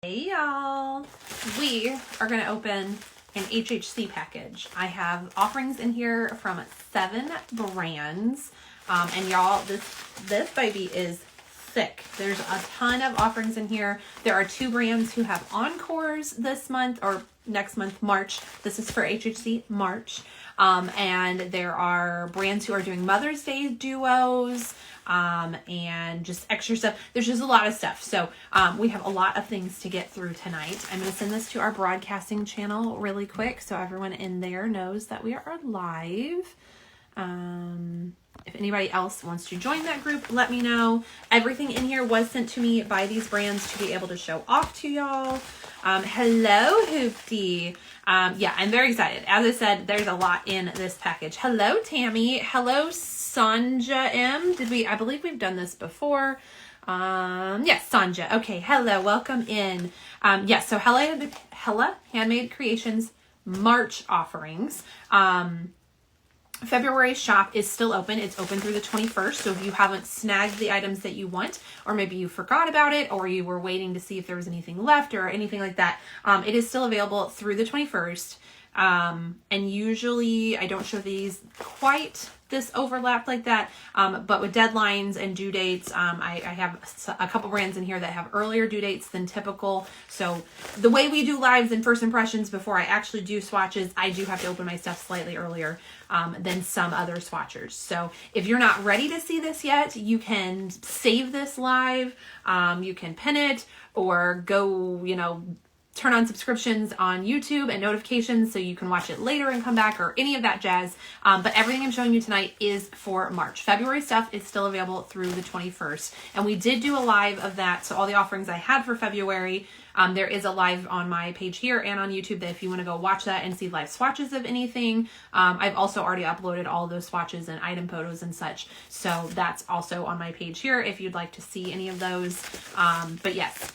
Hey y'all, we are going to open an HHC package. I have offerings in here from 7 brands, and y'all, this baby is thick. There's a ton of offerings in here. There are 2 brands who have encores this month, or next month, March. This is for HHC March. And there are brands who are doing Mother's Day duos, and just extra stuff. There's just a lot of stuff. So, we have a lot of things to get through tonight. I'm going to send this to our broadcasting channel really quick so everyone in there knows that we are live. If anybody else wants to join that group, let me know. Everything in here was sent to me by these brands to be able to show off to y'all. Hello, Hoopty. Yeah, I'm very excited. As I said, there's a lot in this package. Hello, Tammy. Hello, Sanja M. I believe we've done this before. Yes, Sanja. Okay, hello, welcome in. Yes, so Hella Handmade Creations March offerings. February shop is still open. It's open through the 21st. So if you haven't snagged the items that you want, or maybe you forgot about it, or you were waiting to see if there was anything left or anything like that, it is still available through the 21st. And usually I don't show these quite this overlap like that, but with deadlines and due dates, I have a couple brands in here that have earlier due dates than typical. So the way we do lives and first impressions before I actually do swatches, I do have to open my stuff slightly earlier than some other swatchers. So if you're not ready to see this yet, you can save this live, you can pin it, or go, turn on subscriptions on YouTube and notifications so you can watch it later and come back, or any of that jazz. But everything I'm showing you tonight is for March. February stuff is still available through the 21st. And we did do a live of that. So all the offerings I had for February, there is a live on my page here and on YouTube that if you want to go watch that and see live swatches of anything, I've also already uploaded all of those swatches and item photos and such. So that's also on my page here if you'd like to see any of those. But yes.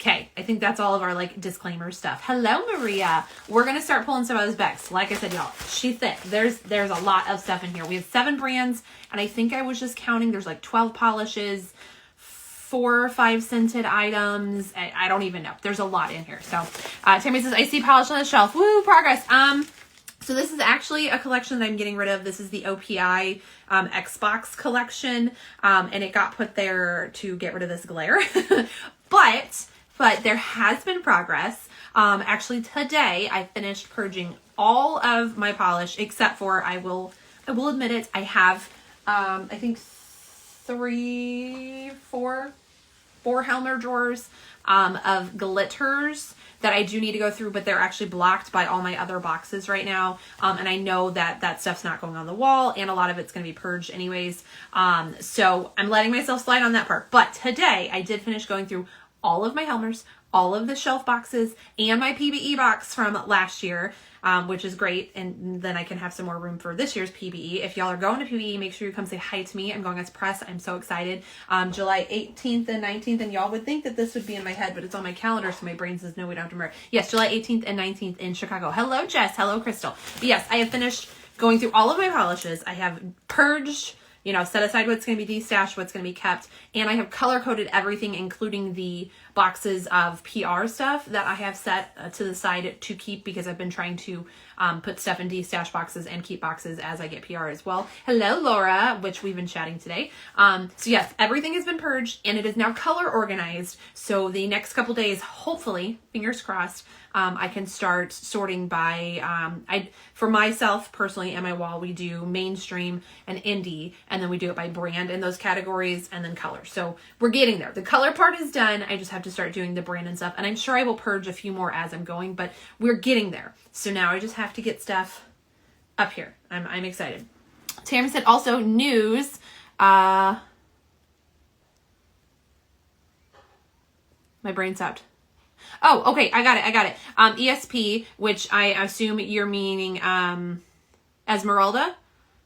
Okay, I think that's all of our disclaimer stuff. Hello, Maria. We're going to start pulling some of those bags. Like I said, y'all, she's thick. There's a lot of stuff in here. We have 7 brands, and I think I was just counting. There's 12 polishes, 4 or 5 scented items. I don't even know. There's a lot in here. So, Tammy says, I see polish on the shelf. Woo, progress. So this is actually a collection that I'm getting rid of. This is the OPI Xbox collection, and it got put there to get rid of this glare. But there has been progress. Actually today I finished purging all of my polish except for, I will admit it, I have, I think 4 Helmer drawers, of glitters that I do need to go through, but they're actually blocked by all my other boxes right now. And I know that stuff's not going on the wall, and a lot of it's going to be purged anyways. So I'm letting myself slide on that part. But today I did finish going through all of my Helmers, all of the shelf boxes, and my PBE box from last year, which is great. And then I can have some more room for this year's PBE. If y'all are going to PBE, make sure you come say hi to me. I'm going as press. I'm so excited. July 18th and 19th, and y'all would think that this would be in my head, but it's on my calendar, so my brain says, no, we don't have to remember. Yes, July 18th and 19th in Chicago. Hello, Jess. Hello, Crystal. But yes, I have finished going through all of my polishes. I have purged, set aside what's going to be destashed, what's going to be kept. And I have color-coded everything, including the boxes of PR stuff that I have set to the side to keep, because I've been trying to put stuff in destash boxes and keep boxes as I get PR as well. Hello, Laura, which we've been chatting today. So yes, everything has been purged, and it is now color organized. So the next couple days, hopefully, fingers crossed, I can start sorting by, for myself personally and my wall, we do mainstream and indie, and then we do it by brand in those categories, and then color. So we're getting there. The color part is done. I just have to start doing the brand and stuff, and I'm sure I will purge a few more as I'm going, but we're getting there. So now I just have to get stuff up here. I'm excited. Tammy said also news. My brain stopped. Oh, okay. I got it. ESP, which I assume you're meaning Esmeralda,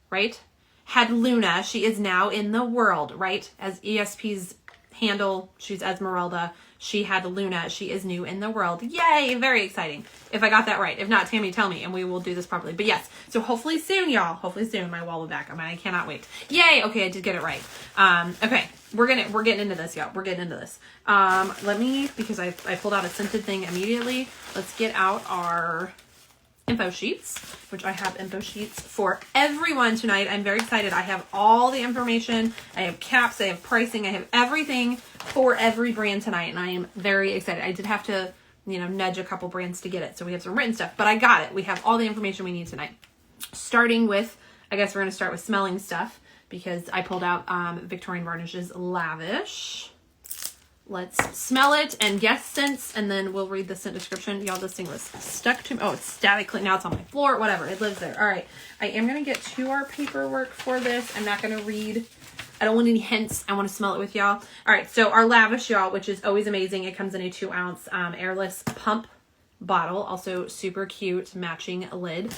right? Had Luna. She is now in the world, right? As ESP's handle, she's Esmeralda. She had Luna. She is new in the world. Yay! Very exciting. If I got that right. If not, Tammy, tell me, and we will do this properly. But yes, so hopefully soon, y'all. Hopefully soon, my wall will be back. I cannot wait. Yay! Okay, I did get it right. Okay. we're getting into this, y'all. We're getting into this. Let me, because I pulled out a scented thing immediately. Let's get out our info sheets, which I have info sheets for everyone tonight. I'm very excited. I have all the information. I have caps. I have pricing. I have everything for every brand tonight, and I am very excited. I did have to, nudge a couple brands to get it, so we have some written stuff, but I got it. We have all the information we need tonight. Starting with, I guess we're going to start with smelling stuff, because I pulled out Victorian Varnish's Lavish. Let's smell it and guess scents, and then we'll read the scent description. Y'all, this thing was stuck to me. Oh, it's statically. Now it's on my floor. Whatever. It lives there. All right. I am going to get to our paperwork for this. I'm not going to read. I don't want any hints. I want to smell it with y'all. All right. So our Lavish, y'all, which is always amazing. It comes in a 2-ounce airless pump bottle, also super cute matching lid.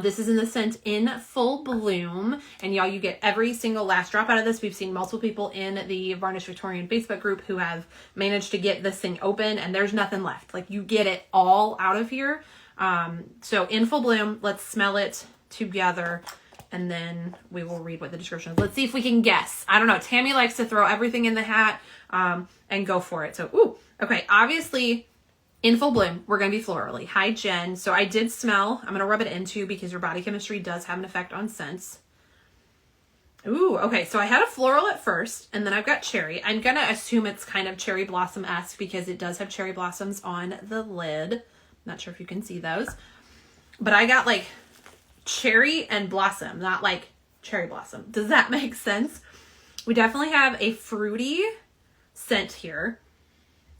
This is in the scent In Full Bloom, and y'all, you get every single last drop out of this. We've seen multiple people in the Varnish Victorian Facebook group who have managed to get this thing open, and there's nothing left. Like, you get it all out of here. So In Full Bloom, let's smell it together, and then we will read what the description is. Let's see if we can guess. I don't know. Tammy likes to throw everything in the hat and go for it. So, ooh, okay. Obviously, In Full Bloom, we're going to be florally. Hi, Jen. So I did smell. I'm going to rub it into, because your body chemistry does have an effect on scents. Ooh, okay. So I had a floral at first, and then I've got cherry. I'm going to assume it's kind of cherry blossom-esque, because it does have cherry blossoms on the lid. Not sure if you can see those. But I got like cherry and blossom, not like cherry blossom. Does that make sense? We definitely have a fruity scent here.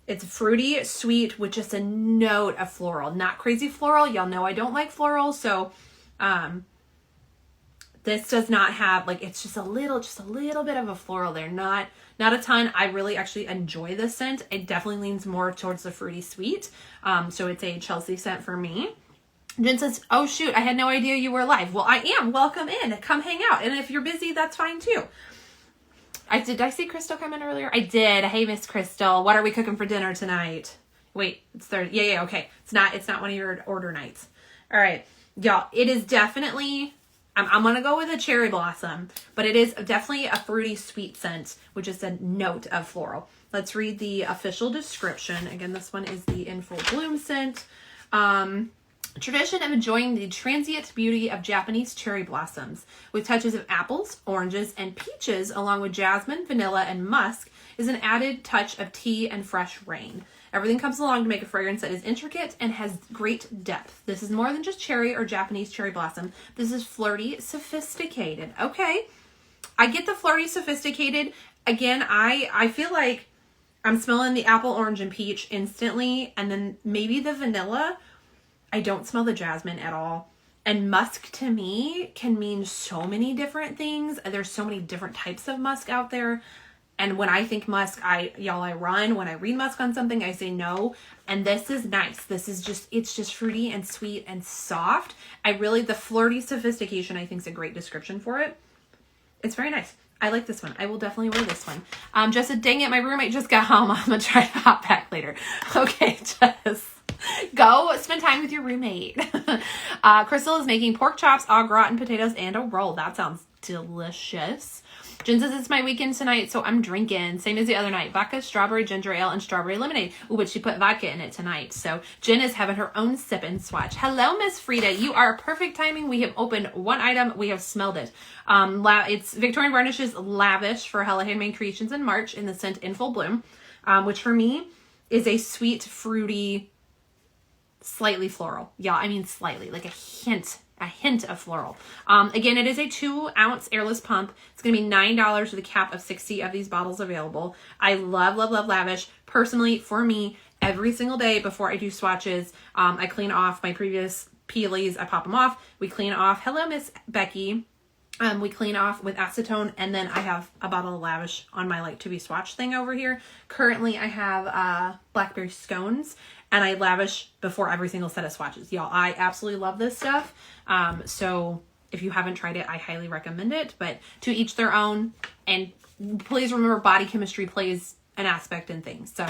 It's fruity, sweet, with just a note of floral. Not crazy floral. Y'all know I don't like floral. So this does not have, like, it's just a little bit of a floral there. Not a ton. I really actually enjoy this scent. It definitely leans more towards the fruity sweet. So it's a Chelsea scent for me. Jen says, oh shoot, I had no idea you were live. Well, I am. Welcome in. Come hang out. And if you're busy, that's fine too. Did I see Crystal come in earlier? I did. Hey, Miss Crystal. What are we cooking for dinner tonight? Wait, it's Thursday. Yeah, okay. It's not one of your order nights. All right. Y'all, it is definitely, I'm going to go with a cherry blossom, but it is definitely a fruity sweet scent, which is a note of floral. Let's read the official description. Again, this one is the In Full Bloom scent. Tradition of enjoying the transient beauty of Japanese cherry blossoms with touches of apples, oranges, and peaches, along with jasmine, vanilla, and musk, is an added touch of tea and fresh rain. Everything comes along to make a fragrance that is intricate and has great depth. This is more than just cherry or Japanese cherry blossom. This is flirty, sophisticated. Okay, I get the flirty, sophisticated. Again, I feel like I'm smelling the apple, orange, and peach instantly, and then maybe the vanilla. I don't smell the jasmine at all. And musk to me can mean so many different things. There's so many different types of musk out there. And when I think musk, I run. When I read musk on something, I say no. And this is nice. This is just, it's just fruity and sweet and soft. The flirty sophistication, I think, is a great description for it. It's very nice. I like this one. I will definitely wear this one. Jess said, dang it, my roommate just got home. I'm going to try to hop back later. Okay, Jess. Go spend time with your roommate. Crystal is making pork chops, au gratin, potatoes, and a roll. That sounds delicious. Jen says it's my weekend tonight, so I'm drinking. Same as the other night. Vodka, strawberry, ginger ale, and strawberry lemonade. Ooh, but she put vodka in it tonight. So Jen is having her own sip and swatch. Hello, Miss Frida. You are perfect timing. We have opened one item. We have smelled it. It's Victorian Varnish's Lavish for Hella Handmade Creations in March in the scent In Full Bloom, which for me is a sweet, fruity, slightly floral. Yeah, I mean slightly, like a hint of floral. Again, it is a 2-ounce airless pump. It's going to be $9 with a cap of 60 of these bottles available. I love, love, love Lavish. Personally, for me, every single day before I do swatches, I clean off my previous peelies. I pop them off. We clean off. Hello, Miss Becky. We clean off with acetone, and then I have a bottle of Lavish on my like to be swatch thing over here. Currently, I have blackberry scones, and I Lavish before every single set of swatches. Y'all, I absolutely love this stuff. So if you haven't tried it, I highly recommend it, but to each their own. And please remember, body chemistry plays an aspect in things. So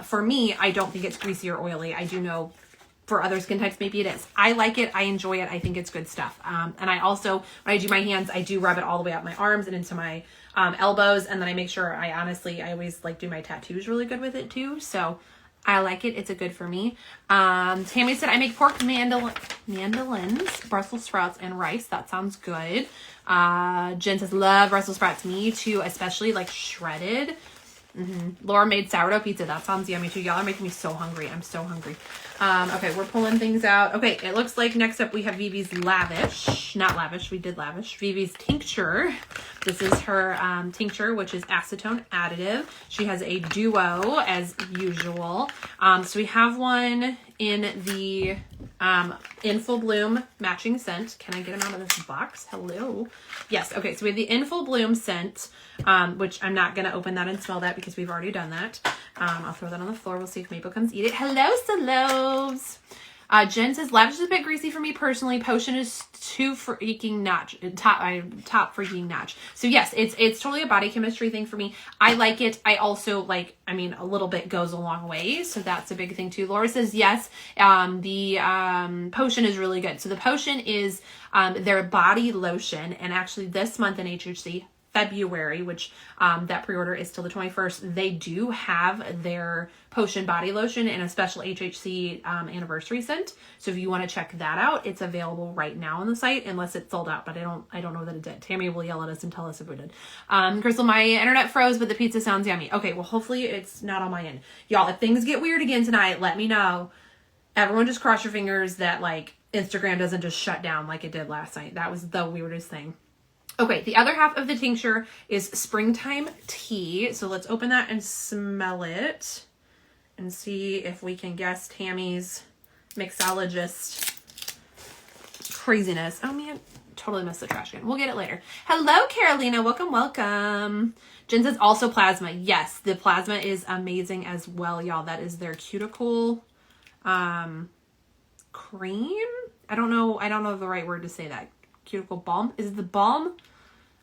for me, I don't think it's greasy or oily. I do know for other skin types, maybe it is. I like it. I enjoy it. I think it's good stuff. And I also, when I do my hands, I do rub it all the way up my arms and into my elbows. And then I make sure I always like do my tattoos really good with it too. So I like it. It's a good for me. Tammy said, I make pork mandolins, Brussels sprouts, and rice. That sounds good. Jen says, love Brussels sprouts. Me too, especially like shredded. Laura made sourdough pizza. That sounds yummy too. Y'all are making me so hungry. I'm so hungry. Okay, we're pulling things out. Okay, it looks like next up we have Vivi's Lavish. Not Lavish, we did Lavish. Vivi's Tincture. This is her tincture, which is acetone additive. She has a duo as usual. So we have one in the In Full Bloom matching scent. Can I get them out of this box? Hello. Yes, okay, so we have the In Full Bloom scent, which I'm not going to open that and smell that because we've already done that. I'll throw that on the floor. We'll see if Maple comes eat it. Hello, Salobes. Jen says, Lavish is a bit greasy for me personally. Potion is too freaking notch. Top freaking notch. So yes, it's totally a body chemistry thing for me. I like it. I also like, I mean, a little bit goes a long way. So that's a big thing too. Laura says, yes, the potion is really good. So the potion is their body lotion. And actually this month in HHC, February, which that pre-order is till the 21st, they do have their potion body lotion in a special HHC anniversary scent. So if you want to check that out, it's available right now on the site, unless it's sold out, but I don't know that it did. Tammy will yell at us and tell us if it did. Crystal, my internet froze, but the pizza sounds yummy. Okay, well, hopefully it's not on my end. Y'all, if things get weird again tonight, let me know. Everyone just cross your fingers that like Instagram doesn't just shut down like it did last night. That was the weirdest thing. Okay, the other half of the tincture is Springtime Tea. So let's open that and smell it and see if we can guess Tammy's mixologist craziness. Oh man, totally missed the trash can. We'll get it later. Hello, Carolina. Welcome, welcome. Jen says also plasma. Yes, the plasma is amazing as well, y'all. That is their cuticle cream. I don't know the right word to say that. Cuticle balm. Is it the balm?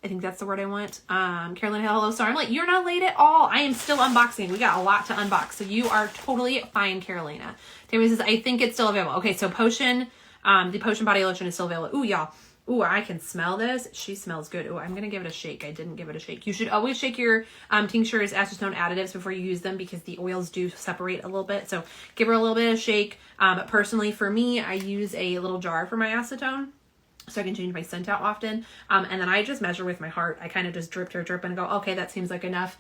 I think that's the word I want. Carolina, hello. Sorry, I'm late. You're not late at all. I am still unboxing. We got a lot to unbox. So you are totally fine, Carolina. Tammy says, I think it's still available. Okay, so potion, the potion body lotion is still available. Ooh, y'all. Ooh, I can smell this. She smells good. Ooh, I'm going to give it a shake. I didn't give it a shake. You should always shake your tinctures, acetone additives before you use them because the oils do separate a little bit. So give her a little bit of shake. But personally, for me, I use a little jar for my acetone, so I can change my scent out often. And then I just measure with my heart. I kind of just drip and go, okay, that seems like enough.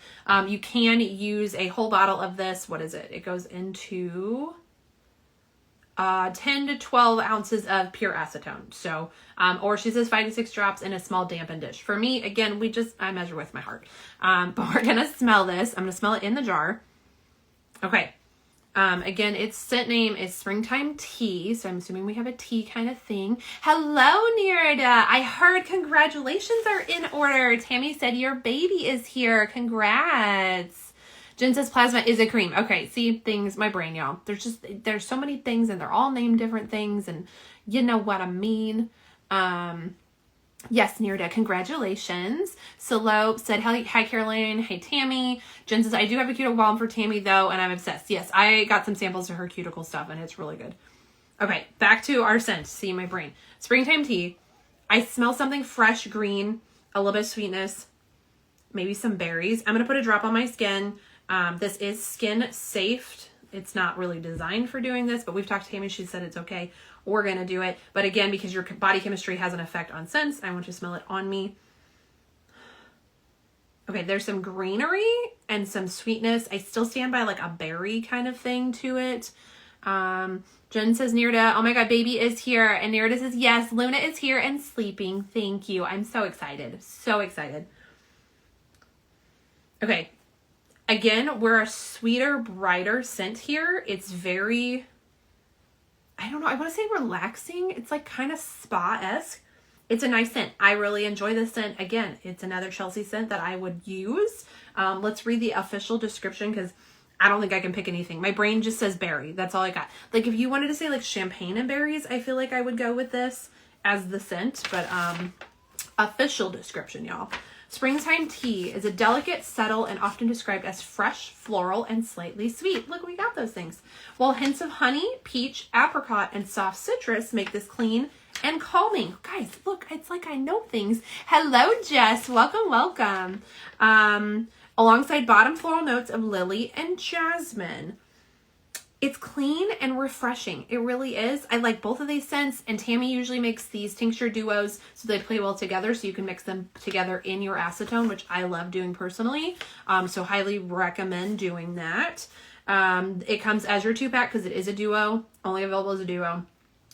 You can use a whole bottle of this. What is it? It goes into 10 to 12 ounces of pure acetone. So, or she says 5 to 6 drops in a small dampened dish. For me, again, I measure with my heart. But we're going to smell this. I'm going to smell it in the jar. Okay. Again, its scent name is Springtime Tea, so I'm assuming we have a tea kind of thing. Hello, Nirda. I heard congratulations are in order. Tammy said your baby is here. Congrats. Jen says plasma is a cream. Okay, see, things, my brain, y'all. There's so many things, and they're all named different things, and you know what I mean. Yes, Nirda, congratulations. Salo said, hi, Caroline. Hey, Tammy. Jen says, I do have a cuticle balm for Tammy, though, and I'm obsessed. Yes, I got some samples of her cuticle stuff, and it's really good. Okay, back to our scent. See, my brain. Springtime Tea. I smell something fresh, green, a little bit of sweetness, maybe some berries. I'm going to put a drop on my skin. This is skin safe. It's not really designed for doing this, but we've talked to Tammy. She said it's okay. We're going to do it. But again, because your body chemistry has an effect on scents, I want you to smell it on me. Okay, there's some greenery and some sweetness. I still stand by like a berry kind of thing to it. Jen says, Nirda, oh my God, baby is here. And Nirda says, yes, Luna is here and sleeping. Thank you. I'm so excited. So excited. Okay. Again, we're a sweeter, brighter scent here. It's very, I don't know, I want to say relaxing. It's like kind of spa-esque. It's a nice scent. I really enjoy this scent. Again, it's another Chelsea scent that I would use. Let's read the official description because I don't think I can pick anything. My brain just says berry. That's all I got. Like if you wanted to say like champagne and berries, I feel like I would go with this as the scent. But official description, y'all. Springtime Tea is a delicate, subtle, and often described as fresh, floral, and slightly sweet. Look, we got those things. While hints of honey, peach, apricot, and soft citrus make this clean and calming. Guys, look, it's like I know things. Hello, Jess. Welcome, welcome. Alongside bottom floral notes of lily and jasmine. It's clean and refreshing. It really is. I like both of these scents, and Tammy usually makes these tincture duos so they play well together, so you can mix them together in your acetone, which I love doing personally. So highly recommend doing that. It comes as your 2-pack because it is a duo, only available as a duo.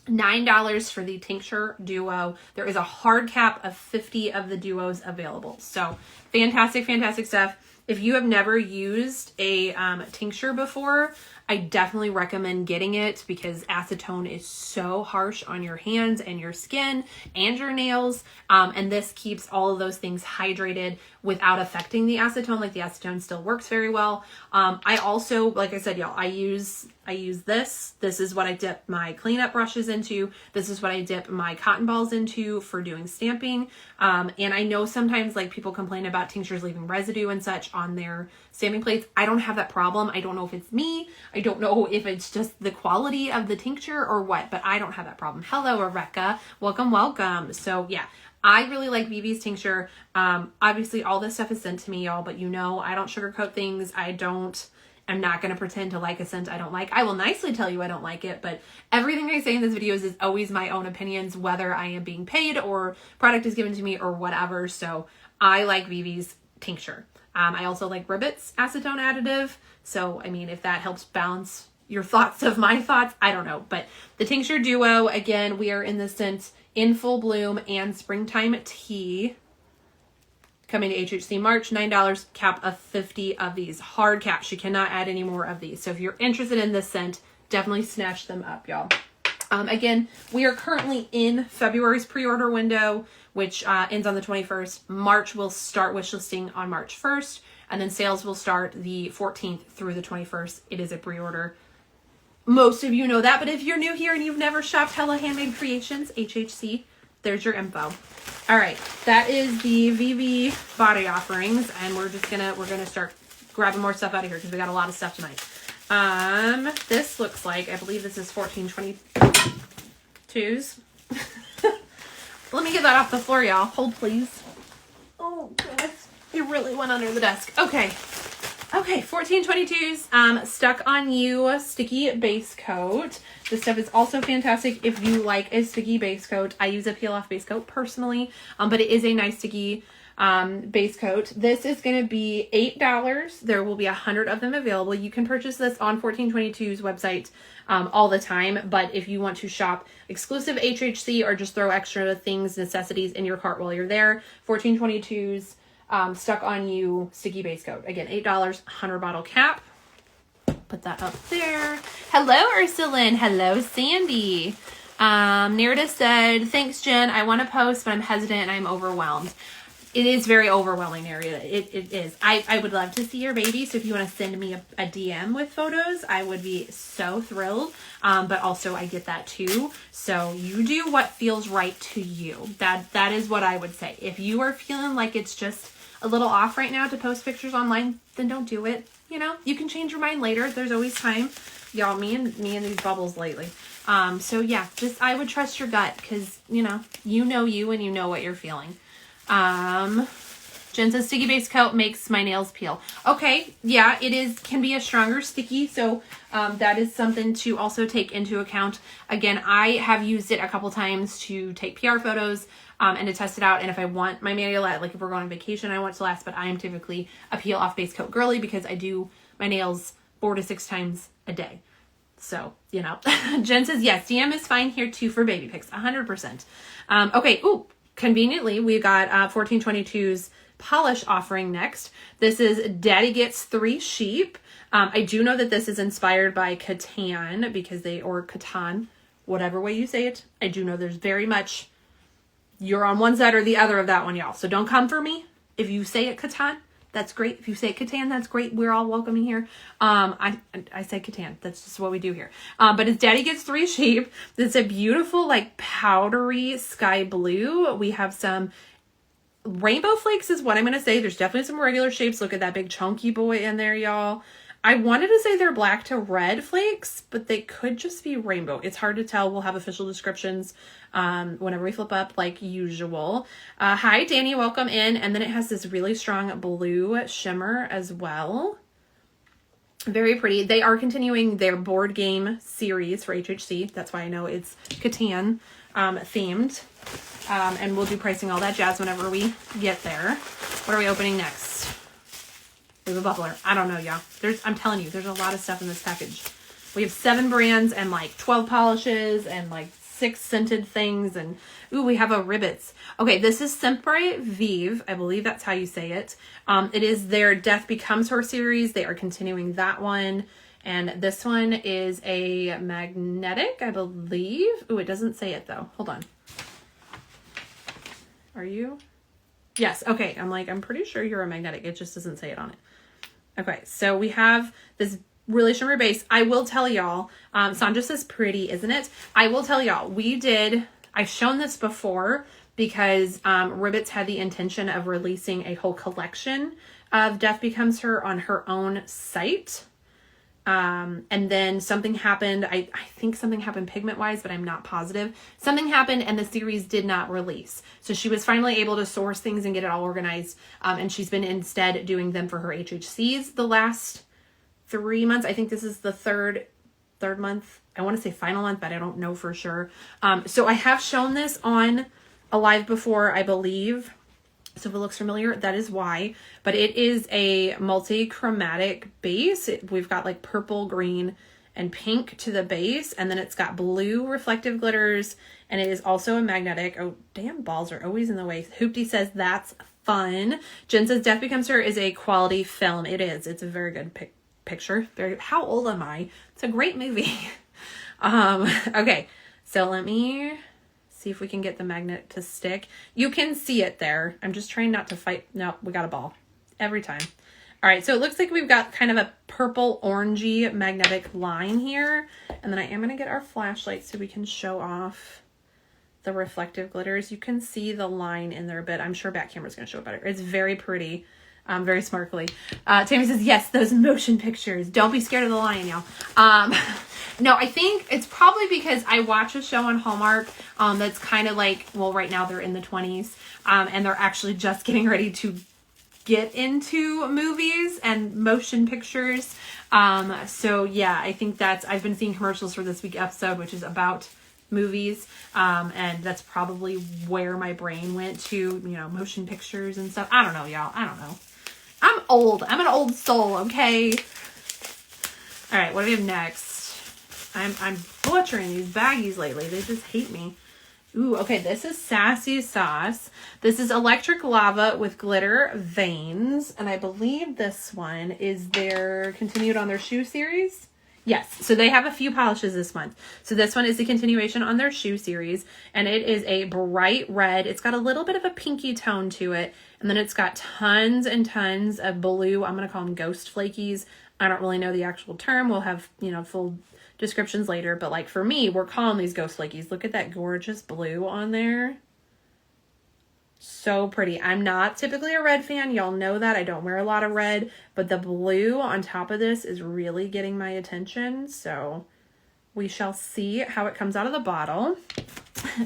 $9 for the tincture duo. There is a hard cap of 50 of the duos available. So fantastic, fantastic stuff. If you have never used a tincture before, I definitely recommend getting it because acetone is so harsh on your hands and your skin and your nails. And this keeps all of those things hydrated without affecting the acetone. Like the acetone still works very well. I also, like I said, y'all, I use this. This is what I dip my cleanup brushes into. This is what I dip my cotton balls into for doing stamping. And I know sometimes like people complain about tinctures leaving residue and such on their stamping plates. I don't have that problem. I don't know if it's me. I don't know if it's just the quality of the tincture or what, but I don't have that problem. Hello, Rebecca. Welcome, welcome. So yeah, I really like Vivi's tincture. Obviously all this stuff is sent to me, y'all, but you know, I don't sugarcoat things. I'm not going to pretend to like a scent I don't like. I will nicely tell you I don't like it, but everything I say in this videos is always my own opinions, whether I am being paid or product is given to me or whatever. So I like Vivi's tincture. I also like Ribbits acetone additive. So, I mean, if that helps balance your thoughts of my thoughts, I don't know. But the tincture duo, again, we are in the scent In Full Bloom and Springtime Tea. Coming to HHC March, $9, cap of 50 of these. Hard caps. You cannot add any more of these. So if you're interested in this scent, definitely snatch them up, y'all. Again, we are currently in February's pre-order window, which ends on the 21st. March will start wishlisting on March 1st, and then sales will start the 14th through the 21st. It is a pre-order. Most of you know that, but if you're new here and you've never shopped Hella Handmade Creations, HHC, there's your info. All right, that is the VV body offerings, and we're gonna start grabbing more stuff out of here because we got a lot of stuff tonight. This looks like, I believe this is 1422s. Let me get that off the floor, y'all. Hold, please. Oh, goodness. It really went under the desk. Okay. Okay, 1422s. Stuck on You sticky base coat. This stuff is also fantastic if you like a sticky base coat. I use a peel-off base coat personally, but it is a nice sticky base coat. This is going to be $8. There will be 100 of them available. You can purchase this on 1422's website all the time, but if you want to shop exclusive HHC or just throw extra things, necessities in your cart while you're there, 1422's Stuck on You sticky base coat. Again, $8, 100 bottle cap. Put that up there. Hello, Ursulyn. Hello, Sandy. Narrative said, thanks, Jen. I want to post, but I'm hesitant and I'm overwhelmed. It is very overwhelming, Narrative. It is. I would love to see your baby. So if you want to send me a DM with photos, I would be so thrilled. But also I get that too. So you do what feels right to you. That is what I would say. If you are feeling like it's just a little off right now to post pictures online, then don't do it. You know, you can change your mind later. There's always time. Y'all, me and these bubbles lately. So yeah, just, I would trust your gut because, you know you and you know what you're feeling. Jen says sticky base coat makes my nails peel. Okay. Yeah, can be a stronger sticky. So, that is something to also take into account. Again, I have used it a couple times to take PR photos, and to test it out. And if I want my nail, like if we're going on vacation, I want it to last, but I am typically a peel off base coat girly because I do my nails 4 to 6 times a day. So, you know, Jen says, yes, DM is fine here too for baby pics, 100%. Okay. Ooh, conveniently we got, 1422's polish offering next. This is Daddy Gets 3 Sheep. I do know that this is inspired by Catan because or Catan, whatever way you say it. I do know there's very much, you're on one side or the other of that one, y'all. So don't come for me. If you say it Catan, that's great. If you say Catan, that's great. We're all welcoming here. I say Catan. That's just what we do here. But it's Daddy Gets 3 Sheep. It's a beautiful, like powdery sky blue. We have some Rainbow flakes is what I'm going to say. There's definitely some regular shapes. Look at that big chunky boy in there, y'all. I wanted to say they're black to red flakes, but they could just be rainbow. It's hard to tell. We'll have official descriptions whenever we flip up like usual. Hi, Danny. Welcome in. And then it has this really strong blue shimmer as well. Very pretty. They are continuing their board game series for HHC. That's why I know it's Catan themed. And we'll do pricing, all that jazz whenever we get there. What are we opening next? There's a bubbler. I don't know, y'all. I'm telling you, there's a lot of stuff in this package. We have 7 brands and like 12 polishes and like 6 scented things. And ooh, we have a Ribbits. Okay, this is Sempre Vive. I believe that's how you say it. It is their Death Becomes Her series. They are continuing that one. And this one is a magnetic, I believe. Ooh, it doesn't say it though. Hold on. Are you? Yes. Okay. I'm pretty sure you're a magnetic. It just doesn't say it on it. Okay. So we have this really shimmery base. I will tell y'all, Sandra says pretty, isn't it? I will tell y'all, I've shown this before because Ribbits had the intention of releasing a whole collection of Death Becomes Her on her own site. And then something happened. I think something happened pigment wise, but I'm not positive. Something happened and the series did not release. So she was finally able to source things and get it all organized. And she's been instead doing them for her HHCs the last 3 months. I think this is the third month. I want to say final month, but I don't know for sure. So I have shown this on a live before, I believe. So if it looks familiar, that is why. But it is a multi-chromatic base. We've got like purple, green, and pink to the base. And then it's got blue reflective glitters. And it is also a magnetic. Oh, damn, balls are always in the way. Hoopty says that's fun. Jen says Death Becomes Her is a quality film. It is. It's a very good picture. How old am I? It's a great movie. Okay, so let me see if we can get the magnet to stick. You can see it there. I'm just trying not to fight. No, we got a ball every time. All right, so it looks like we've got kind of a purple orangey magnetic line here. And then I am going to get our flashlight so we can show off the reflective glitters. You can see the line in there a bit. I'm sure back camera's going to show it better. It's very pretty. Very sparkly. Tammy says, yes, those motion pictures. Don't be scared of the lion, y'all. No, I think it's probably because I watch a show on Hallmark that's kind of like, well, right now they're in the 20s, and they're actually just getting ready to get into movies and motion pictures. So yeah, I think I've been seeing commercials for this week's episode, which is about movies, and that's probably where my brain went to, motion pictures and stuff. I don't know, y'all. I don't know. I'm old. I'm an old soul, okay? All right, what do we have next? I'm butchering these baggies lately. They just hate me. Ooh, okay, this is Sassy Sauce. This is Electric Lava with Glitter Veins, and I believe this one is their continued on their shoe series. Yes, so they have a few polishes this month. So this one is the continuation on their shoe series, and it is a bright red. It's got a little bit of a pinky tone to it, and then it's got tons and tons of blue. I'm going to call them ghost flakies. I don't really know the actual term. We'll have, full descriptions later, but like for me, we're calling these ghost flakies. Look at that gorgeous blue on there. So pretty. I'm not typically a red fan. Y'all know that. I don't wear a lot of red, but the blue on top of this is really getting my attention. So we shall see how it comes out of the bottle.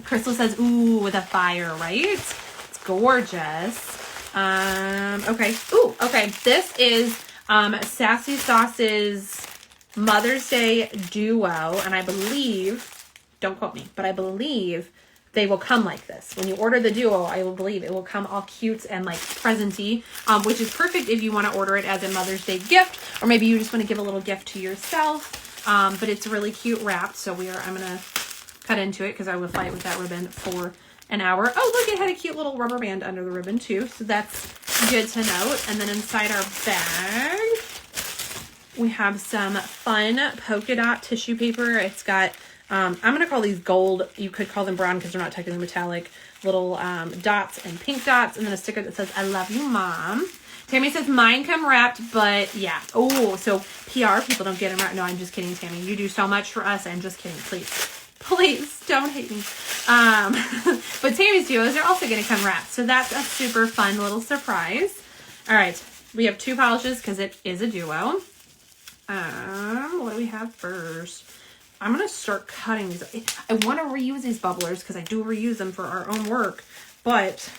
Crystal says, ooh, with a fire, right? It's gorgeous. Okay. Ooh, okay. This is Sassy Sauce's Mother's Day Duo, and I believe, don't quote me, but I believe they will come like this. When you order the duo, I will believe it will come all cute and like presenty, which is perfect if you want to order it as a Mother's Day gift, or maybe you just want to give a little gift to yourself. But it's really cute wrapped, so I'm gonna cut into it because I will fight with that ribbon for an hour. Oh, look, it had a cute little rubber band under the ribbon too, so that's good to note. And then inside our bag, we have some fun polka dot tissue paper. It's got, I'm going to call these gold. You could call them brown because they're not technically metallic. Little dots and pink dots. And then a sticker that says, I love you, Mom. Tammy says, mine come wrapped, but yeah. Oh, so PR people don't get them wrapped. No, I'm just kidding, Tammy. You do so much for us. I'm just kidding. Please. Please don't hate me. But Tammy's duos are also going to come wrapped. So that's a super fun little surprise. All right. We have 2 polishes because it is a duo. What do we have first? I'm going to start cutting these. I want to reuse these bubblers because I do reuse them for our own work, but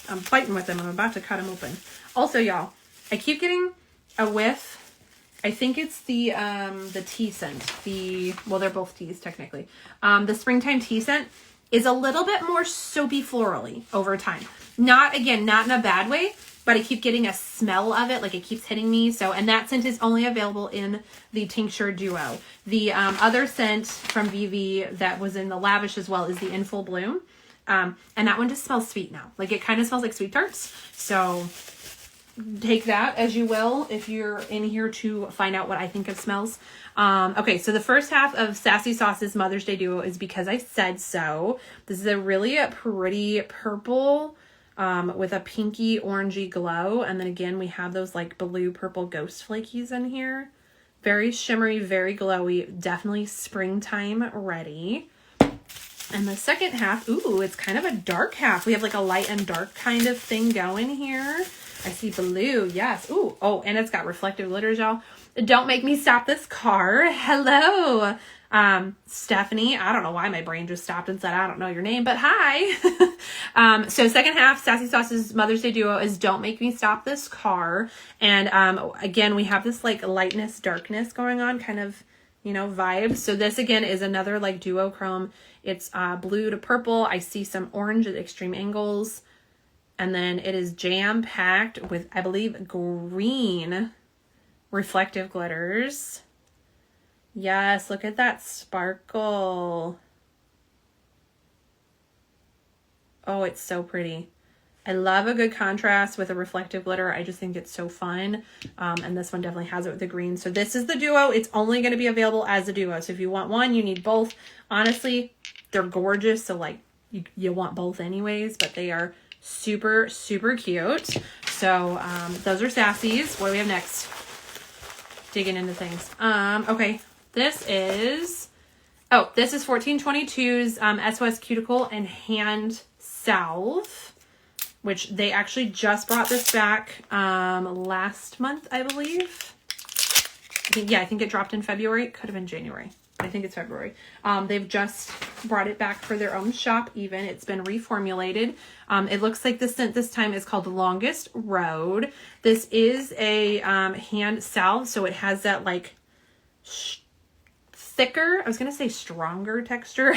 I'm fighting with them. I'm about to cut them open. Also, y'all, I keep getting a whiff. I think it's the tea scent. Well, they're both teas technically. The springtime tea scent is a little bit more soapy florally over time. Not in a bad way, but I keep getting a smell of it, like it keeps hitting me. So, and that scent is only available in the tincture duo. The other scent from VV that was in the lavish as well is the In Full Bloom. And that one just smells sweet now. Like it kind of smells like sweet tarts. So take that as you will if you're in here to find out what I think of smells. Okay, so the first half of Sassy Sauce's Mother's Day duo is Because I Said So. This is a really pretty purple with a pinky orangey glow. And then again, we have those like blue purple ghost flakies in here. Very shimmery, very glowy, definitely springtime ready. And the second half, ooh, it's kind of a dark half. We have like a light and dark kind of thing going here. I see blue, yes. Ooh, oh, and it's got reflective glitters, y'all. Don't make me stop this car. Hello, Stephanie. I don't know why my brain just stopped and said, I don't know your name, but hi. So second half, Sassy Sauce's Mother's Day duo is Don't Make Me Stop This Car. And again, we have this like lightness, darkness going on, kind of, you know, vibes. So this again is another like duochrome. It's blue to purple. I see some orange at extreme angles. And then it is jam-packed with, I believe, green reflective glitters. Yes, look at that sparkle. Oh, it's so pretty. I love a good contrast with a reflective glitter. I just think it's so fun. And this one definitely has it with the green. So this is the duo. It's only going to be available as a duo. So if you want one, you need both. Honestly, they're gorgeous. So like you want both anyways, but they are super, super cute. So those are Sassy's. What do we have next? Digging into things. Okay, this is 1422's SOS Cuticle and Hand Salve, which they actually just brought this back last month, I believe. I think it dropped in February. It could have been January. I think it's February. They've just brought it back for their own shop even. It's been reformulated. It looks like the scent this time is called Longest Road. This is a hand salve, so it has that like thicker, I was going to say stronger texture.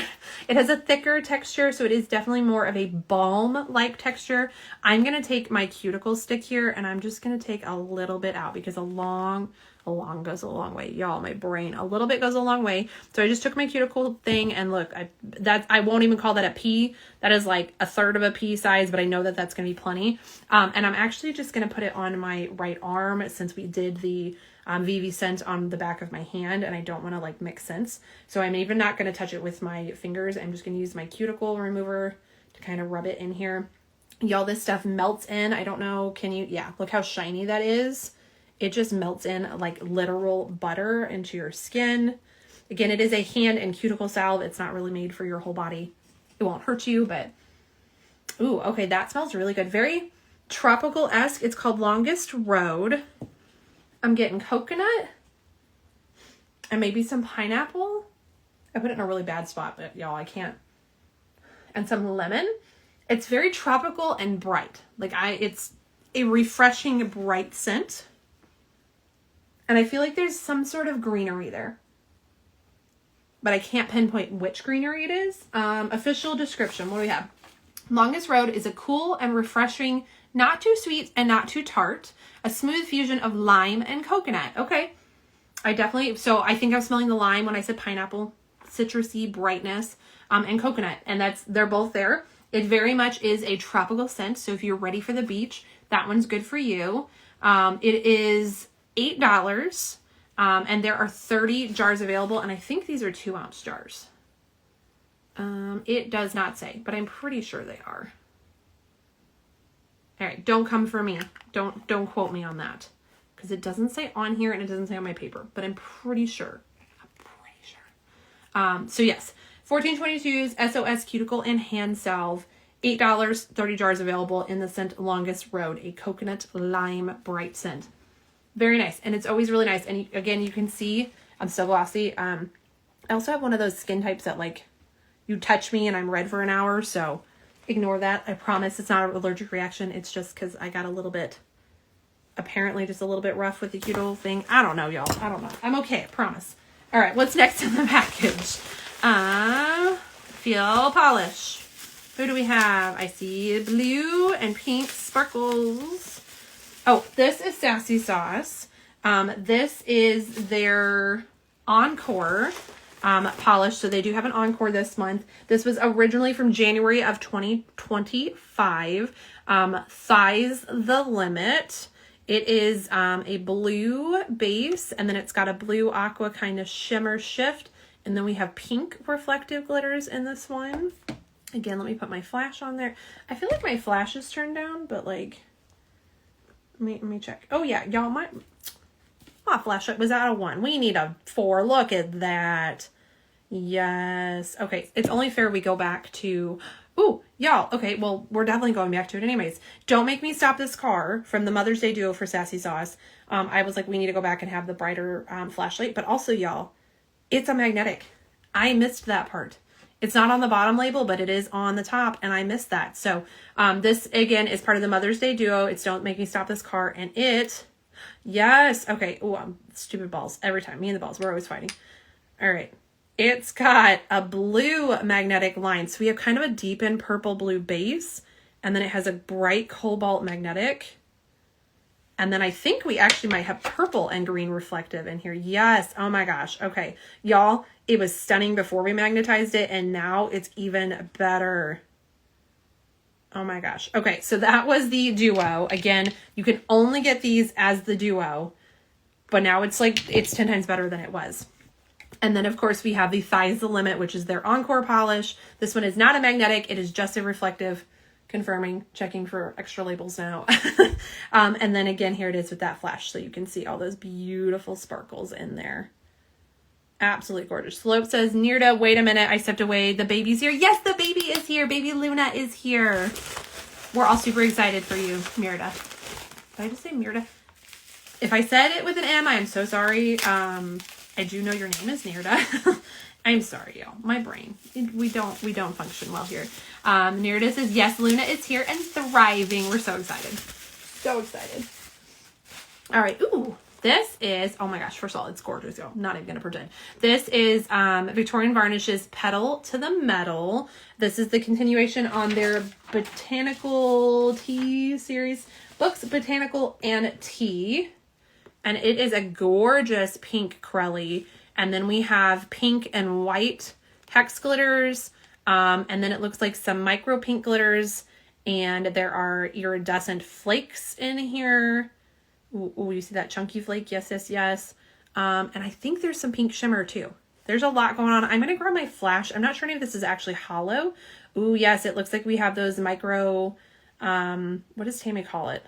It has a thicker texture, so it is definitely more of a balm-like texture. I'm going to take my cuticle stick here, and I'm just going to take a little bit out because a long goes a long way. Y'all, my brain, a little bit goes a long way. So I just took my cuticle thing and look, I won't even call that a pea. That is like a third of a pea size, but I know that that's going to be plenty. And I'm actually just going to put it on my right arm since we did the VV scent on the back of my hand and I don't want to like mix scents. So I'm even not going to touch it with my fingers. I'm just going to use my cuticle remover to kind of rub it in here. Y'all, this stuff melts in. I don't know. Yeah, look how shiny that is. It just melts in like literal butter into your skin. Again, it is a hand and cuticle salve. It's not really made for your whole body. It won't hurt you, but ooh, okay, that smells really good. Very tropical-esque. It's called Longest Road. I'm getting coconut and maybe some pineapple. I put it in a really bad spot, but y'all, I can't. And some lemon. It's very tropical and bright. Like it's a refreshing bright scent. And I feel like there's some sort of greenery there. But I can't pinpoint which greenery it is. Official description. What do we have? Longest Road is a cool and refreshing, not too sweet and not too tart. A smooth fusion of lime and coconut. Okay. So I think I'm smelling the lime when I said pineapple. Citrusy brightness. And coconut. And they're both there. It very much is a tropical scent. So if you're ready for the beach, that one's good for you. It is $8, and there are 30 jars available, and I think these are 2-ounce jars. It does not say, but I'm pretty sure they are. All right, don't come for me. Don't quote me on that, because it doesn't say on here and it doesn't say on my paper, but I'm pretty sure. So yes, 1422's SOS Cuticle and Hand Salve. $8, 30 jars available in the scent Longest Road, a coconut lime bright scent. Very nice. And it's always really nice. And again, you can see I'm so glossy. I also have one of those skin types that like you touch me and I'm red for an hour. So ignore that. I promise it's not an allergic reaction. It's just because I got a little bit, apparently just a little bit rough with the cuticle thing. I don't know, y'all. I don't know. I'm okay. I promise. All right. What's next in the package? Feel polish. Who do we have? I see blue and pink sparkles. Oh, this is Sassy Sauce. This is their encore polish. So they do have an encore this month. This was originally from January of 2025. Size the limit. It is a blue base, and then it's got a blue aqua kind of shimmer shift. And then we have pink reflective glitters in this one. Again, let me put my flash on there. I feel like my flash is turned down, but like, let me check. Oh yeah, y'all, my flash was at a 1. We need a 4. Look at that. Yes. Okay, it's only fair we go back to, ooh, y'all. Okay, well, we're definitely going back to it anyways. Don't make me stop this car from the Mother's Day duo for Sassy Sauce. I was like, we need to go back and have the brighter flashlight, but also y'all, it's a magnetic. I missed that part. It's not on the bottom label, but it is on the top, and I missed that. So this, again, is part of the Mother's Day duo. It's Don't Make Me Stop This Car, and it, yes, okay, oh, stupid balls. Every time, me and the balls, we're always fighting. All right, it's got a blue magnetic line. So we have kind of a deepened purple blue base, and then it has a bright cobalt magnetic. And then I think we actually might have purple and green reflective in here. Yes. Oh my gosh. Okay. Y'all, it was stunning before we magnetized it, and now it's even better. Oh my gosh. Okay. So that was the duo. Again, you can only get these as the duo, but now it's like, it's 10 times better than it was. And then of course we have the Thighs the Limit, which is their encore polish. This one is not a magnetic. It is just a reflective. Confirming, checking for extra labels now. And then again, here it is with that flash. So you can see all those beautiful sparkles in there. Absolutely gorgeous. Slope says, Nirda, wait a minute. I stepped away. The baby's here. Yes, the baby is here. Baby Luna is here. We're all super excited for you, Mirda. Did I just say Mirda? If I said it with an M, I am so sorry. I do know your name is Nirda. I'm sorry, y'all. My brain. We don't function well here. Nirda says, yes, Luna is here and thriving. We're so excited. So excited. All right. Ooh, this is, oh my gosh, first of all, it's gorgeous, y'all. Not even going to pretend. This is Victorian Varnish's Petal to the Metal. This is the continuation on their Botanical Tea series. Books, Botanical, and Tea. And it is a gorgeous pink Crelly. And then we have pink and white hex glitters. And then it looks like some micro pink glitters. And there are iridescent flakes in here. Ooh, you see that chunky flake? Yes, yes, yes. And I think there's some pink shimmer too. There's a lot going on. I'm going to grab my flash. I'm not sure if this is actually hollow. Ooh, yes, it looks like we have those micro, what does Tammy call it?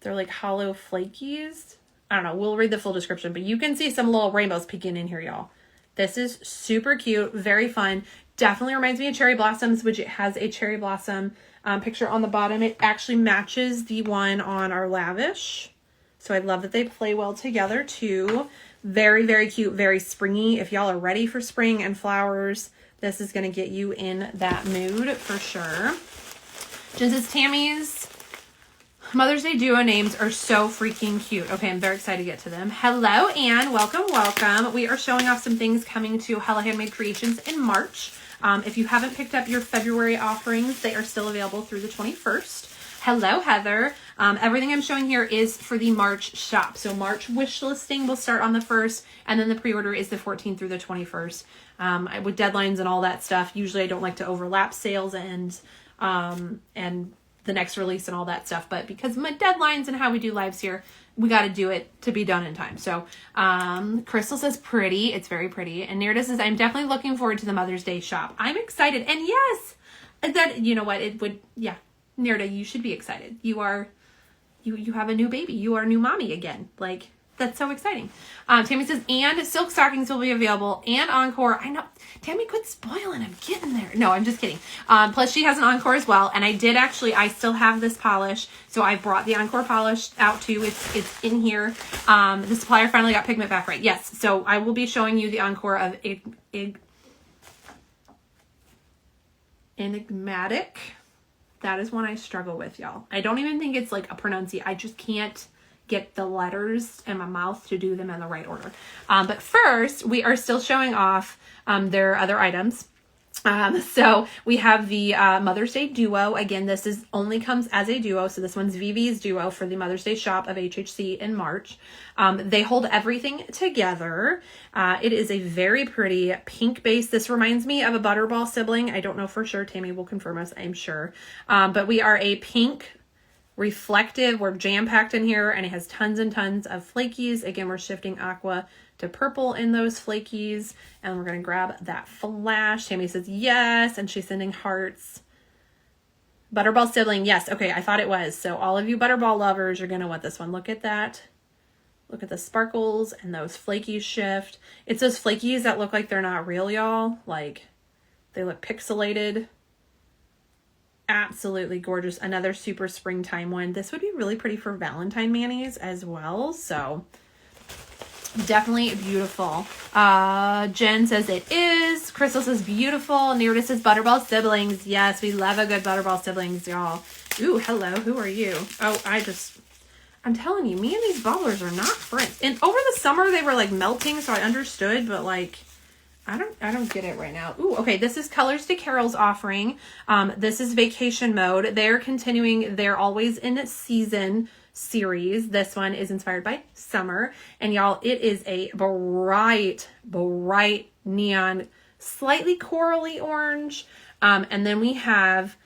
They're like hollow flakies. I don't know. We'll read the full description, but you can see some little rainbows peeking in here, y'all. This is super cute. Very fun. Definitely reminds me of Cherry Blossoms, which it has a cherry blossom picture on the bottom. It actually matches the one on our Lavish. So I love that they play well together too. Very, very cute. Very springy. If y'all are ready for spring and flowers, this is going to get you in that mood for sure. Just as Tammy's Mother's Day duo names are so freaking cute. Okay, I'm very excited to get to them. Hello, Anne. Welcome, welcome. We are showing off some things coming to Hella Handmade Creations in March. If you haven't picked up your February offerings, they are still available through the 21st. Hello, Heather. Everything I'm showing here is for the March shop. So March wish listing will start on the 1st, and then the pre-order is the 14th through the 21st. With deadlines and all that stuff, usually I don't like to overlap sales and the next release and all that stuff, but because of my deadlines and how we do lives here, we got to do it to be done in time. So Crystal says pretty. It's very pretty. And Nirda says, I'm definitely looking forward to the Mother's Day shop. I'm excited. And yes, that, you know what, it would, yeah, Nirda, you should be excited. You are, you have a new baby. You are a new mommy again. Like, That's so exciting. Tammy says, and silk stockings will be available, and encore. I know. Tammy, quit spoiling. I'm getting there. No, I'm just kidding. Plus, she has an encore as well. And I did actually, I still have this polish. So I brought the encore polish out too. It's in here. The supplier finally got pigment back right. Yes. So I will be showing you the encore of Enigmatic. That is one I struggle with, y'all. I don't even think it's like a pronunciation. I just can't get the letters in my mouth to do them in the right order. But first, we are still showing off their other items. So we have the Mother's Day Duo. Again, this is only comes as a duo. So this one's VV's Duo for the Mother's Day shop of HHC in March. They hold everything together. It is a very pretty pink base. This reminds me of a Butterball sibling. I don't know for sure. Tammy will confirm us, I'm sure. But we are a pink reflective. We're jam-packed in here, and it has tons and tons of flakies. Again, we're shifting aqua to purple in those flakies, and we're going to grab that flash. Tammy says yes, and she's sending hearts. Butterball sibling, yes. Okay, I thought it was. So all of you Butterball lovers are going to want this one. Look at that. Look at the sparkles and those flakies shift. It's those flakies that look like they're not real, y'all. Like, they look pixelated. Absolutely gorgeous. Another super springtime one. This would be really pretty for Valentine manis as well. So definitely beautiful. Jen says it is. Crystal says beautiful. Nearda says Butterball siblings. Yes, we love a good Butterball siblings, y'all. Ooh, hello. Who are you? Oh, I'm telling you, me and these bubblers are not friends. And over the summer they were like melting, so I understood, but like I don't get it right now. Ooh, okay, this is Colors to Carol's offering. This is Vacation Mode. They're continuing their Always in Season series. This one is inspired by summer. And y'all, it is a bright neon, slightly corally orange. And then we have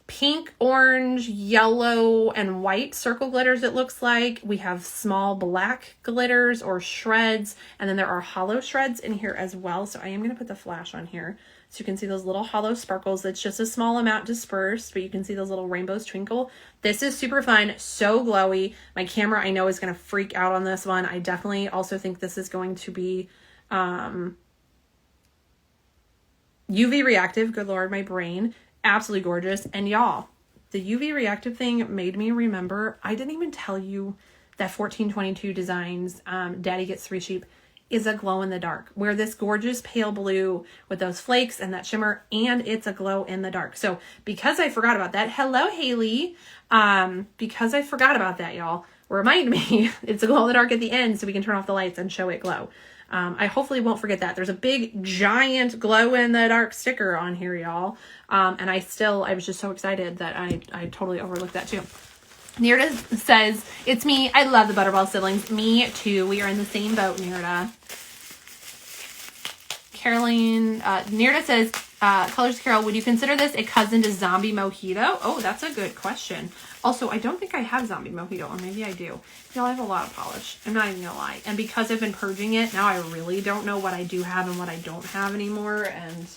pink, orange, yellow, and white circle glitters, it looks like. We have small black glitters or shreds, and then there are hollow shreds in here as well. So I am going to put the flash on here so you can see those little hollow sparkles. It's just a small amount dispersed, but you can see those little rainbows twinkle. This is super fun, so glowy. My camera, I know, is going to freak out on this one. I definitely also think this is going to be UV reactive. Good Lord, my brain. Absolutely gorgeous. And y'all, the UV reactive thing made me remember, I didn't even tell you that 1422 Designs Daddy Gets 3 Sheep is a glow in the dark. We're this gorgeous pale blue with those flakes and that shimmer, and it's a glow in the dark. So because I forgot about that, hello Haley, because I forgot about that, y'all, remind me it's a glow in the dark at the end so we can turn off the lights and show it glow. I hopefully won't forget that. There's a big giant glow in the dark sticker on here, y'all. And I was just so excited that I totally overlooked that too. Nearda says, it's me. I love the Butterball siblings. Me too. We are in the same boat, Nearda. Caroline, Nearda says, Colors Carol, would you consider this a cousin to Zombie Mojito? Oh, that's a good question. Also, I don't think I have Zombie Mojito, or maybe I do. Y'all, I have a lot of polish. I'm not even gonna lie. And because I've been purging it, now I really don't know what I do have and what I don't have anymore. And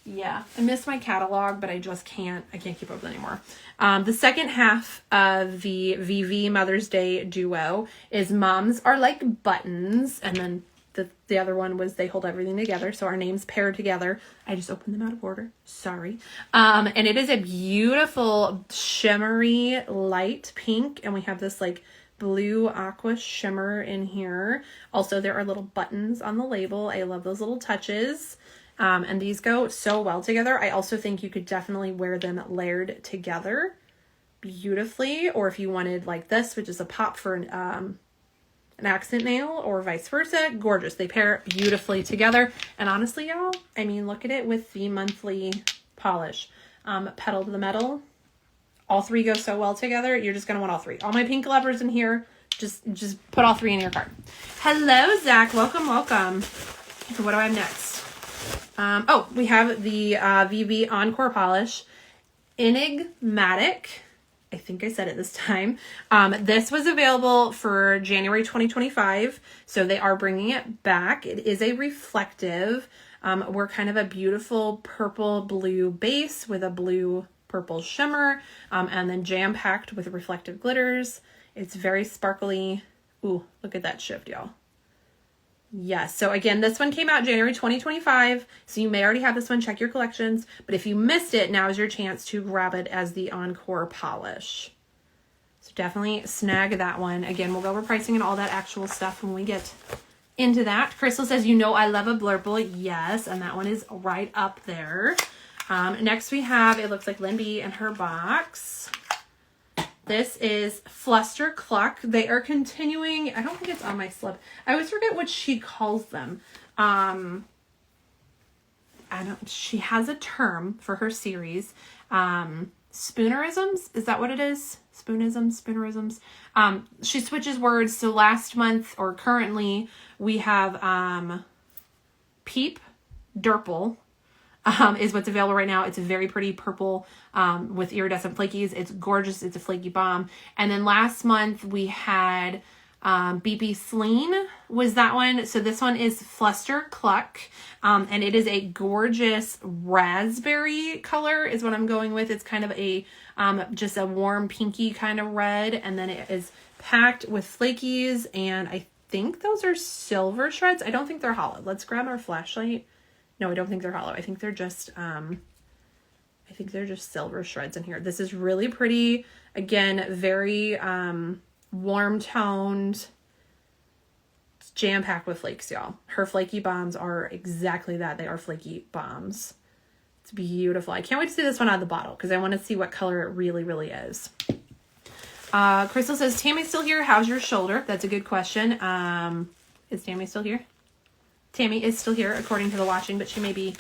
yeah, I miss my catalog, but I just can't keep up with it anymore. The second half of the VV Mother's Day Duo is Moms Are Like Buttons, and then the other one was They Hold Everything Together. So our names paired together. I just opened them out of order. Sorry. And it is a beautiful shimmery light pink. And we have this like blue aqua shimmer in here. Also, there are little buttons on the label. I love those little touches. And these go so well together. I also think you could definitely wear them layered together beautifully. Or if you wanted like this, which is a pop for an accent nail, or vice versa, gorgeous. They pair beautifully together. And honestly, y'all, I mean, look at it with the monthly polish. Pedal to the Metal. All three go so well together. You're just going to want all three. All my pink lovers in here, just put all three in your cart. Hello, Zach. Welcome. So what do I have next? Oh, we have the VV Encore Polish. Enigmatic. I think I said it this time. This was available for January 2025, so they are bringing it back. It is a reflective. We're kind of a beautiful purple blue base with a blue purple shimmer, and then jam-packed with reflective glitters. It's very sparkly, Ooh, look at that shift, y'all. Yes. So again, this one came out January 2025. So you may already have this one. Check your collections. But if you missed it, now is your chance to grab it as the Encore polish. So definitely snag that one. Again, we'll go over pricing and all that actual stuff when we get into that. Crystal says, you know I love a blurple. Yes, and that one is right up there. Next we have, it looks like Lynb and her box. This is Fluster Cluck. They are continuing, I don't think it's on my slip. I always forget what she calls them. She has a term for her series. Spoonerisms, is that what it is? Spoonerisms. She switches words. So last month, or currently, we have Peep Derple. Is what's available right now. It's a very pretty purple with iridescent flakies. It's gorgeous. It's a flaky bomb. And then last month we had BP Sleen was that one. So this one is Fluster Cluck. And it is a gorgeous raspberry color is what I'm going with. It's kind of a just a warm pinky kind of red. And then it is packed with flakies. And I think those are silver shreds. I don't think they're hollow. Let's grab our flashlight. No, I don't think they're hollow. I think they're just silver shreds in here. This is really pretty. Again, very warm toned. It's jam-packed with flakes, y'all. Her flaky bombs are exactly that. They are flaky bombs. It's beautiful. I can't wait to see this one out of the bottle because I want to see what color it really, really is. Crystal says, Tammy's still here. How's your shoulder? That's a good question. Is Tammy still here? Tammy is still here, according to the watching, but she may be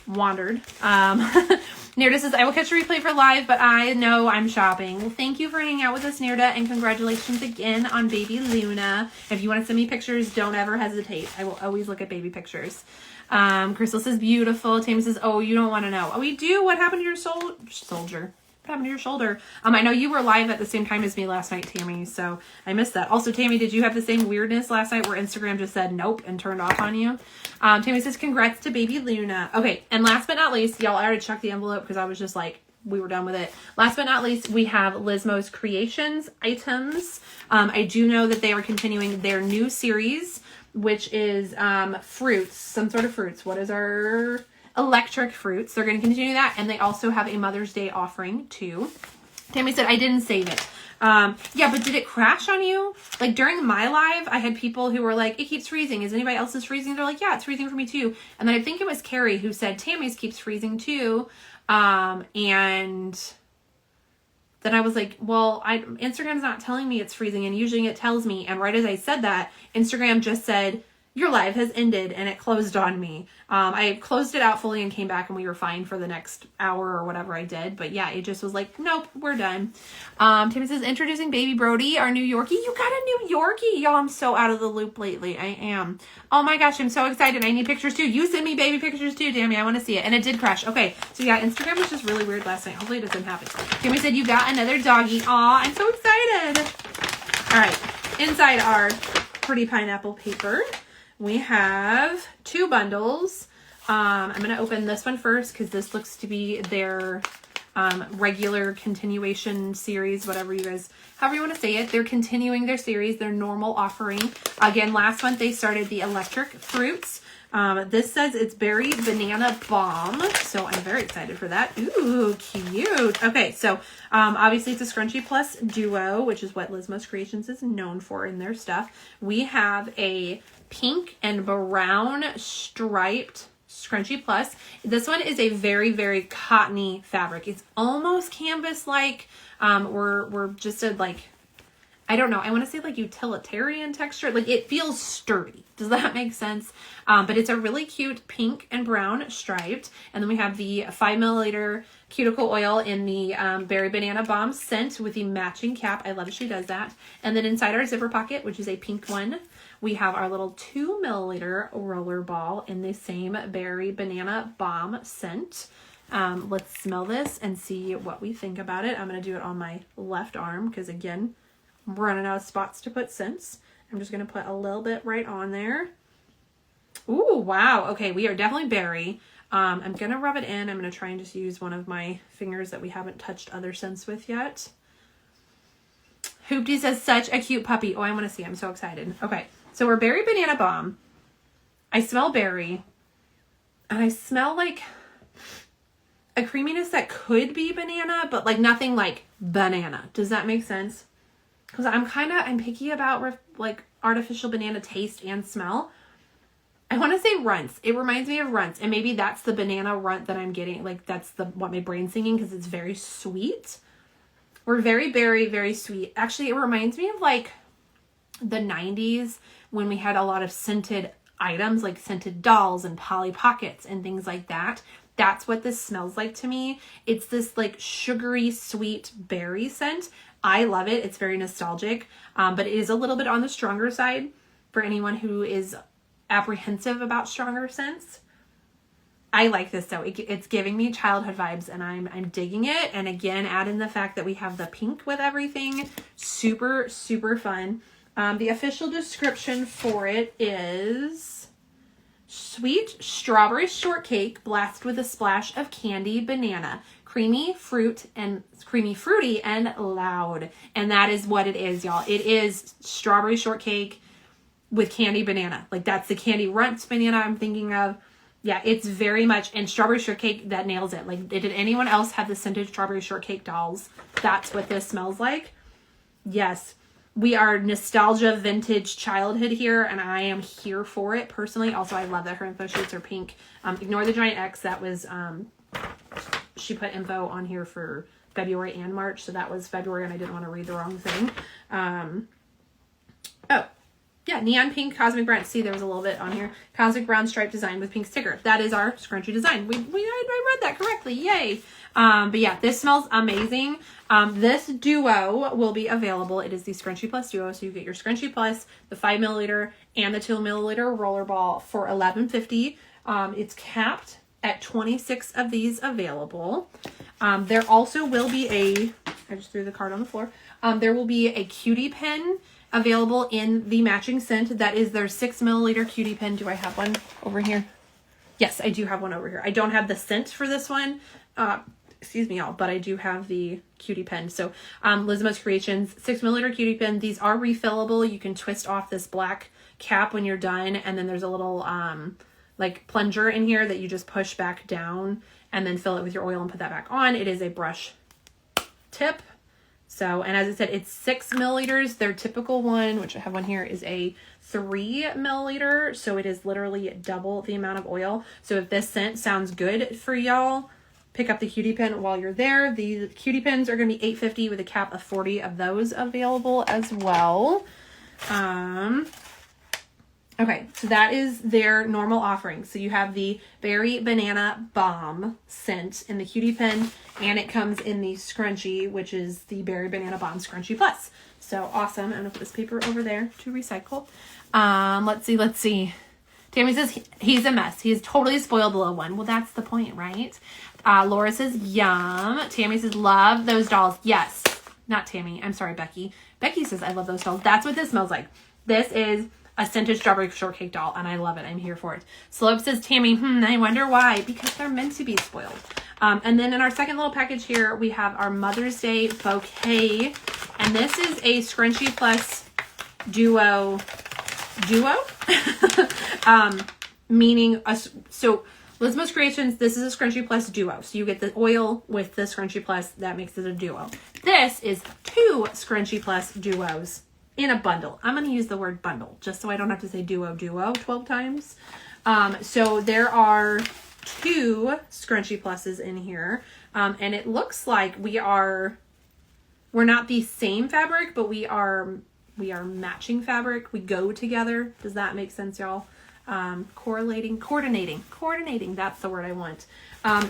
wandered. Nirda says, I will catch a replay for live, but I know I'm shopping. Well, thank you for hanging out with us, Nirda, and congratulations again on baby Luna. If you want to send me pictures, don't ever hesitate. I will always look at baby pictures. Crystal says, beautiful. Tammy says, oh, you don't want to know. Oh, we do. What happened to your soldier? What happened to your shoulder? I know you were live at the same time as me last night, Tammy, so I missed that. Also, Tammy, did you have the same weirdness last night where Instagram just said nope and turned off on you? Tammy says, congrats to baby Luna. Okay, and last but not least, y'all, I already checked the envelope because I was just like, we were done with it. Last but not least, we have Lismo's Creations items. I do know that they are continuing their new series, which is fruits, some sort of fruits. What is our... electric fruits. They're going to continue that, and they also have a Mother's Day offering too. Tammy said, I didn't save it. Yeah, but did it crash on you? Like during my live, I had people who were like, it keeps freezing. Is anybody else's freezing? They're like, yeah, it's freezing for me too. And then I think it was Carrie who said, Tammy's keeps freezing too. And then I was like, well, Instagram's not telling me it's freezing, and usually it tells me. And right as I said that, Instagram just said, your live has ended, and it closed on me. I closed it out fully and came back, and we were fine for the next hour or whatever I did. But yeah, it just was like, nope, we're done. Tammy says, introducing baby Brody, our new Yorkie. You got a new Yorkie. Y'all, I'm so out of the loop lately. I am. Oh my gosh, I'm so excited. I need pictures too. You send me baby pictures too, Tammy. I want to see it. And it did crash. Okay, so yeah, Instagram was just really weird last night. Hopefully it doesn't happen. Tammy said, you got another doggy. Aw, I'm so excited. All right, inside our pretty pineapple paper, we have 2 bundles. I'm going to open this one first because this looks to be their regular continuation series, whatever you guys, however you want to say it. They're continuing their series, their normal offering. Again, last month they started the electric fruits. This says it's berry banana bomb, so I'm very excited for that. Ooh, cute. Okay, so obviously it's a scrunchie plus duo, which is what Lismo's Creations is known for in their stuff. We have a pink and brown striped scrunchie plus. This one is a very, very cottony fabric. It's almost canvas-like. We're just a, like, I don't know. I want to say like utilitarian texture. Like it feels sturdy. Does that make sense? But it's a really cute pink and brown striped. And then we have the 5 milliliter cuticle oil in the berry banana bomb scent with the matching cap. I love that she does that. And then inside our zipper pocket, which is a pink one, we have our little 2 milliliter roller ball in the same berry banana bomb scent. Let's smell this and see what we think about it. I'm going to do it on my left arm because, again, I'm running out of spots to put scents. I'm just going to put a little bit right on there. Ooh, wow. Okay, we are definitely berry. I'm going to rub it in. I'm going to try and just use one of my fingers that we haven't touched other scents with yet. Hoopty says, such a cute puppy. Oh, I want to see. I'm so excited. Okay. So we're Berry Banana Bomb. I smell berry. And I smell like a creaminess that could be banana, but like nothing like banana. Does that make sense? Because I'm picky about like artificial banana taste and smell. I want to say runts. It reminds me of runts. And maybe that's the banana runt that I'm getting. Like that's what my brain's thinking, because it's very sweet. We're very berry, very sweet. Actually, it reminds me of like the 90s when we had a lot of scented items, like scented dolls and Polly Pockets and things like that. That's what this smells like to me. It's this like sugary, sweet berry scent. I love it. It's very nostalgic, but it is a little bit on the stronger side for anyone who is apprehensive about stronger scents. I like this though. It's giving me childhood vibes, and I'm digging it. And again, add in the fact that we have the pink with everything. Super, super fun. The official description for it is sweet strawberry shortcake blasted with a splash of candy banana. Creamy, fruity, and loud. And that is what it is, y'all. It is strawberry shortcake with candy banana. Like that's the candy runts banana I'm thinking of. Yeah, it's very much, and strawberry shortcake, that nails it. Like, did anyone else have the scented strawberry shortcake dolls? That's what this smells like. Yes, we are nostalgia, vintage, childhood here, and I am here for it personally. Also, I love that her info sheets are pink. Ignore the giant X. That was, she put info on here for February and March, so that was February, and I didn't want to read the wrong thing. Oh, yeah, neon pink, cosmic brown. See, there was a little bit on here. Cosmic brown stripe design with pink sticker. That is our scrunchy design. I read that correctly. Yay. But yeah, this smells amazing. This duo will be available. It is the Scrunchy Plus Duo. So you get your Scrunchy Plus, the 5 milliliter and the 2 milliliter roller ball for $11.50. It's capped at 26 of these available. There also will be I just threw the card on the floor. There will be a cutie pen available in the matching scent. That is their 6 milliliter cutie pen. Do I have one over here? Yes, I do have one over here. I don't have the scent for this one. Excuse me, y'all, but I do have the cutie pen. So Lizmo's Creations 6 milliliter cutie pen. These are refillable. You can twist off this black cap when you're done, and then there's a little like plunger in here that you just push back down and then fill it with your oil and put that back on. It is a brush tip. So, and as I said, it's 6 milliliters. Their typical one, which I have one here, is a 3 milliliter. So it is literally double the amount of oil. So if this scent sounds good for y'all, pick up the cutie pen while you're there. The cutie pens are going to be $8.50 with a cap of 40 of those available as well. Okay, so that is their normal offering. So you have the Berry Banana Bomb scent in the cutie pen, and it comes in the scrunchie, which is the Berry Banana Bomb Scrunchie Plus. So awesome. I'm gonna put this paper over there to recycle. Let's see. Tammy says he's a mess. He's totally spoiled little one. Well, that's the point, right? Laura says yum. Tammy says love those dolls. Yes, not Tammy. I'm sorry, Becky. Becky says I love those dolls. That's what this smells like. This is a scented strawberry shortcake doll, and I love it. I'm here for it. Slope says, Tammy, I wonder why. Because they're meant to be spoiled. And then in our second little package here, we have our Mother's Day bouquet. And this is a Scrunchy Plus Duo? Meaning, so Lizmo's Creations, this is a Scrunchy Plus Duo. So you get the oil with the Scrunchy Plus. That makes it a duo. This is 2 Scrunchy Plus Duos in a bundle. I'm going to use the word bundle just so I don't have to say duo 12 times. So there are 2 Scrunchy Pluses in here. And it looks like we're not the same fabric, but we are matching fabric. We go together. Does that make sense, y'all? Coordinating. That's the word I want.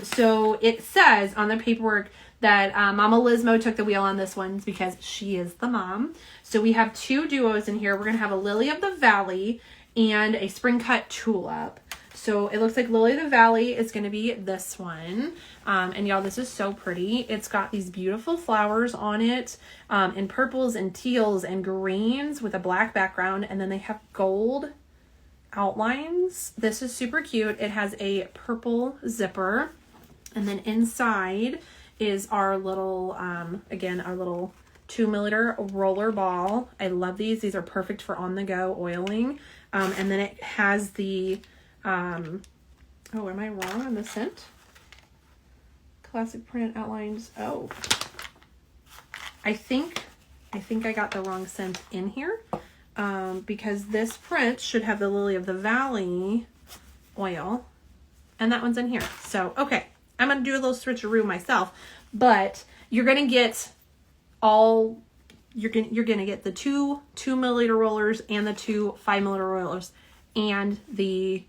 So it says on the paperwork that Mama Lismo took the wheel on this one because she is the mom. So we have 2 duos in here. We're going to have a Lily of the Valley and a Spring Cut Tulip. So it looks like Lily of the Valley is going to be this one. And y'all, this is so pretty. It's got these beautiful flowers on it in purples and teals and greens with a black background. And then they have gold outlines. This is super cute. It has a purple zipper. And then inside is our little, again, our little 2 milliliter roller ball. I love these. These are perfect for on the go oiling. And then it has the, oh, am I wrong on the scent? Classic print outlines. Oh, I think I got the wrong scent in here. Because this print should have the Lily of the Valley oil, and that one's in here. So, okay, I'm going to do a little switcheroo myself, but you're going to get all, you're going to get the two 2 milliliter rollers and the two 5 milliliter rollers and the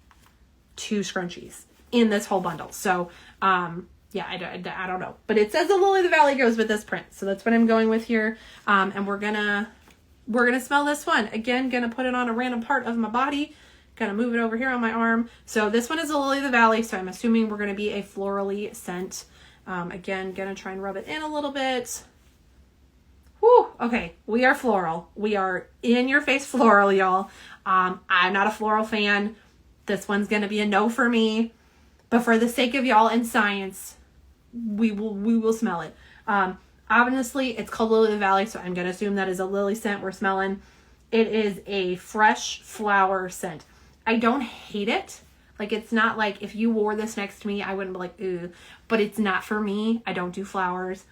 2 scrunchies in this whole bundle. So, yeah, I don't know, but it says the Lily of the Valley goes with this print. So that's what I'm going with here. And we're going to smell this one. Again, going to put it on a random part of my body. Going to move it over here on my arm. So this one is a Lily of the Valley. So I'm assuming we're going to be a florally scent. Again, going to try and rub it in a little bit. Whew. Okay. We are floral. We are in your face floral, y'all. I'm not a floral fan. This one's going to be a no for me, but for the sake of y'all and science, we will smell it. Obviously, it's called Lily of the Valley, so I'm going to assume that is a lily scent we're smelling. It is a fresh flower scent. I don't hate it. Like, it's not like if you wore this next to me, I wouldn't be like, ooh. But it's not for me. I don't do flowers.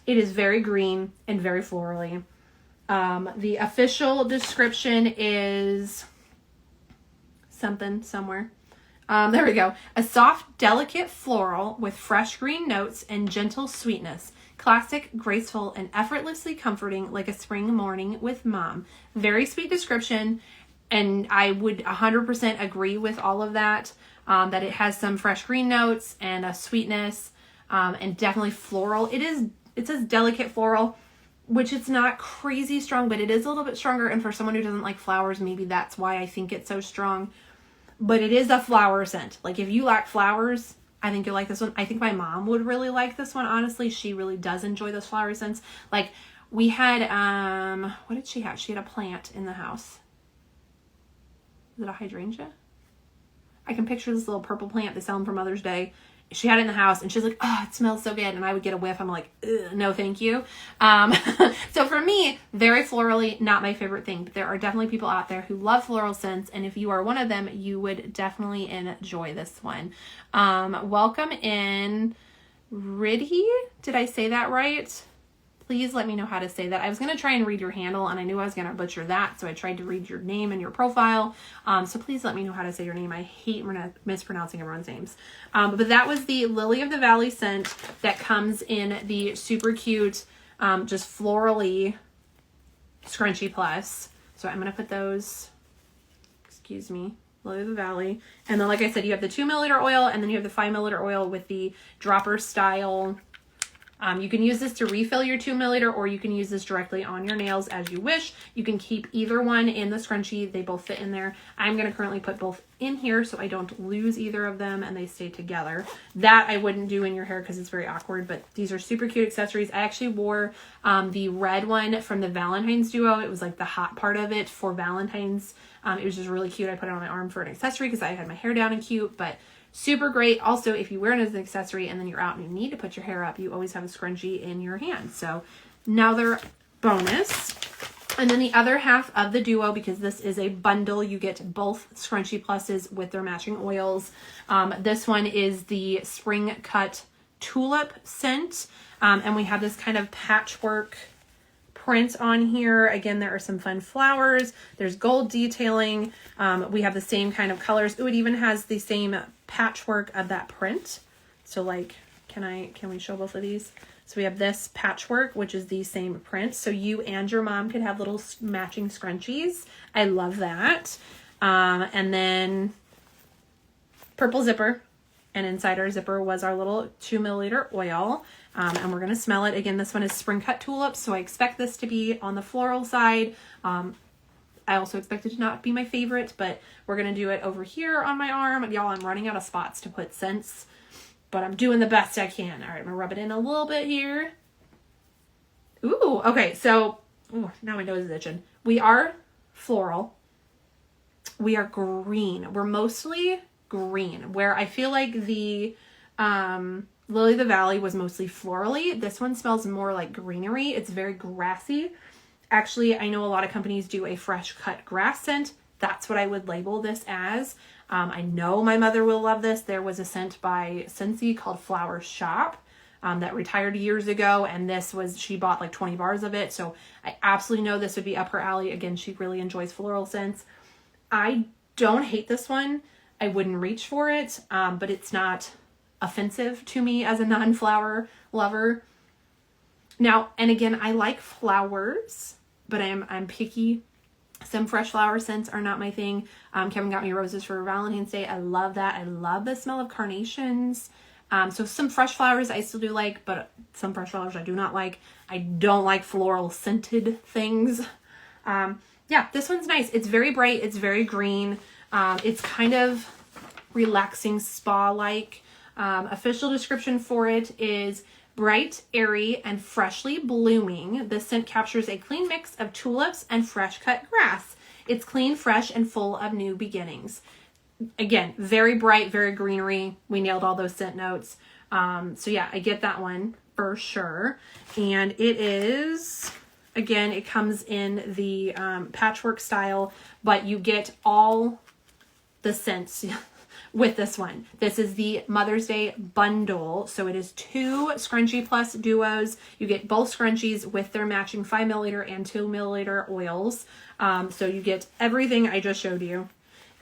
It is very green and very florally. The official description is something somewhere. There we go. A soft, delicate floral with fresh green notes and gentle sweetness. Classic, graceful, and effortlessly comforting like a spring morning with mom. Very sweet description, and I would 100% agree with all of that. That it has some fresh green notes and a sweetness, and definitely floral. It says delicate floral, which it's not crazy strong, but it is a little bit stronger. And for someone who doesn't like flowers, maybe that's why I think it's so strong. But it is a flower scent. Like, if you like flowers, I think you'll like this one. I think my mom would really like this one. Honestly, she really does enjoy those flower scents. Like, we had, what did she have? She had a plant in the house. Is it a hydrangea? I can picture this little purple plant they sell them for Mother's Day. She had it in the house, and she's like, oh, it smells so good. And I would get a whiff. I'm like, no, thank you. So for me, very florally, not my favorite thing. But there are definitely people out there who love floral scents. And if you are one of them, you would definitely enjoy this one. Welcome in, Riddy. Did I say that right? Please let me know how to say that. I was going to try and read your handle, and I knew I was going to butcher that, so I tried to read your name and your profile. So please let me know how to say your name. I hate mispronouncing everyone's names. But that was the Lily of the Valley scent that comes in the super cute, just florally scrunchy plus. So I'm going to put those, excuse me, Lily of the Valley. And then, like I said, you have the 2 milliliter oil, and then you have the 5 milliliter oil with the dropper style. You can use this to refill your 2 milliliter, or you can use this directly on your nails as you wish. You can keep either one in the scrunchie. They both fit in there. I'm going to currently put both in here so I don't lose either of them and they stay together. That I wouldn't do in your hair because it's very awkward, but these are super cute accessories. I actually wore the red one from the Valentine's duo. It was like the hot part of it for Valentine's. It was just really cute. I put it on my arm for an accessory because I had my hair down and cute, but super great. Also, if you wear it as an accessory and then you're out and you need to put your hair up, you always have a scrunchie in your hand. So another bonus. And then the other half of the duo, because this is a bundle, you get both scrunchie pluses with their matching oils. This one is the Spring Cut Tulip scent. And we have this kind of patchwork print on here. Again, there are some fun flowers. There's gold detailing. We have the same kind of colors. Ooh, it even has the same patchwork of that print. So like, can we show both of these? So we have this patchwork, which is the same print. So you and your mom could have little matching scrunchies. I love that. And then purple zipper. And inside our zipper was our little 2 milliliter oil. And we're going to smell it. Again, this one is Spring Cut Tulip, so I expect this to be on the floral side. I also expect it to not be my favorite, but we're going to do it over here on my arm. Y'all, I'm running out of spots to put scents, but I'm doing the best I can. All right, I'm going to rub it in a little bit here. Ooh, okay, so ooh, now my nose is itching. We are floral. We are green. We're mostly green, where I feel like the Lily of the Valley was mostly florally. This one smells more like greenery. It's very grassy. Actually, I know a lot of companies do a fresh cut grass scent. That's what I would label this as. I know my mother will love this. There was a scent by Scentsy called Flower Shop that retired years ago, and this was, she bought like 20 bars of it, so I absolutely know this would be up her alley. Again, she really enjoys floral scents. I don't hate this one. I wouldn't reach for it, but it's not offensive to me as a non-flower lover. Now, and again, I like flowers, but I'm picky. Some fresh flower scents are not my thing. Kevin got me roses for Valentine's Day. I love that. I love the smell of carnations. So some fresh flowers I still do like, but some fresh flowers I do not like. I don't like floral scented things. Yeah, this one's nice. It's very bright. It's very green. It's kind of relaxing spa-like. Official description for it is bright, airy, and freshly blooming. The scent captures a clean mix of tulips and fresh cut grass. It's clean, fresh, and full of new beginnings. Again, very bright, very greenery. We nailed all those scent notes. So yeah, I get that one for sure. And it is, again, it comes in the patchwork style, but you get all the scents with this one. This is the Mother's Day bundle. So it is 2 scrunchie plus duos. You get both scrunchies with their matching 5 milliliter and 2 milliliter oils. So you get everything I just showed you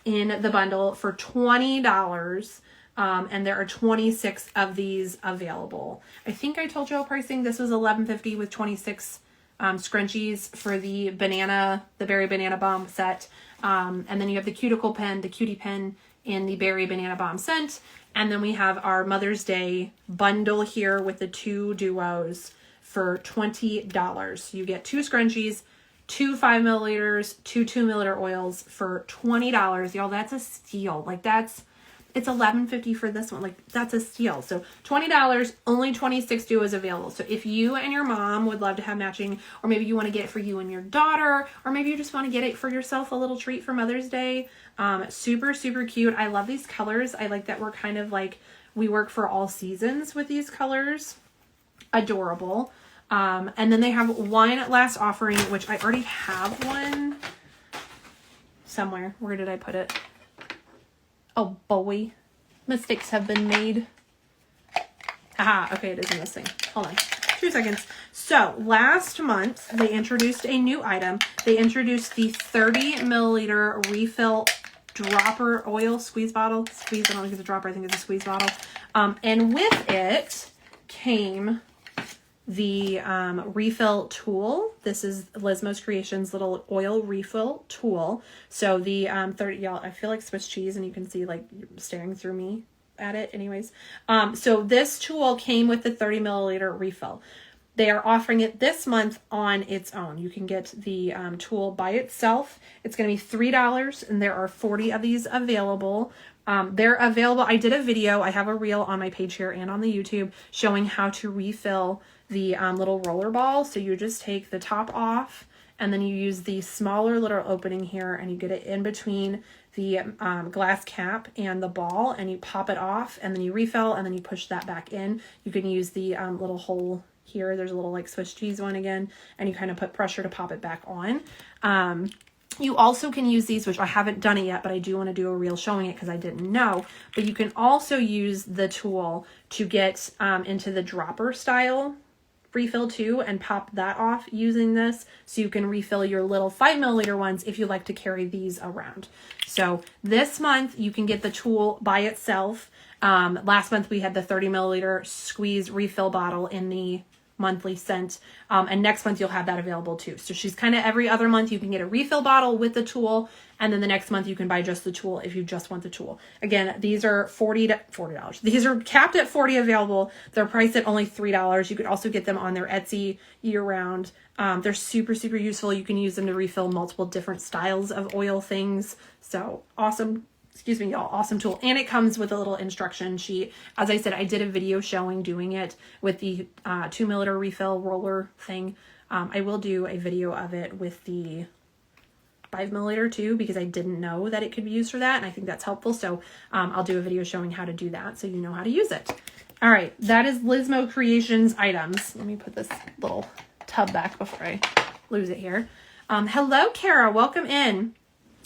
in the bundle for $20. And there are 26 of these available. I think I told you all pricing. This was $11.50 with 26 scrunchies for the berry banana bomb set. And then you have the cuticle pen, the cutie pen, in the berry banana bomb scent. And then we have our Mother's Day bundle here with the 2 duos for $20. You get 2 scrunchies, 2 5 milliliters, 2 milliliter oils for $20. Y'all, that's a steal. Like it's $11.50 for this one. Like that's a steal. So $20, only 26 duos available. So if you and your mom would love to have matching, or maybe you want to get it for you and your daughter, or maybe you just want to get it for yourself, a little treat for Mother's Day. Super, super cute. I love these colors. I like that we're kind of like, we work for all seasons with these colors. Adorable. And then they have one last offering, which I already have one somewhere. Where did I put it? Oh boy, mistakes have been made. Aha, okay, it is in this thing. Hold on, 2 seconds. So last month they introduced a new item. They introduced the 30 milliliter refill dropper oil squeeze bottle. I don't think it's a dropper, I think it's a squeeze bottle. And with it came the refill tool. This is Lismo's Creations little oil refill tool. So the 30, y'all, I feel like Swiss cheese, and you can see like staring through me at it anyways. So this tool came with the 30 milliliter refill. They are offering it this month on its own. You can get the tool by itself. It's going to be $3, and there are 40 of these available. They're available. I did a video. I have a reel on my page here and on the YouTube showing how to refill the little roller ball. So you just take the top off, and then you use the smaller little opening here, and you get it in between the glass cap and the ball, and you pop it off, and then you refill, and then you push that back in. You can use the little hole here. There's a little like Swiss cheese one again, and you kind of put pressure to pop it back on. You also can use these, which I haven't done it yet, but I do want to do a reel showing it because I didn't know. But you can also use the tool to get into the dropper style refill too, and pop that off using this, so you can refill your little 5 milliliter ones if you like to carry these around. So this month you can get the tool by itself. Last month we had the 30 milliliter squeeze refill bottle in the monthly scent, and next month you'll have that available too. So she's kind of every other month you can get a refill bottle with the tool, and then the next month you can buy just the tool if you just want the tool. Again, these are $40. These are capped at 40 available. They're priced at only $3. You could also get them on their Etsy year round. They're super, super useful. You can use them to refill multiple different styles of oil things. So awesome. Excuse me, y'all, awesome tool. And it comes with a little instruction sheet. As I said, I did a video showing doing it with the 2 milliliter refill roller thing. I will do a video of it with the 5 milliliter too, because I didn't know that it could be used for that, and I think that's helpful. So I'll do a video showing how to do that so you know how to use it. All right, that is Lizmo Creations items. Let me put this little tub back before I lose it here. Hello, Kara. Welcome in.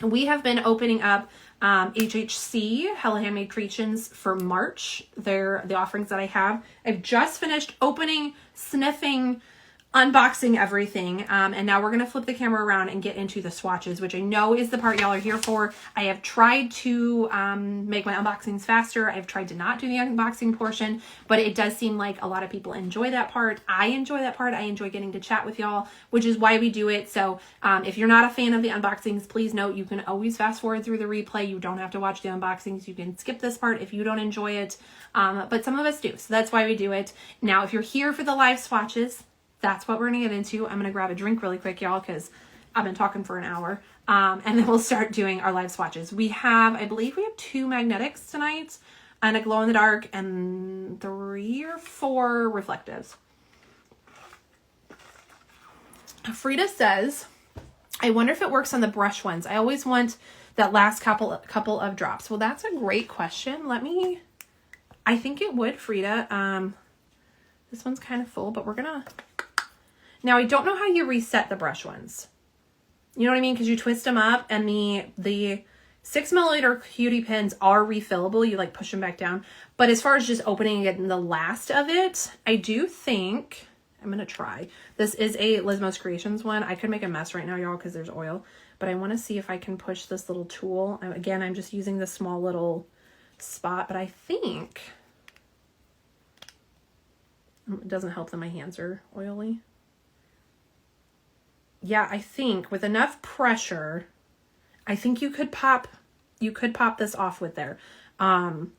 We have been opening up HHC, Hella Handmade Creations, for March. They're the offerings that I have. I've just finished opening, sniffing, unboxing everything, and now we're going to flip the camera around and get into the swatches, which I know is the part y'all are here for. I have tried to make my unboxings faster. I've tried to not do the unboxing portion, but it does seem like a lot of people enjoy that part. I enjoy that part. I enjoy getting to chat with y'all, which is why we do it. So if you're not a fan of the unboxings, please note you can always fast forward through the replay. You don't have to watch the unboxings. You can skip this part if you don't enjoy it, but some of us do. So that's why we do it. Now, if you're here for the live swatches, that's what we're going to get into. I'm going to grab a drink really quick, y'all, because I've been talking for an hour. And then we'll start doing our live swatches. We have, I believe we have 2 magnetics tonight, and a glow in the dark, and 3 or 4 reflectives. Frida says, I wonder if it works on the brush ones. I always want that last couple of drops. Well, that's a great question. I think it would, Frida. This one's kind of full, but we're going to... Now, I don't know how you reset the brush ones. You know what I mean? Because you twist them up, and the 6mm cutie pins are refillable. You like push them back down. But as far as just opening it in the last of it, I do think I'm going to try. This is a Lismo Creations one. I could make a mess right now, y'all, because there's oil. But I want to see if I can push this little tool. Again, I'm just using the small little spot, but I think it doesn't help that my hands are oily. Yeah, I think with enough pressure, I think you could pop this off with there. I'm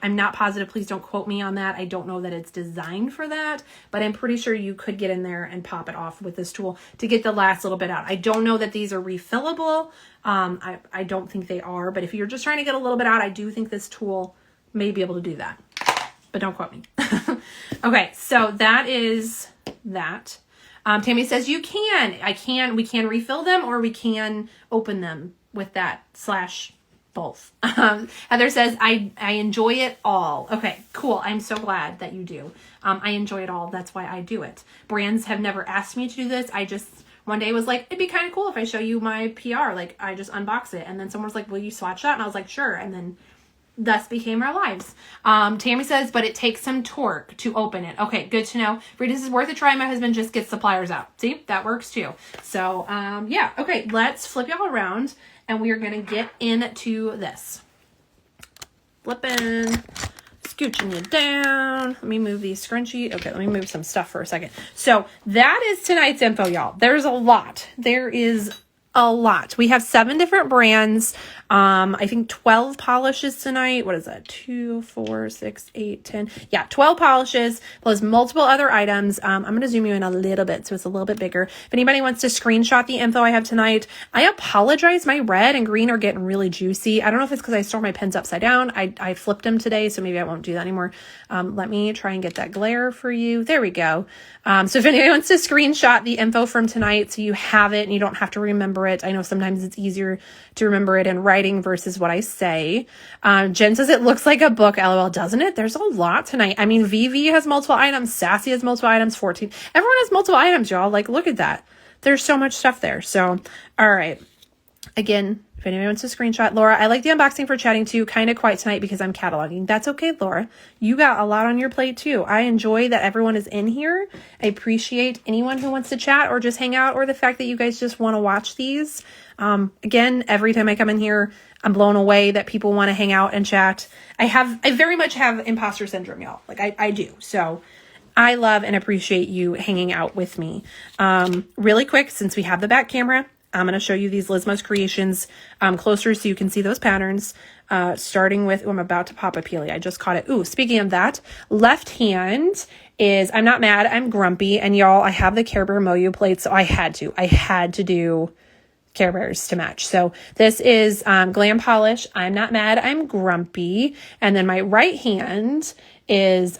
not positive. Please don't quote me on that. I don't know that it's designed for that, but I'm pretty sure you could get in there and pop it off with this tool to get the last little bit out. I don't know that these are refillable. I don't think they are, but if you're just trying to get a little bit out, I do think this tool may be able to do that, but don't quote me. Okay, so that is that. Tammy says you can. We can refill them, or we can open them with that / both. Heather says, I enjoy it all. Okay, cool. I'm so glad that you do. I enjoy it all. That's why I do it. Brands have never asked me to do this. I just one day was like, it'd be kind of cool if I show you my PR. Like, I just unbox it. And then someone was like, will you swatch that? And I was like, sure. And then thus became our lives. Tammy says, but it takes some torque to open it. Okay, good to know. Rita, this is worth a try. My husband just gets the pliers out. See, that works too. So, yeah. Okay, let's flip y'all around, and we are going to get into this. Flipping, scooching you down. Let me move these scrunchie. Okay, let me move some stuff for a second. So that is tonight's info, y'all. There's a lot. There is a lot. We have 7 different brands. I think 12 polishes tonight. What is that? 2, 4, 6, 8, 10. Yeah, 12 polishes plus multiple other items. I'm going to zoom you in a little bit so it's a little bit bigger. If anybody wants to screenshot the info I have tonight, I apologize. My red and green are getting really juicy. I don't know if it's because I store my pens upside down. I flipped them today, so maybe I won't do that anymore. Let me try and get that glare for you. There we go. So if anybody wants to screenshot the info from tonight so you have it and you don't have to remember it. I know sometimes it's easier to remember it in writing versus what I say. Jen says it looks like a book. LOL, doesn't it? There's a lot tonight. I mean, VV has multiple items. Sassy has multiple items. 14. Everyone has multiple items, y'all. Like, look at that. There's so much stuff there. So, all right. Again, if anybody wants to screenshot, Laura, I like the unboxing for chatting too. Kind of quiet tonight because I'm cataloging. That's okay, Laura. You got a lot on your plate too. I enjoy that everyone is in here. I appreciate anyone who wants to chat or just hang out, or the fact that you guys just want to watch these. Again, every time I come in here, I'm blown away that people want to hang out and chat. I very much have imposter syndrome, y'all. Like I do. So I love and appreciate you hanging out with me. Really quick, since we have the back camera, I'm going to show you these Lismo Creations closer so you can see those patterns. Starting with, I'm about to pop a peely. I just caught it. Ooh, speaking of that, left hand is, I'm not mad, I'm grumpy. And y'all, I have the Care Bear Moyu plate, so I had to do Care Bears to match. So this is Glam Polish. I'm not mad, I'm grumpy. And then my right hand is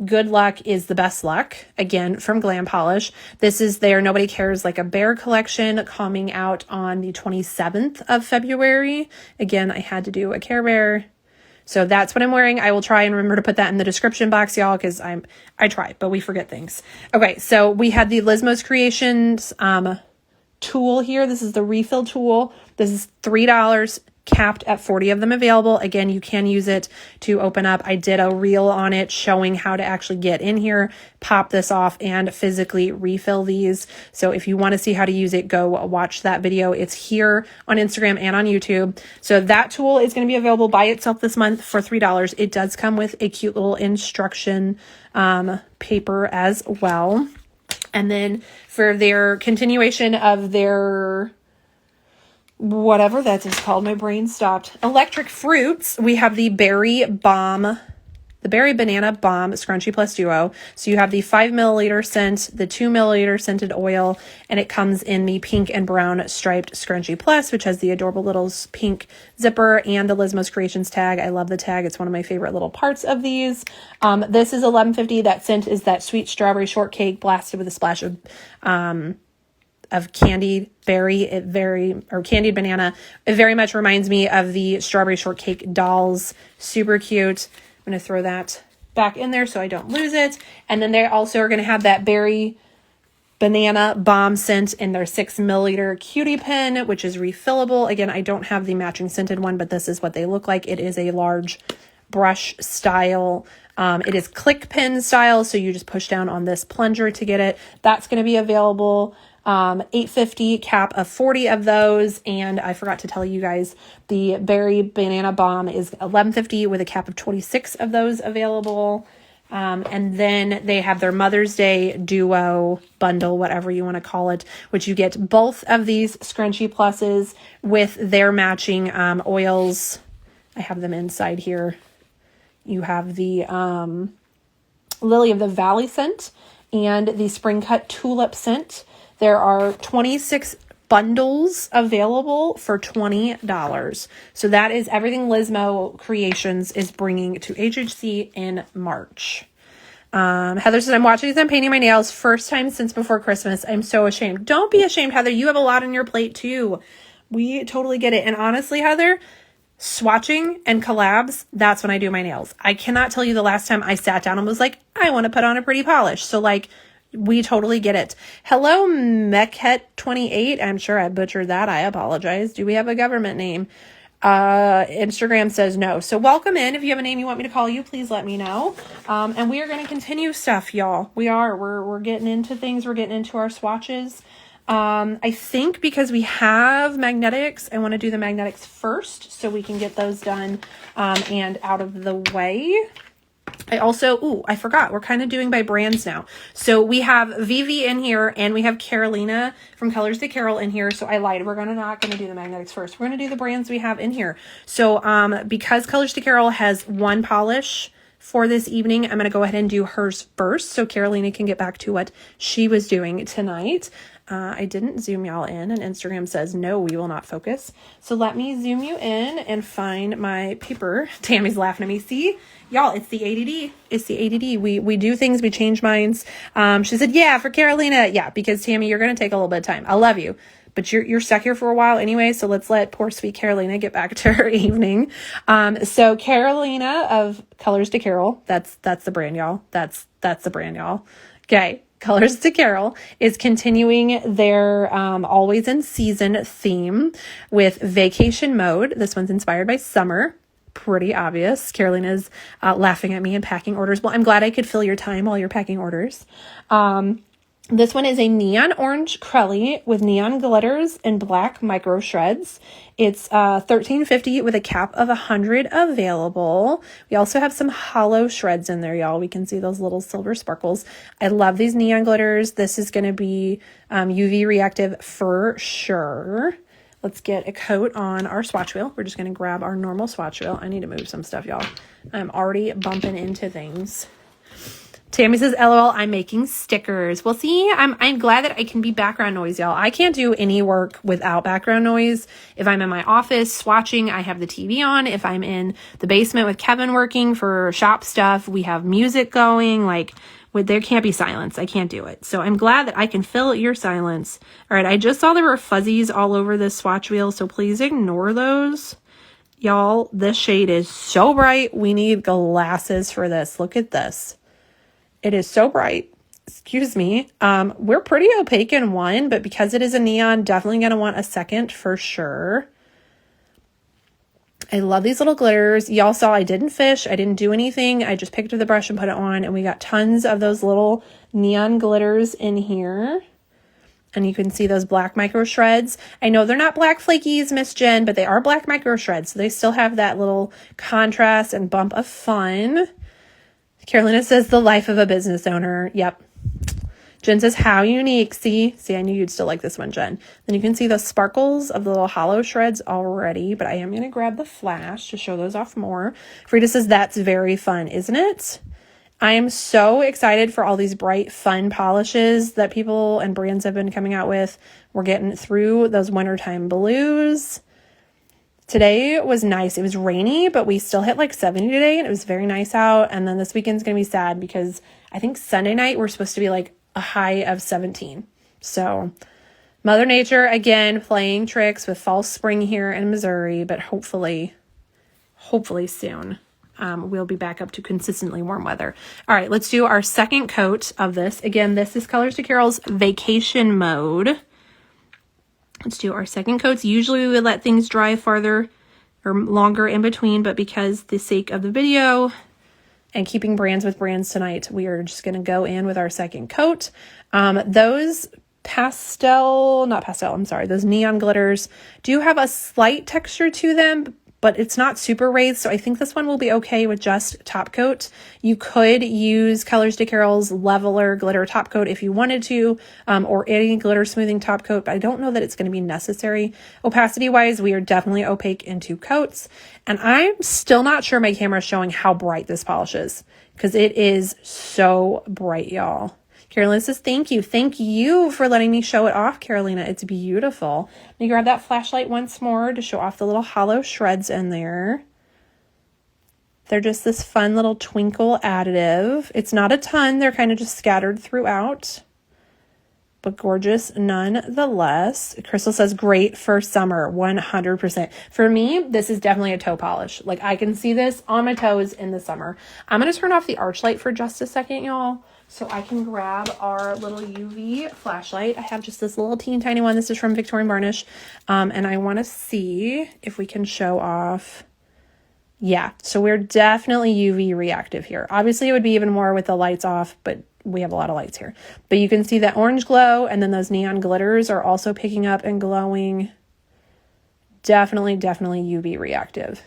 Good Luck is the Best Luck, again, from Glam Polish. This is their Nobody Cares Like a Bear collection coming out on the 27th of February. Again, I had to do a Care Bear So that's what I'm wearing. I will try and remember to put that in the description box, y'all, because I try, but we forget things. Okay, so we had the Lismo's Creations tool here. This is the refill tool. This is $3, capped at 40 of them available. Again, you can use it to open up. I did a reel on it showing how to actually get in here, pop this off, and physically refill these. So if you want to see how to use it, go watch that video. It's here on Instagram and on YouTube. So that tool is going to be available by itself this month for $3. It does come with a cute little instruction paper as well. And then for their continuation of their whatever that is called, my brain stopped, electric fruits, we have the Berry Banana Bomb Scrunchie Plus Duo. So you have the 5 milliliter scent, the 2 milliliter scented oil, and it comes in the pink and brown striped Scrunchie Plus, which has the adorable little pink zipper and the Lismo's Creations tag. I love the tag. It's one of my favorite little parts of these. This is $11.50. That scent is that sweet strawberry shortcake blasted with a splash of candied berry, candied banana. It very much reminds me of the strawberry shortcake dolls. Super cute. I'm going to throw that back in there so I don't lose it. And then they also are going to have that berry banana bomb scent in their 6 milliliter cutie pen, which is refillable. Again, I don't have the matching scented one, but this is what they look like. It is a large brush style. It is click pen style, so you just push down on this plunger to get it. That's going to be available. $8.50, cap of 40 of those. And I forgot to tell you guys, the Berry Banana Bomb is $11.50 with a cap of 26 of those available. And then they have their Mother's Day duo bundle, whatever you want to call it, which you get both of these Scrunchie Pluses with their matching oils. I have them inside here. You have the Lily of the Valley scent and the Spring Cut Tulip scent. There are 26 bundles available for $20. So that is everything Lismo Creations is bringing to HHC in March. Heather says, I'm watching these. I'm painting my nails. First time since before Christmas. I'm so ashamed. Don't be ashamed, Heather. You have a lot on your plate too. We totally get it. And honestly, Heather, swatching and collabs, that's when I do my nails. I cannot tell you the last time I sat down and was like, I want to put on a pretty polish. So like, we totally get it. Hello, Mekhet28. I'm sure I butchered that. I apologize. Do we have a government name? Instagram says no. So welcome in. If you have a name you want me to call you, please let me know. And we are going to continue stuff, y'all. We're getting into things. We're getting into our swatches. I think because we have magnetics, I want to do the magnetics first so we can get those done and out of the way. I also, I forgot, we're kind of doing by brands now. So we have Vivi in here and we have Carolina from Colors to Carol in here. So I lied. We're not going to do the magnetics first. We're going to do the brands we have in here. So because Colors to Carol has one polish for this evening, I'm going to go ahead and do hers first so Carolina can get back to what she was doing tonight. I didn't zoom y'all in and Instagram says, no, we will not focus. So let me zoom you in and find my paper. Tammy's laughing at me. See, y'all, it's the ADD. It's the ADD. We do things, we change minds. She said, yeah, for Carolina. Yeah, because Tammy, you're going to take a little bit of time. I love you, but you're stuck here for a while anyway. So let's let poor sweet Carolina get back to her evening. So Carolina of Colors to Carol, that's the brand, y'all. That's the brand, y'all. Okay. Colors to Carol is continuing their always in season theme with vacation mode. This one's inspired by summer. Pretty obvious. Carolina's laughing at me and packing orders. Well, I'm glad I could fill your time while you're packing orders. This one is a neon orange Crelly with neon glitters and black micro shreds. It's $13.50 with a cap of 100 available. We also have some hollow shreds in there, y'all. We can see those little silver sparkles. I love these neon glitters. This is going to be UV reactive for sure. Let's get a coat on our swatch wheel. We're just going to grab our normal swatch wheel. I need to move some stuff, y'all. I'm already bumping into things. Tammy says, LOL, I'm making stickers. Well, see, I'm glad that I can be background noise, y'all. I can't do any work without background noise. If I'm in my office swatching, I have the TV on. If I'm in the basement with Kevin working for shop stuff, we have music going. Like, there can't be silence. I can't do it. So I'm glad that I can fill your silence. All right, I just saw there were fuzzies all over this swatch wheel, so please ignore those. Y'all, this shade is so bright. We need glasses for this. Look at this. It is so bright. Excuse me. We're pretty opaque in one, but because it is a neon, definitely going to want a second for sure. I love these little glitters. Y'all saw I didn't fish. I didn't do anything. I just picked up the brush and put it on, and we got tons of those little neon glitters in here. And you can see those black micro shreds. I know they're not black flakies, Miss Jen, but they are black micro shreds. So they still have that little contrast and bump of fun. Carolina says the life of a business owner. Yep. Jen says, how unique. See, I knew you'd still like this one, Jen. Then you can see the sparkles of the little hollow shreds already, but I am going to grab the flash to show those off more. Frida says, that's very fun, isn't it? I am so excited for all these bright, fun polishes that people and brands have been coming out with. We're getting through those wintertime blues. Today was nice. It was rainy, but we still hit like 70 today, and it was very nice out. And then this weekend's going to be sad because I think Sunday night we're supposed to be like a high of 17. So Mother Nature, again, playing tricks with false spring here in Missouri, but hopefully soon. We'll be back up to consistently warm weather. All right, let's do our second coat of this. Again, this is Colors to Carol's Vacation Mode. Let's do our second coats. Usually we would let things dry farther or longer in between, but because the sake of the video and keeping brands with brands tonight, we are just going to go in with our second coat. Those those neon glitters do have a slight texture to them, but it's not super raised, so I think this one will be okay with just top coat. You could use Colors to Carol's Leveler Glitter Top Coat if you wanted to, or any glitter smoothing top coat, but I don't know that it's going to be necessary. Opacity-wise, we are definitely opaque in 2 coats, and I'm still not sure my camera is showing how bright this polish is, because it is so bright, y'all. Carolina says, thank you. Thank you for letting me show it off, Carolina. It's beautiful. Let me grab that flashlight once more to show off the little hollow shreds in there. They're just this fun little twinkle additive. It's not a ton. They're kind of just scattered throughout, but gorgeous nonetheless. Crystal says, great for summer, 100%. For me, this is definitely a toe polish. Like, I can see this on my toes in the summer. I'm going to turn off the arch light for just a second, y'all, so I can grab our little UV flashlight. I have just this little teeny tiny one. This is from Victorian Varnish. And I want to see if we can show off. Yeah, so we're definitely UV reactive here. Obviously, it would be even more with the lights off, but we have a lot of lights here. But you can see that orange glow, and then those neon glitters are also picking up and glowing. Definitely UV reactive.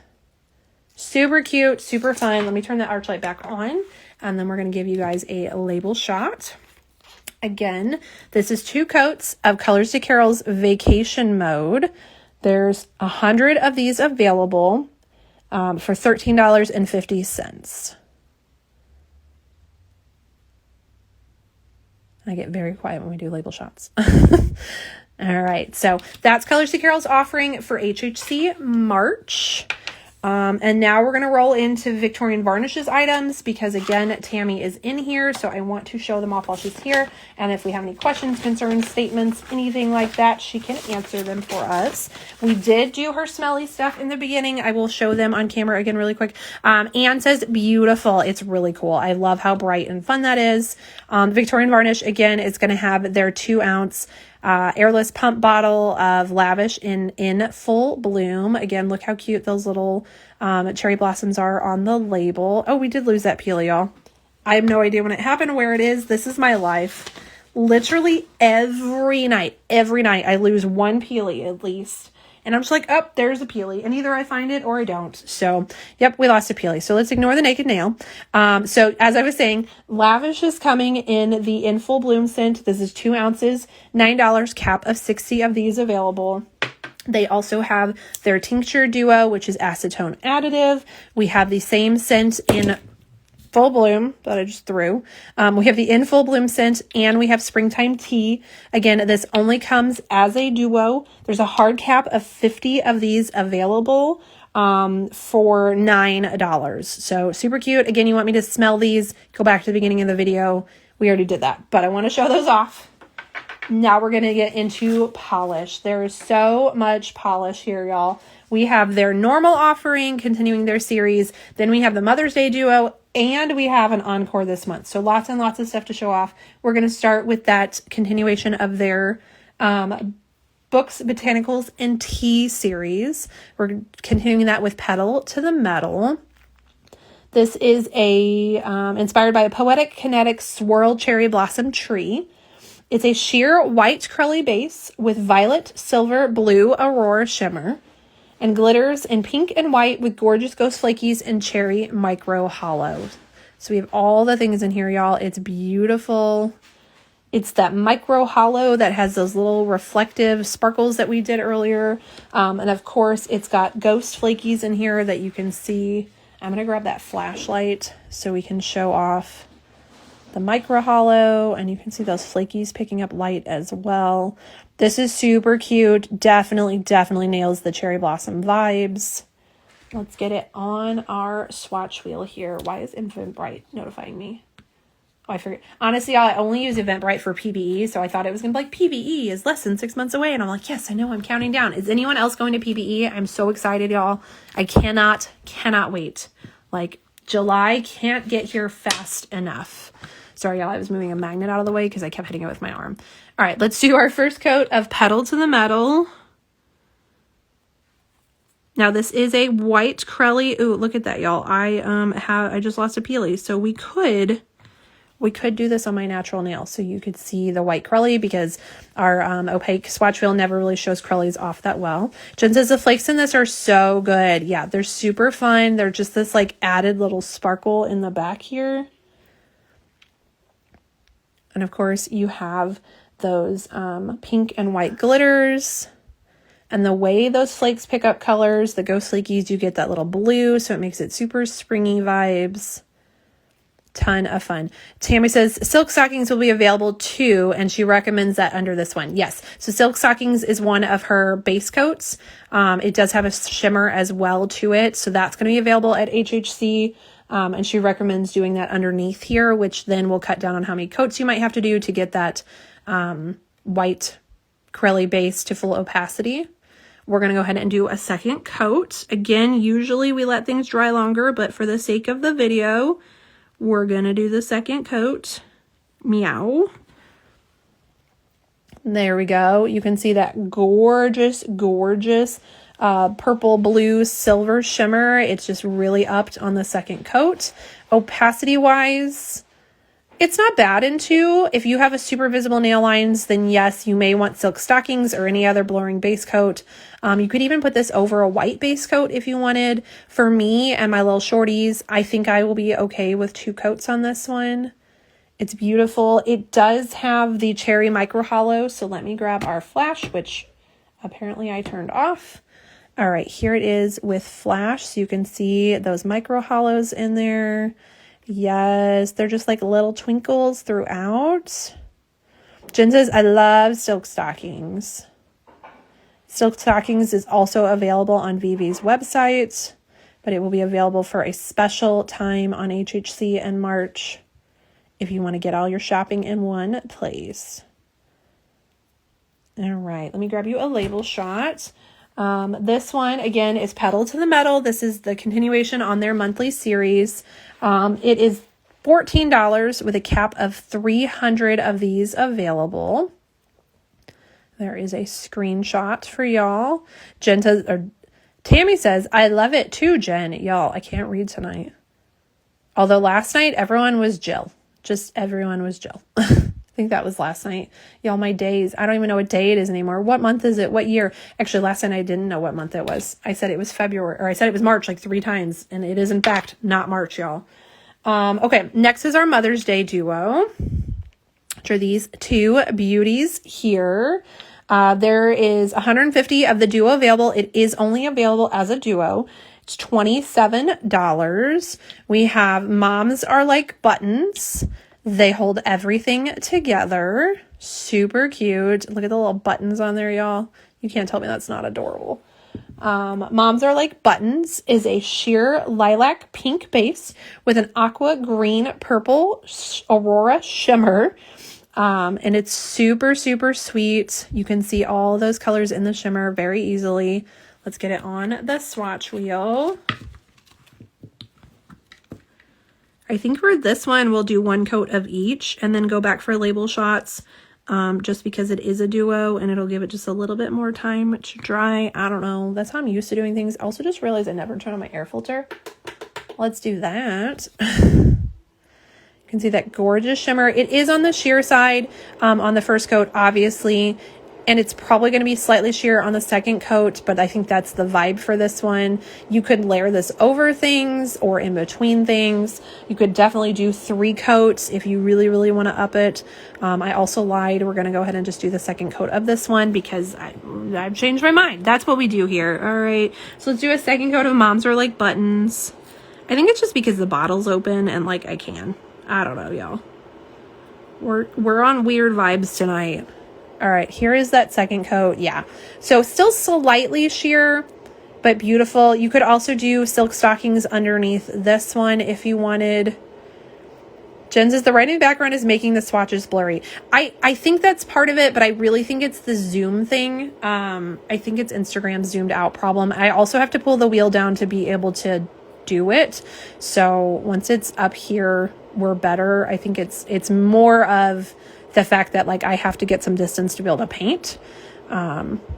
Super cute, super fun. Let me turn that arch light back on, and then we're going to give you guys a label shot. Again, this is 2 coats of Colors to Carol's Vacation Mode. There's 100 of these available for $13.50. I get very quiet when we do label shots. All right, so that's Colors to Carol's offering for HHC March. And now we're going to roll into Victorian Varnish's items because, again, Tammy is in here, so I want to show them off while she's here. And if we have any questions, concerns, statements, anything like that, she can answer them for us. We did do her smelly stuff in the beginning. I will show them on camera again really quick. Anne says, beautiful. It's really cool. I love how bright and fun that is. Victorian Varnish, again, is going to have their 2-ounce airless pump bottle of Lavish in full bloom. Again, look how cute those little cherry blossoms are on the label. Oh, we did lose that peel, y'all. I have no idea when it happened, where it is. This is my life. Literally every night I lose one peely at least. And I'm just like, oh, there's a peely. And either I find it or I don't. So, yep, we lost a peely. So let's ignore the naked nail. So as I was saying, Lavish is coming in the In Full Bloom scent. This is 2 ounces, $9, cap of 60 of these available. They also have their tincture duo, which is acetone additive. We have the same scent in Full Bloom that I just threw. We have the In Full Bloom scent, and we have Springtime Tea. Again, this only comes as a duo. There's a hard cap of 50 of these available for $9. So super cute. Again, you want me to smell these, go back to the beginning of the video. We already did that, but I want to show those off. Now we're going to get into polish. There is so much polish here, y'all. We have their normal offering, continuing their series. Then we have the Mother's Day duo, and we have an encore this month. So lots and lots of stuff to show off. We're going to start with that continuation of their Books, Botanicals, and Tea series. We're continuing that with Pedal to the Metal. This is inspired by a poetic, kinetic swirl cherry blossom tree. It's a sheer white curly base with violet, silver, blue aurora shimmer and glitters in pink and white with gorgeous ghost flakies and cherry micro hollow. So we have all the things in here, y'all. It's beautiful. It's that micro hollow that has those little reflective sparkles that we did earlier. And of course, it's got ghost flakies in here that you can see. I'm going to grab that flashlight so we can show off the micro hollow, and you can see those flakies picking up light as well. This is super cute. Definitely nails the cherry blossom vibes. Let's get it on our swatch wheel here. Why is Eventbrite notifying me? Oh, I forget. Honestly, I only use Eventbrite for PBE, so I thought it was going to be like, PBE is less than 6 months away. And I'm like, yes, I know, I'm counting down. Is anyone else going to PBE? I'm so excited, y'all. I cannot wait. Like, July can't get here fast enough. Sorry, y'all, I was moving a magnet out of the way because I kept hitting it with my arm. All right, let's do our first coat of Pedal to the Metal. Now, this is a white Crelly. Ooh, look at that, y'all. I just lost a peely, so we could do this on my natural nail so you could see the white Crelly, because our opaque swatch wheel never really shows Crellys off that well. Jen says the flakes in this are so good. Yeah, they're super fun. They're just this like added little sparkle in the back here. And of course, you have those pink and white glitters. And the way those flakes pick up colors, the ghost flakies, you get that little blue, so it makes it super springy vibes. Ton of fun. Tammy says silk stockings will be available too, and she recommends that under this one. Yes, so silk stockings is one of her base coats. It does have a shimmer as well to it, so that's going to be available at HHC. And she recommends doing that underneath here, which then will cut down on how many coats you might have to do to get that white Crelly base to full opacity. We're going to go ahead and do a second coat. Again, usually we let things dry longer, but for the sake of the video, we're going to do the second coat. Meow. There we go. You can see that gorgeous purple, blue, silver shimmer. It's just really upped on the second coat. Opacity wise, it's not bad in 2. If you have a super visible nail lines, then yes, you may want silk stockings or any other blurring base coat. You could even put this over a white base coat if you wanted. For me and my little shorties, I think I will be okay with 2 coats on this one. It's beautiful. It does have the cherry micro hollow. So let me grab our flash, which apparently I turned off. All right, here it is with flash. So you can see those micro hollows in there. Yes, they're just like little twinkles throughout. Jen says, I love silk stockings. Silk stockings is also available on Vivi's website, but it will be available for a special time on HHC in March if you want to get all your shopping in one place. All right, let me grab you a label shot. This one, again, is Pedal to the Metal. This is the continuation on their monthly series. It is $14 with a cap of 300 of these available. There is a screenshot for y'all. Tammy says, I love it too, Jen. Y'all, I can't read tonight. Although last night, everyone was Jill. Just everyone was Jill. I think that was last night. Y'all, my days. I don't even know what day it is anymore. What month is it? What year? Actually, last night I didn't know what month it was. I said it was February, or I said it was March like 3 times, and it is in fact not March, y'all. Okay, next is our Mother's Day duo, which are these 2 beauties here. There is 150 of the duo available. It is only available as a duo. It's $27. We have Moms Are Like Buttons. They hold everything together. Super cute. Look at the little buttons on there, y'all. You can't tell me that's not adorable. Moms Are Like Buttons is a sheer lilac pink base with an aqua green purple aurora shimmer. And it's super, super sweet. You can see all those colors in the shimmer very easily. Let's get it on the swatch wheel. I think for this one, we'll do 1 coat of each and then go back for label shots, just because it is a duo and it'll give it just a little bit more time to dry. I don't know. That's how I'm used to doing things. I also just realized I never turned on my air filter. Let's do that. You can see that gorgeous shimmer. It is on the sheer side on the first coat, obviously. And it's probably going to be slightly sheer on the second coat, but I think that's the vibe for this one. You could layer this over things or in between things. You could definitely do 3 coats if you really, really want to up it. I also lied. We're going to go ahead and just do the second coat of this one because I've changed my mind. That's what we do here. All right. So let's do a second coat of Moms Are Like Buttons. I think it's just because the bottle's open and like I can. I don't know, y'all. We're on weird vibes tonight. All right, here is that second coat. Yeah, so still slightly sheer, but beautiful. You could also do silk stockings underneath this one if you wanted. Jen says the writing background is making the swatches blurry. I think that's part of it, but I really think it's the zoom thing. I think it's Instagram's zoomed out problem. I also have to pull the wheel down to be able to do it. So once it's up here, we're better. I think it's more of the fact that like I have to get some distance to be able to paint.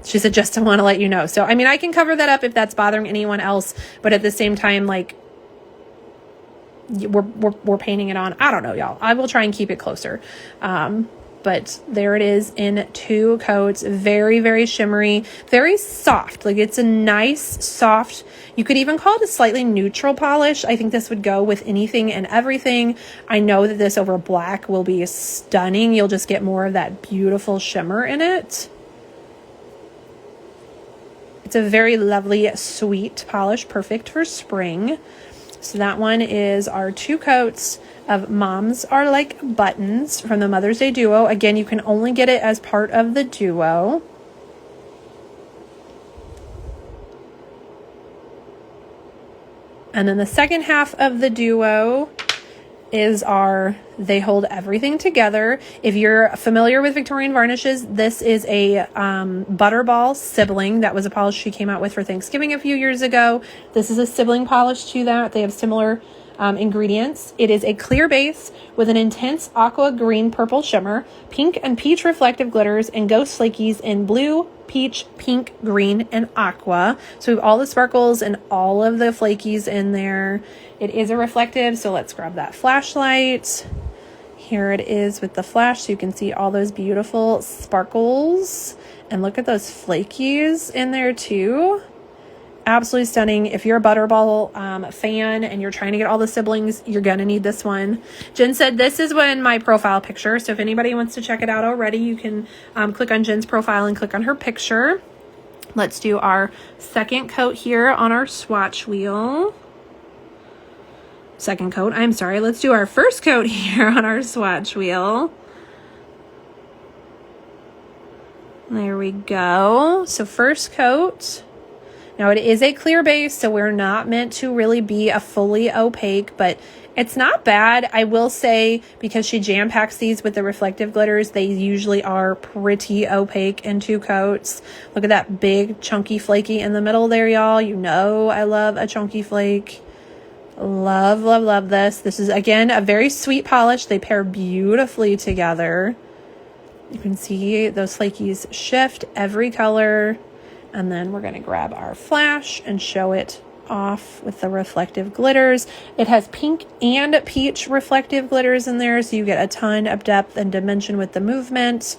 She said, just to want to let you know. So, I mean, I can cover that up if that's bothering anyone else, but at the same time, like we're painting it on. I don't know, y'all. I will try and keep it closer. But there it is in 2 coats. Very, very shimmery, very soft. Like it's a nice, soft, you could even call it a slightly neutral polish. I think this would go with anything and everything. I know that this over black will be stunning. You'll just get more of that beautiful shimmer in it. It's a very lovely, sweet polish, perfect for spring. So that one is our 2 coats of Moms Are Like Buttons from the Mother's Day Duo. Again, you can only get it as part of the duo. And then the second half of the duo is our They Hold Everything Together. If you're familiar with Victorian Varnishes, this is a Butterball sibling. That was a polish she came out with for Thanksgiving a few years ago. This is a sibling polish to that. They have similar ingredients. It is a clear base with an intense aqua green purple shimmer, pink and peach reflective glitters, and ghost flakies in blue, peach, pink, green, and aqua. So we have all the sparkles and all of the flakies in there. It is a reflective, so let's grab that flashlight. Here it is with the flash, so you can see all those beautiful sparkles. And look at those flakies in there too. Absolutely stunning. If you're a Butterball fan and you're trying to get all the siblings, you're gonna need this one. Jen said this is in my profile picture, so if anybody wants to check it out already, you can click on Jen's profile and click on her picture. Let's do our second coat here on our swatch wheel. Second coat, I'm sorry. Let's do our first coat here on our swatch wheel. There we go. So first coat. Now it is a clear base, so we're not meant to really be a fully opaque, but it's not bad. I will say, because she jam packs these with the reflective glitters, they usually are pretty opaque in 2 coats. Look at that big chunky flaky in the middle there, y'all. You know I love a chunky flake. Love, love, love this. This is, again, a very sweet polish. They pair beautifully together. You can see those flakies shift every color. And then we're going to grab our flash and show it off with the reflective glitters. It has pink and peach reflective glitters in there, so you get a ton of depth and dimension with the movement.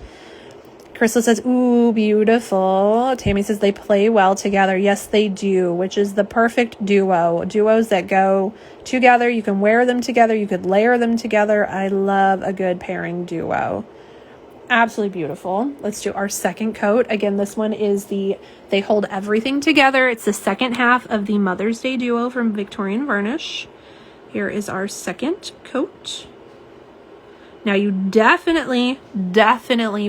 Crystal says, ooh, beautiful. Tammy says they play well together. Yes, they do, which is the perfect duo. Duos that go together. You can wear them together. You could layer them together. I love a good pairing duo. Absolutely beautiful. Let's do our second coat. Again, this one is the They Hold Everything Together. It's the second half of the Mother's Day Duo from Victorian Varnish. Here is our second coat. Now you definitely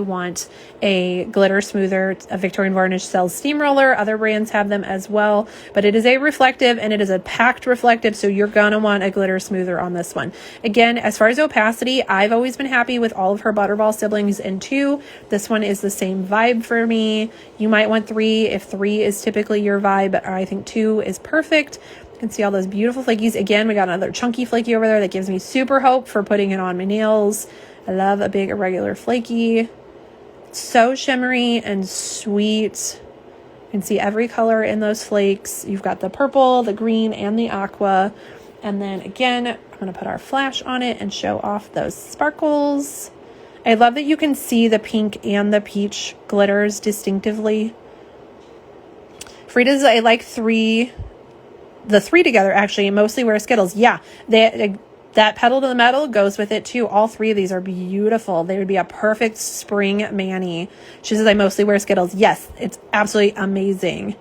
want a glitter smoother. A Victorian Varnish sells steamroller. Other brands have them as well, but it is a reflective and it is a packed reflective. So you're gonna want a glitter smoother on this one. Again, as far as opacity, I've always been happy with all of her Butterball siblings in 2. This one is the same vibe for me. You might want 3 if 3 is typically your vibe. I think 2 is perfect. You can see all those beautiful flakies. Again, we got another chunky flaky over there that gives me super hope for putting it on my nails. I love a big irregular flaky. It's so shimmery and sweet. You can see every color in those flakes. You've got the purple, the green, and the aqua. And then again, I'm going to put our flash on it and show off those sparkles. I love that you can see the pink and the peach glitters distinctively. Frida's, I like 3. The 3 together actually mostly wear Skittles. Yeah, that pedal to the metal goes with it too. All 3 of these are beautiful. They would be a perfect spring mani. She says I mostly wear Skittles. Yes, it's absolutely amazing.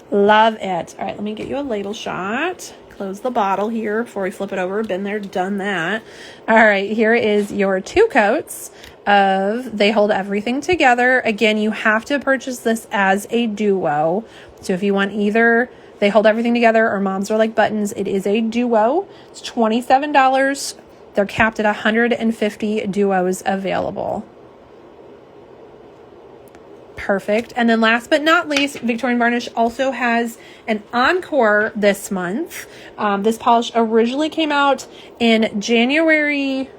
Love it. All right, let me get you a ladle shot. Close the bottle here before we flip it over. Been there, done that. All right, here is your 2 coats of They Hold Everything Together. Again, you have to purchase this as a duo. So if you want either They Hold Everything Together or Moms Are Like Buttons, it is a duo. It's $27. They're capped at 150 duos available. Perfect. And then last but not least, Victorian Varnish also has an encore this month. This polish originally came out in January.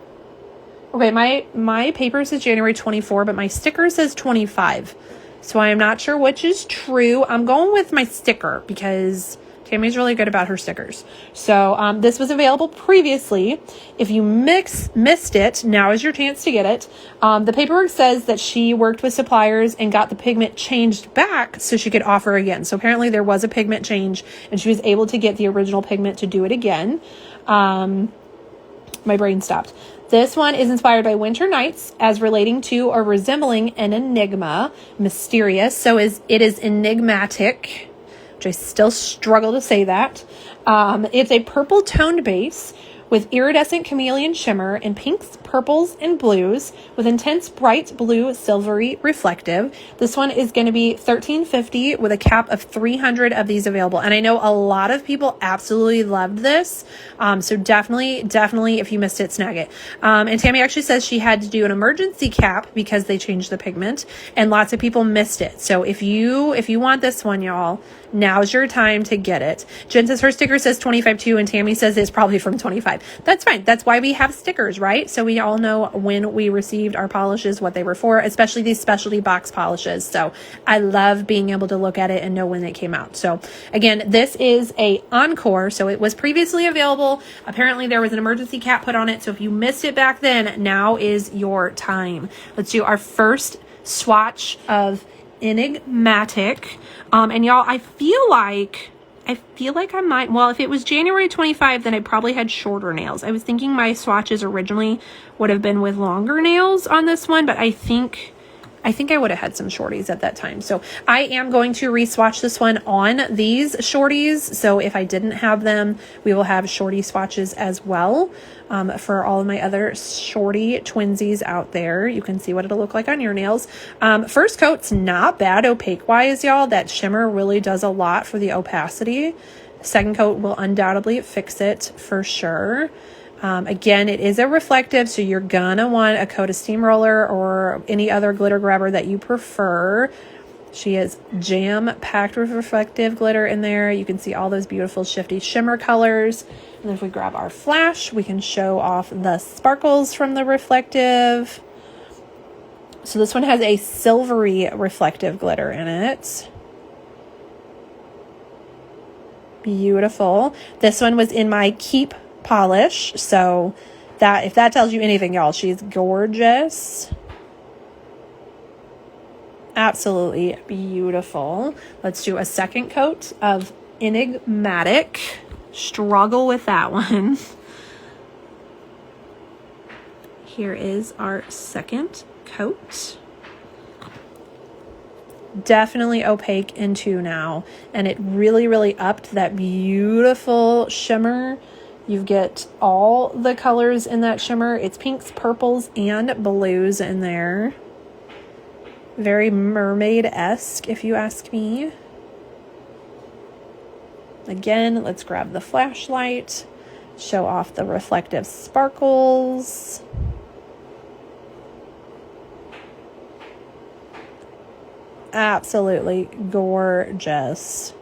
Okay, my paper says January 24, but my sticker says 25. So I am not sure which is true. I'm going with my sticker because Tammy's really good about her stickers. So this was available previously. If you missed it, now is your chance to get it. The paperwork says that she worked with suppliers and got the pigment changed back so she could offer again. So apparently there was a pigment change and she was able to get the original pigment to do it again. My brain stopped. This one is inspired by winter nights as relating to or resembling an enigma, mysterious. So it is enigmatic, which I still struggle to say that. It's a purple toned base with iridescent chameleon shimmer in pinks, purples, and blues with intense bright blue silvery reflective. This one is going to be $13.50 with a cap of 300 of these available. And I know a lot of people absolutely loved this. So definitely if you missed it, snag it. And Tammy actually says she had to do an emergency cap because they changed the pigment and lots of people missed it. So if you want this one, y'all, now's your time to get it. Jen says her sticker says 25 too, and Tammy says it's probably from 25. That's fine. That's why we have stickers, right? So we all know when we received our polishes, what they were for, especially these specialty box polishes. So I love being able to look at it and know when they came out. So again, this is a encore. So it was previously available. Apparently there was an emergency cap put on it. So if you missed it back then, now is your time. Let's do our first swatch of Enigmatic. And y'all, I feel like I might, well, if it was January 25, then I probably had shorter nails. I was thinking my swatches originally would have been with longer nails on this one, but I think I would have had some shorties at that time. So I am going to re-swatch this one on these shorties. So if I didn't have them, we will have shorty swatches as well. For all of my other shorty twinsies out there, you can see what it'll look like on your nails. First coat's not bad opaque wise, y'all. That shimmer really does a lot for the opacity. Second coat will undoubtedly fix it for sure. Again, it is a reflective, so you're gonna want a coat of steamroller or any other glitter grabber that you prefer. She is jam-packed with reflective glitter in there. You can see all those beautiful shifty shimmer colors. And if we grab our flash, we can show off the sparkles from the reflective. So this one has a silvery reflective glitter in it. Beautiful. This one was in my Keep polish, so that if that tells you anything, y'all, she's gorgeous. Absolutely beautiful. Let's do a second coat of Enigmatic. Struggle with that one. Here is our second coat. Definitely opaque in 2 now, and it really upped that beautiful shimmer You get all the colors in that shimmer. It's pinks, purples, and blues in there. Very mermaid-esque, if you ask me. Again, let's grab the flashlight, show off the reflective sparkles. Absolutely gorgeous.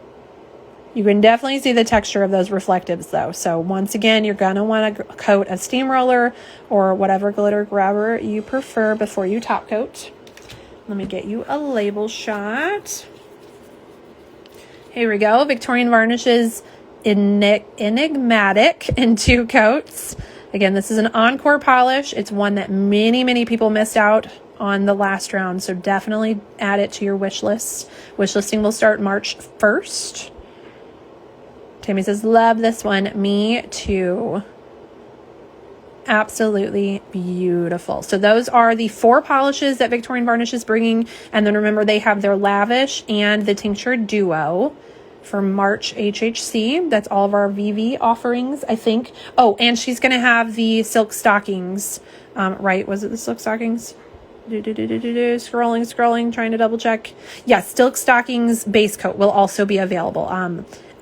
You can definitely see the texture of those reflectives though. So once again, you're going to want to coat a steamroller or whatever glitter grabber you prefer before you top coat. Let me get you a label shot. Here we go. Victorian Varnishes Enigmatic in 2 coats. Again, this is an encore polish. It's one that many people missed out on the last round. So definitely add it to your wish list. Wish listing will start March 1st. Tammy says, love this one. Me too. Absolutely beautiful. So those are the 4 polishes that Victorian Varnish is bringing. And then remember, they have their Lavish and the Tincture Duo for March HHC. That's all of our VV offerings, I think. Oh, and she's going to have the silk stockings, right? Was it the silk stockings? Scrolling, trying to double check. Yes, silk stockings base coat will also be available.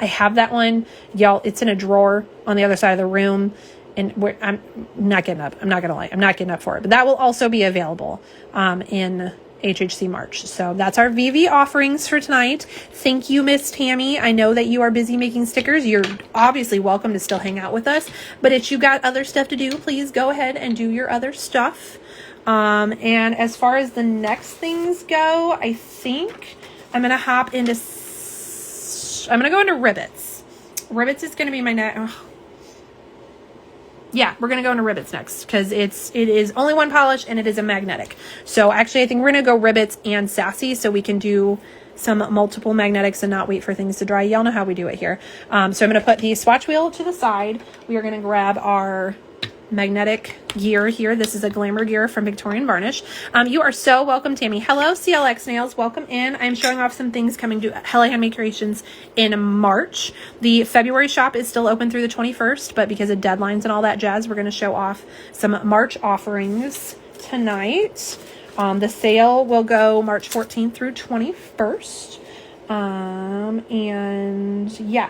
I have that one, y'all. It's in a drawer on the other side of the room, and I'm not getting up. I'm not gonna lie, I'm not getting up for it. But that will also be available in HHC March. So that's our VV offerings for tonight. Thank you, Miss Tammy. I know that you are busy making stickers. You're obviously welcome to still hang out with us, but if you got other stuff to do, please go ahead and do your other stuff. And as far as the next things go, I think I'm gonna hop into. I'm going to go into Ribbits. Ribbits is going to be my next. Oh. Yeah, we're going to go into Ribbits next because it is only 1 polish and it is a magnetic. So actually, I think we're going to go Ribbits and Sassy so we can do some multiple magnetics and not wait for things to dry. Y'all know how we do it here. So I'm going to put the swatch wheel to the side. We are going to grab our magnetic gear here. This is a glamour gear from Victorian Varnish. You are so welcome, Tammy. Hello, CLX Nails. Welcome in. I'm showing off some things coming to Hella Handmade Creations in March. The February shop is still open through the 21st, but because of deadlines and all that jazz, we're going to show off some March offerings tonight. The sale will go March 14th through 21st. And yeah.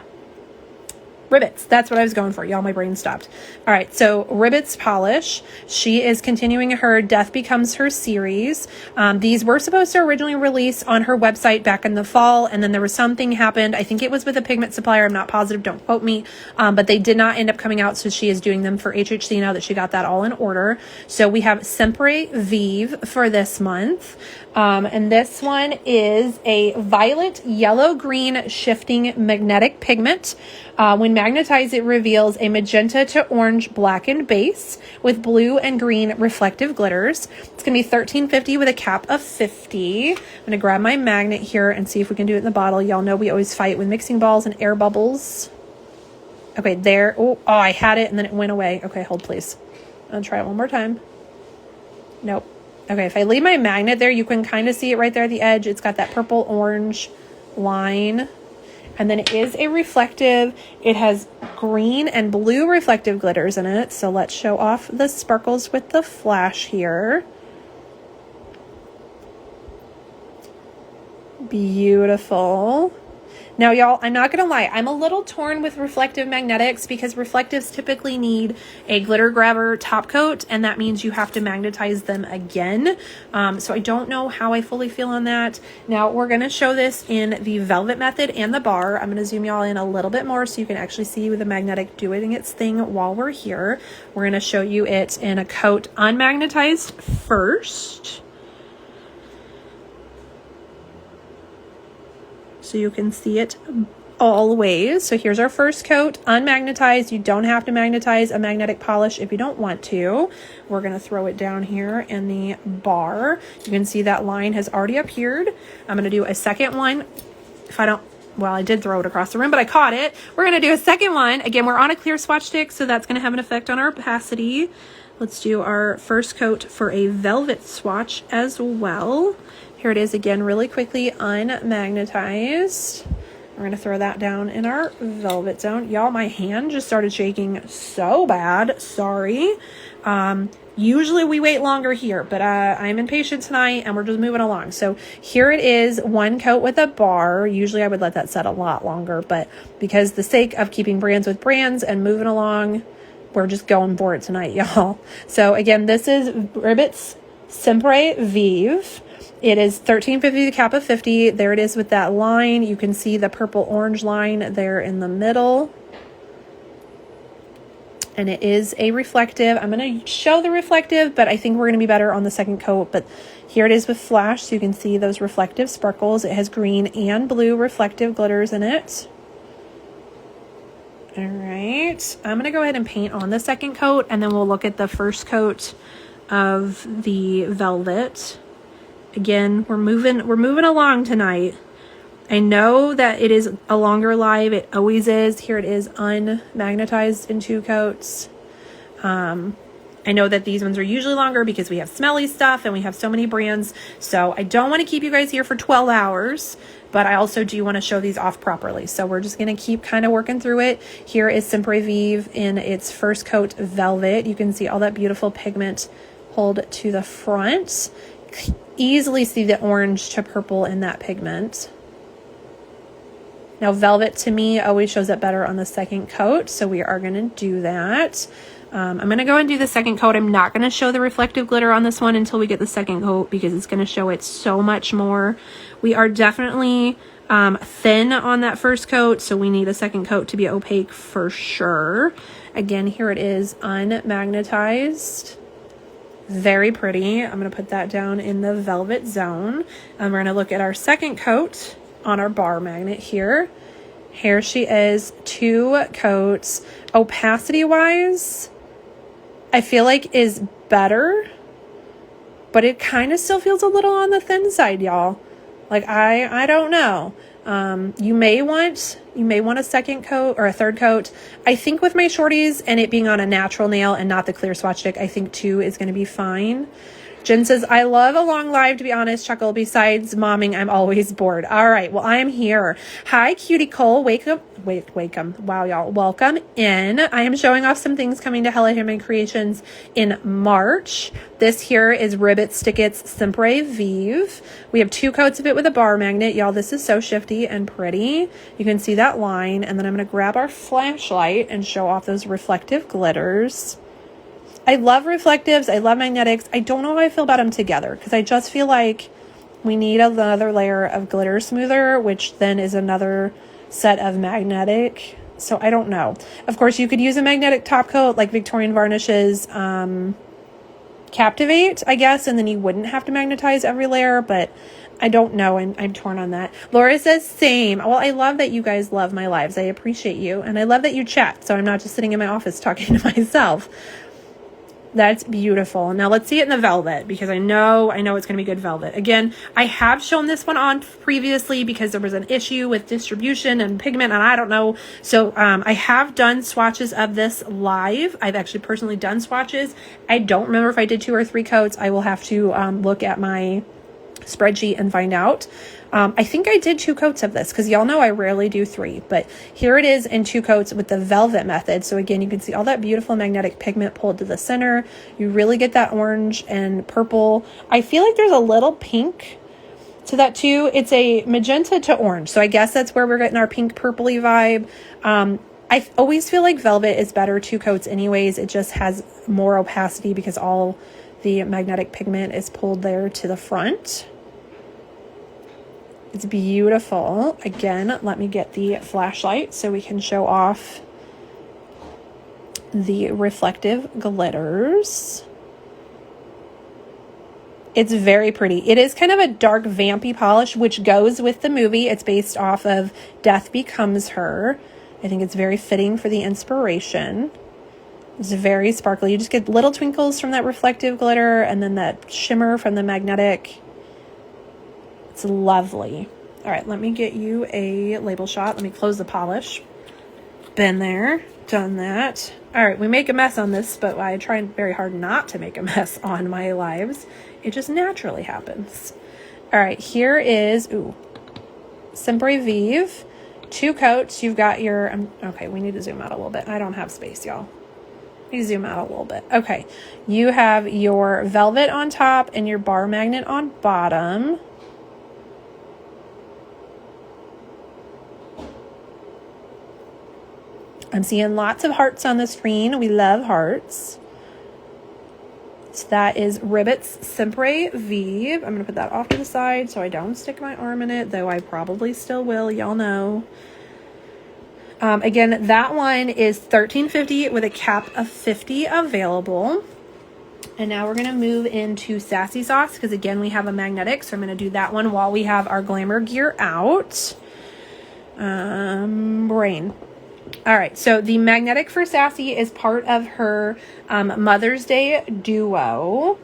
Ribbits. That's what I was going for. Y'all, my brain stopped. All right. So Ribbits polish. She is continuing her Death Becomes Her series. These were supposed to originally release on her website back in the fall. And then there was something happened. I think it was with a pigment supplier. I'm not positive. Don't quote me. But they did not end up coming out. So she is doing them for HHC now that she got that all in order. So we have Sempre Vive for this month. And this one is a violet yellow green shifting magnetic pigment. When magnetized, it reveals a magenta to orange blackened base with blue and green reflective glitters. It's going to be $13.50 with a cap of $50. I'm going to grab my magnet here and see if we can do it in the bottle. Y'all know we always fight with mixing balls and air bubbles. Okay, there. Oh, I had it and then it went away. Okay, hold please. I'll try it one more time. Nope. Okay, if I leave my magnet there, you can kind of see it right there at the edge. It's got that purple orange line. And then it is a reflective. It has green and blue reflective glitters in it. So let's show off the sparkles with the flash here. Beautiful. Now, y'all, I'm not going to lie. I'm a little torn with reflective magnetics because reflectives typically need a glitter grabber top coat, and that means you have to magnetize them again. So I don't know how I fully feel on that. Now, we're going to show this in the velvet method and the bar. I'm going to zoom y'all in a little bit more so you can actually see with the magnetic doing its thing while we're here. We're going to show you it in a coat unmagnetized first. So you can see it all ways. So here's our first coat, unmagnetized. You don't have to magnetize a magnetic polish if you don't want to. We're going to throw it down here in the bar. You can see that line has already appeared. I'm going to do a second one. If I don't, well, I did throw it across the room, but I caught it. We're going to do a second one. Again, we're on a clear swatch stick, so that's going to have an effect on our opacity. Let's do our first coat for a velvet swatch as well. Here it is again, really quickly unmagnetized. We're going to throw that down in our velvet zone. Y'all, my hand just started shaking so bad. Sorry. Usually we wait longer here, but I'm impatient tonight and we're just moving along. So here it is, one coat with a bar. Usually I would let that set a lot longer, but because the sake of keeping brands with brands and moving along, we're just going for it tonight, y'all. So again, this is Ribbits Sempre Vive. It is $13.50 the cap of 50. There it is with that line. You can see the purple orange line there in the middle. And it is a reflective. I'm going to show the reflective, but I think we're going to be better on the second coat. But here it is with flash, so you can see those reflective sparkles. It has green and blue reflective glitters in it. All right. I'm going to go ahead and paint on the second coat, and then we'll look at the first coat of the velvet. Again, we're moving along tonight. I know that it is a longer live. It always is. Here it is unmagnetized in 2 coats. I know that these ones are usually longer because we have smelly stuff and we have so many brands. So I don't want to keep you guys here for 12 hours, but I also do want to show these off properly. So we're just going to keep kind of working through it. Here is Sempre Vive in its first coat velvet. You can see all that beautiful pigment pulled to the front. Easily see the orange to purple in that pigment. Now, velvet to me always shows up better on the second coat, so we are going to do that. I'm going to go and do the second coat. I'm not going to show the reflective glitter on this one until we get the second coat because it's going to show it so much more. We are definitely thin on that first coat, so we need a second coat to be opaque for sure. Again, here it is unmagnetized. Very pretty. I'm going to put that down in the velvet zone. We're going to look at our second coat on our bar magnet here. Here she is, 2 coats. Opacity wise, I feel like is better, but it kind of still feels a little on the thin side, y'all. Like I don't know. You may want a second coat or a third coat. I think with my shorties and it being on a natural nail and not the clear swatch stick, I think 2 is going to be fine. Jen says, I love a long live, to be honest, Chuckle. Besides momming, I'm always bored. All right, well, I'm here. Hi, Cutie Cole. Wake up. Wow, y'all. Welcome in. I am showing off some things coming to Hella Handmade Creations in March. This here is Ribbits Srickits Sempre Vive. We have 2 coats of it with a bar magnet. Y'all, this is so shifty and pretty. You can see that line. And then I'm going to grab our flashlight and show off those reflective glitters. I love reflectives. I love magnetics. I don't know how I feel about them together because I just feel like we need another layer of glitter smoother, which then is another set of magnetic. So I don't know. Of course, you could use a magnetic top coat like Victorian Varnish's Captivate, I guess, and then you wouldn't have to magnetize every layer, but I don't know. I'm torn on that. Laura says same. Well, I love that you guys love my lives. I appreciate you. And I love that you chat. So I'm not just sitting in my office talking to myself. That's beautiful. Now let's see it in the velvet because I know it's going to be good velvet. Again, I have shown this one on previously because there was an issue with distribution and pigment and I don't know. So I have done swatches of this live. I've actually personally done swatches. I don't remember if I did 2 or 3 coats. I will have to look at my spreadsheet and find out. I think I did 2 coats of this because y'all know I rarely do 3, but here it is in 2 coats with the velvet method. So again, you can see all that beautiful magnetic pigment pulled to the center. You really get that orange and purple. I feel like there's a little pink to that too. It's a magenta to orange. So I guess that's where we're getting our pink purpley vibe. I always feel like velvet is better 2 coats anyways. It just has more opacity because all the magnetic pigment is pulled there to the front. It's beautiful. Again, let me get the flashlight so we can show off the reflective glitters. It's very pretty. It is kind of a dark vampy polish, which goes with the movie. It's based off of Death Becomes Her. I think it's very fitting for the inspiration. It's very sparkly. You just get little twinkles from that reflective glitter and then that shimmer from the magnetic. It's lovely. All right, let me get you a label shot. Let me close the polish. Been there, done that. All right, we make a mess on this, but I try very hard not to make a mess on my lives. It just naturally happens. All right, here is, Sempre Vive 2 coats. You've got your, okay, we need to zoom out a little bit. I don't have space, y'all. You zoom out a little bit. Okay, you have your velvet on top and your bar magnet on bottom. I'm seeing lots of hearts on the screen. We love hearts. So that is Ribbits Sempre Vive. I'm going to put that off to the side so I don't stick my arm in it, though I probably still will. Y'all know. Again, that one is $13.50 with a cap of $50 available. And now we're going to move into Sassy Sauce because, again, we have a magnetic. So I'm going to do that one while we have our glamour gear out. Brain. All right, so the magnetic for Sassy is part of her Mother's Day duo.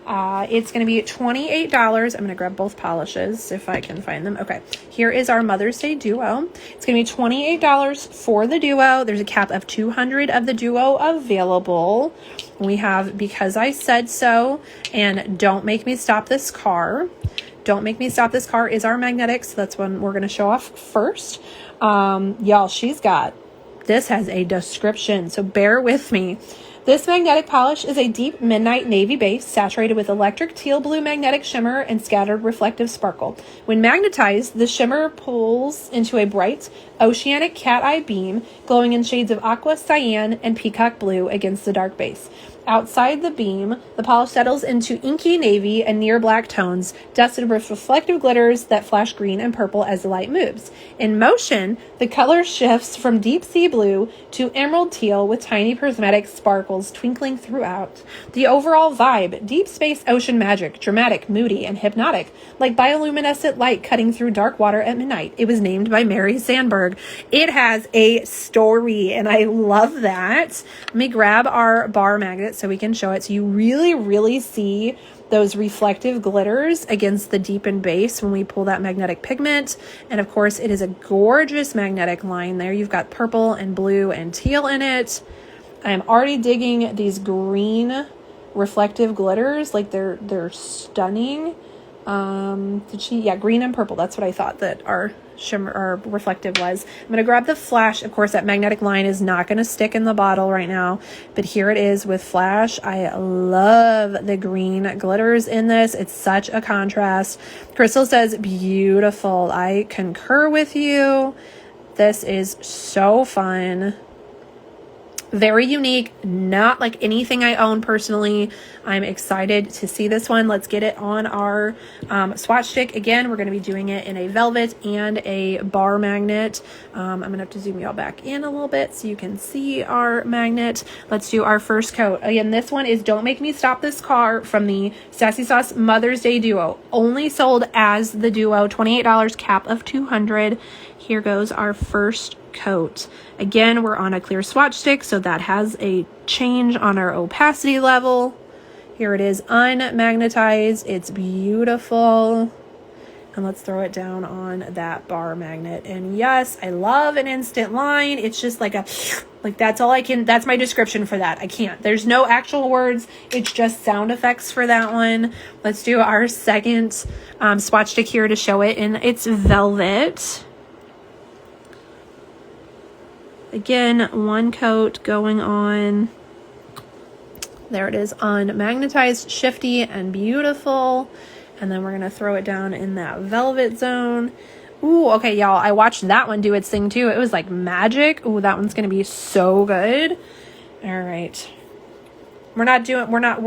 It's going to be $28. I'm going to grab both polishes if I can find them. Okay, here is our Mother's Day duo. It's going to be $28 for the duo. There's a cap of 200 of the duo available. We have Because I Said So and Don't Make Me Stop This Car. Don't Make Me Stop This Car is our magnetic, so that's one we're going to show off first. Y'all, this has a description, so bear with me. This magnetic polish is a deep midnight navy base saturated with electric teal blue magnetic shimmer and scattered reflective sparkle. When magnetized, the shimmer pulls into a bright oceanic cat eye beam, glowing in shades of aqua, cyan, and peacock blue against the dark base. Outside the beam, the polish settles into inky navy and near black tones, dusted with reflective glitters that flash green and purple as the light moves. In motion, the color shifts from deep sea blue to emerald teal with tiny prismatic sparkles twinkling throughout. The overall vibe, deep space ocean magic, dramatic, moody, and hypnotic, like bioluminescent light cutting through dark water at midnight. It was named by Mary Sandberg. It has a story, and I love that. Let me grab our bar magnet so we can show it. So you really, really see those reflective glitters against the deepened base when we pull that magnetic pigment. And of course, it is a gorgeous magnetic line there. You've got purple and blue and teal in it. I'm already digging these green reflective glitters. Like they're stunning. Green and purple. That's what I thought that our shimmer or reflective was. I'm going to grab the flash. Of course, that magnetic line is not going to stick in the bottle right now, but here it is with flash. I love the green glitters in this. It's such a contrast. Crystal says, beautiful. I concur with you. This is so fun. Very unique, not like anything I own personally. I'm excited to see this one. Let's get it on our swatch stick. Again, we're going to be doing it in a velvet and a bar magnet. I'm going to have to zoom y'all back in a little bit so you can see our magnet. Let's do our first coat. Again, this one is Don't Make Me Stop This Car from the Sassy Sauce Mother's Day Duo. Only sold as the duo, $28, cap of 200. Here goes our first coat. Again, we're on a clear swatch stick, so that has a change on our opacity level. Here it is unmagnetized. It's beautiful. And let's throw it down on that bar magnet. And yes, I love an instant line. It's just like that's all I can, that's my description for that. I can't, there's no actual words. It's just sound effects for that one. Let's do our second swatch stick here to show it in its velvet. Again, one coat going on. There it is, unmagnetized, shifty, and beautiful. And then we're going to throw it down in that velvet zone. Ooh, okay, y'all, I watched that one do its thing too. It was like magic. Ooh, that one's going to be so good. All right. We're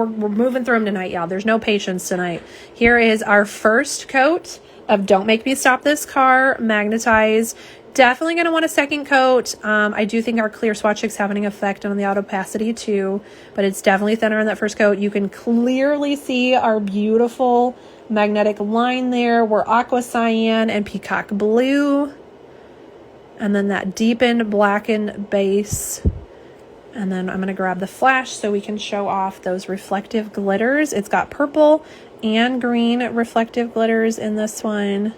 moving through them tonight, y'all. There's no patience tonight. Here is our first coat of Don't Make Me Stop This Car, magnetized. Definitely going to want a second coat. I do think our clear swatch stick's having an effect on the opacity too, but it's definitely thinner in that first coat. You can clearly see our beautiful magnetic line there. We're aqua cyan and peacock blue. And then that deepened blackened base. And then I'm going to grab the flash so we can show off those reflective glitters. It's got purple and green reflective glitters in this one.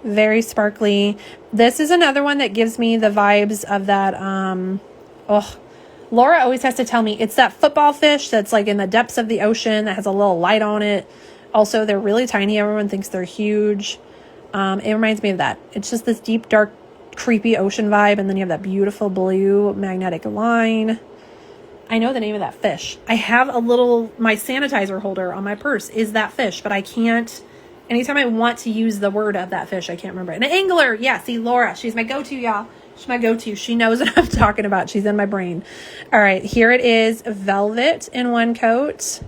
Very sparkly. This is another one that gives me the vibes of that, Laura always has to tell me it's that football fish that's like in the depths of the ocean that has a little light on it. Also, they're really tiny. Everyone thinks they're huge. It reminds me of that. It's just this deep, dark creepy ocean vibe. And then you have that beautiful blue magnetic line. I know the name of that fish. I have my sanitizer holder on my purse is that fish, but I can't, anytime I want to use the word of that fish, I can't remember it. An angler. Yeah, see, Laura, she's my go-to, y'all. She's my go-to. She knows what I'm talking about. She's in my brain. All right, here it is, velvet in one coat.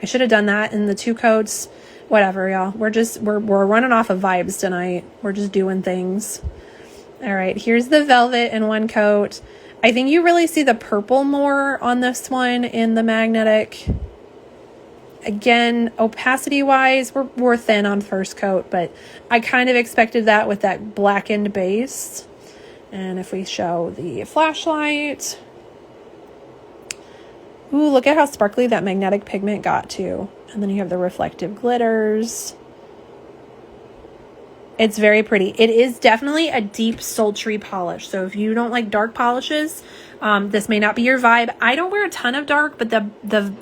I should have done that in the 2 coats. Whatever, y'all. We're running off of vibes tonight. We're just doing things. All right, here's the velvet in one coat. I think you really see the purple more on this one in the magnetic. Again, opacity-wise, we're thin on first coat, but I kind of expected that with that blackened base. And if we show the flashlight, ooh, look at how sparkly that magnetic pigment got too. And then you have the reflective glitters. It's very pretty. It is definitely a deep, sultry polish. So if you don't like dark polishes, this may not be your vibe. I don't wear a ton of dark, but the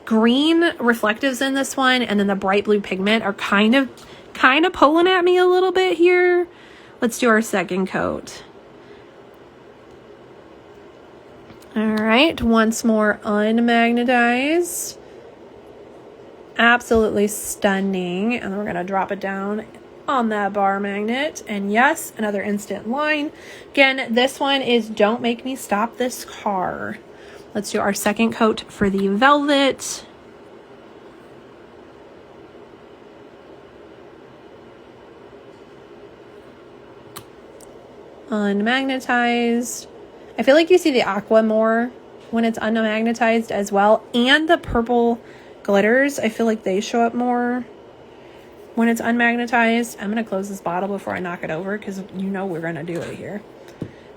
green reflectives in this one and then the bright blue pigment are kind of pulling at me a little bit here. Let's do our second coat. All right, once more unmagnetized. Absolutely stunning. And then we're going to drop it down on that bar magnet. And yes, another instant line. Again, this one is Don't Make Me Stop This Car. Let's do our second coat for the velvet. Unmagnetized. I feel like you see the aqua more when it's unmagnetized as well. And the purple glitters, I feel like they show up more when it's unmagnetized. I'm going to close this bottle before I knock it over because you know we're going to do it here.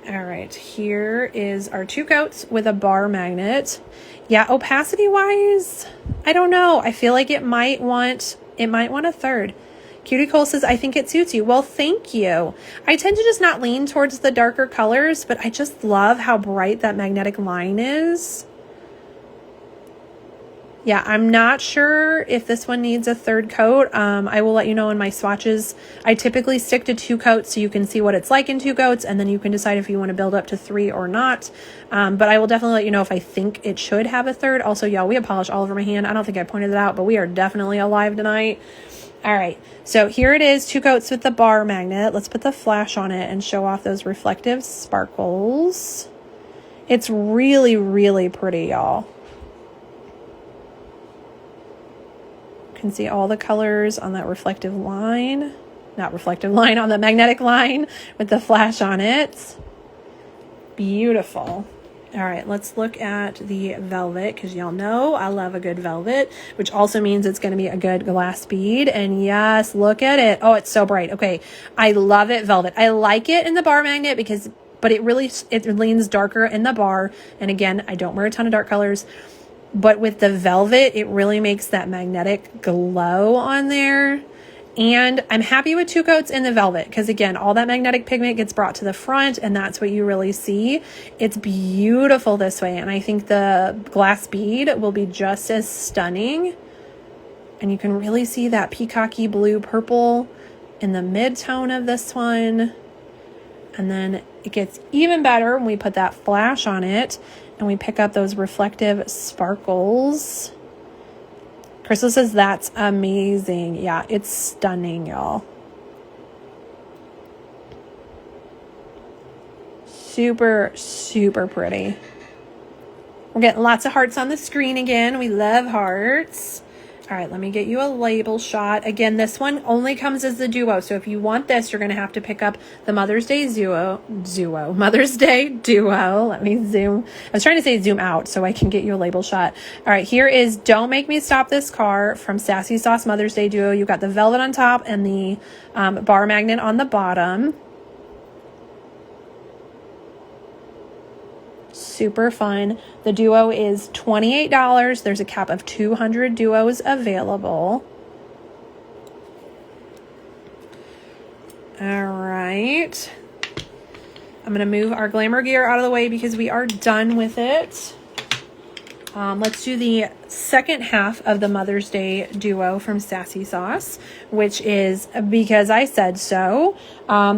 All right, here is our 2 coats with a bar magnet. Yeah, opacity wise, I don't know. I feel like it might want a third. Cutie Cole says, I think it suits you. Well, thank you. I tend to just not lean towards the darker colors, but I just love how bright that magnetic line is. Yeah, I'm not sure if this one needs a third coat. I will let you know in my swatches. I typically stick to 2 coats so you can see what it's like in 2 coats, and then you can decide if you want to build up to 3 or not. But I will definitely let you know if I think it should have a third. Also, y'all, we have polish all over my hand. I don't think I pointed it out, but we are definitely alive tonight. All right, so here it is, 2 coats with the bar magnet. Let's put the flash on it and show off those reflective sparkles. It's really, really pretty, y'all. You can see all the colors on that reflective line. Not reflective line, on the magnetic line with the flash on it. Beautiful. All right, let's look at the velvet because y'all know I love a good velvet, which also means it's going to be a good glass bead. And yes, look at it. Oh, it's so bright. Okay, I love it, velvet. I like it in the bar magnet but it leans darker in the bar. And again, I don't wear a ton of dark colors, but with the velvet, it really makes that magnetic glow on there. And I'm happy with 2 coats in the velvet because, again, all that magnetic pigment gets brought to the front, and that's what you really see. It's beautiful this way, and I think the glass bead will be just as stunning. And you can really see that peacocky blue purple in the mid-tone of this one. And then it gets even better when we put that flash on it and we pick up those reflective sparkles. Crystal says that's amazing. Yeah, it's stunning, y'all. Super, super pretty. We're getting lots of hearts on the screen again. We love hearts. All right, let me get you a label shot. Again, this one only comes as the duo. So if you want this, you're going to have to pick up the Mother's Day duo. Let me zoom. I was trying to say zoom out so I can get you a label shot. All right, here is Don't Make Me Stop This Car from Sassy Sauce Mother's Day Duo. You've got the velvet on top and the bar magnet on the bottom. Super fun. The duo is $28. There's a cap of 200 duos available. All right. I'm going to move our glamour gear out of the way because we are done with it. Let's do the second half of the Mother's Day duo from Sassy Sauce, which is Because I Said So.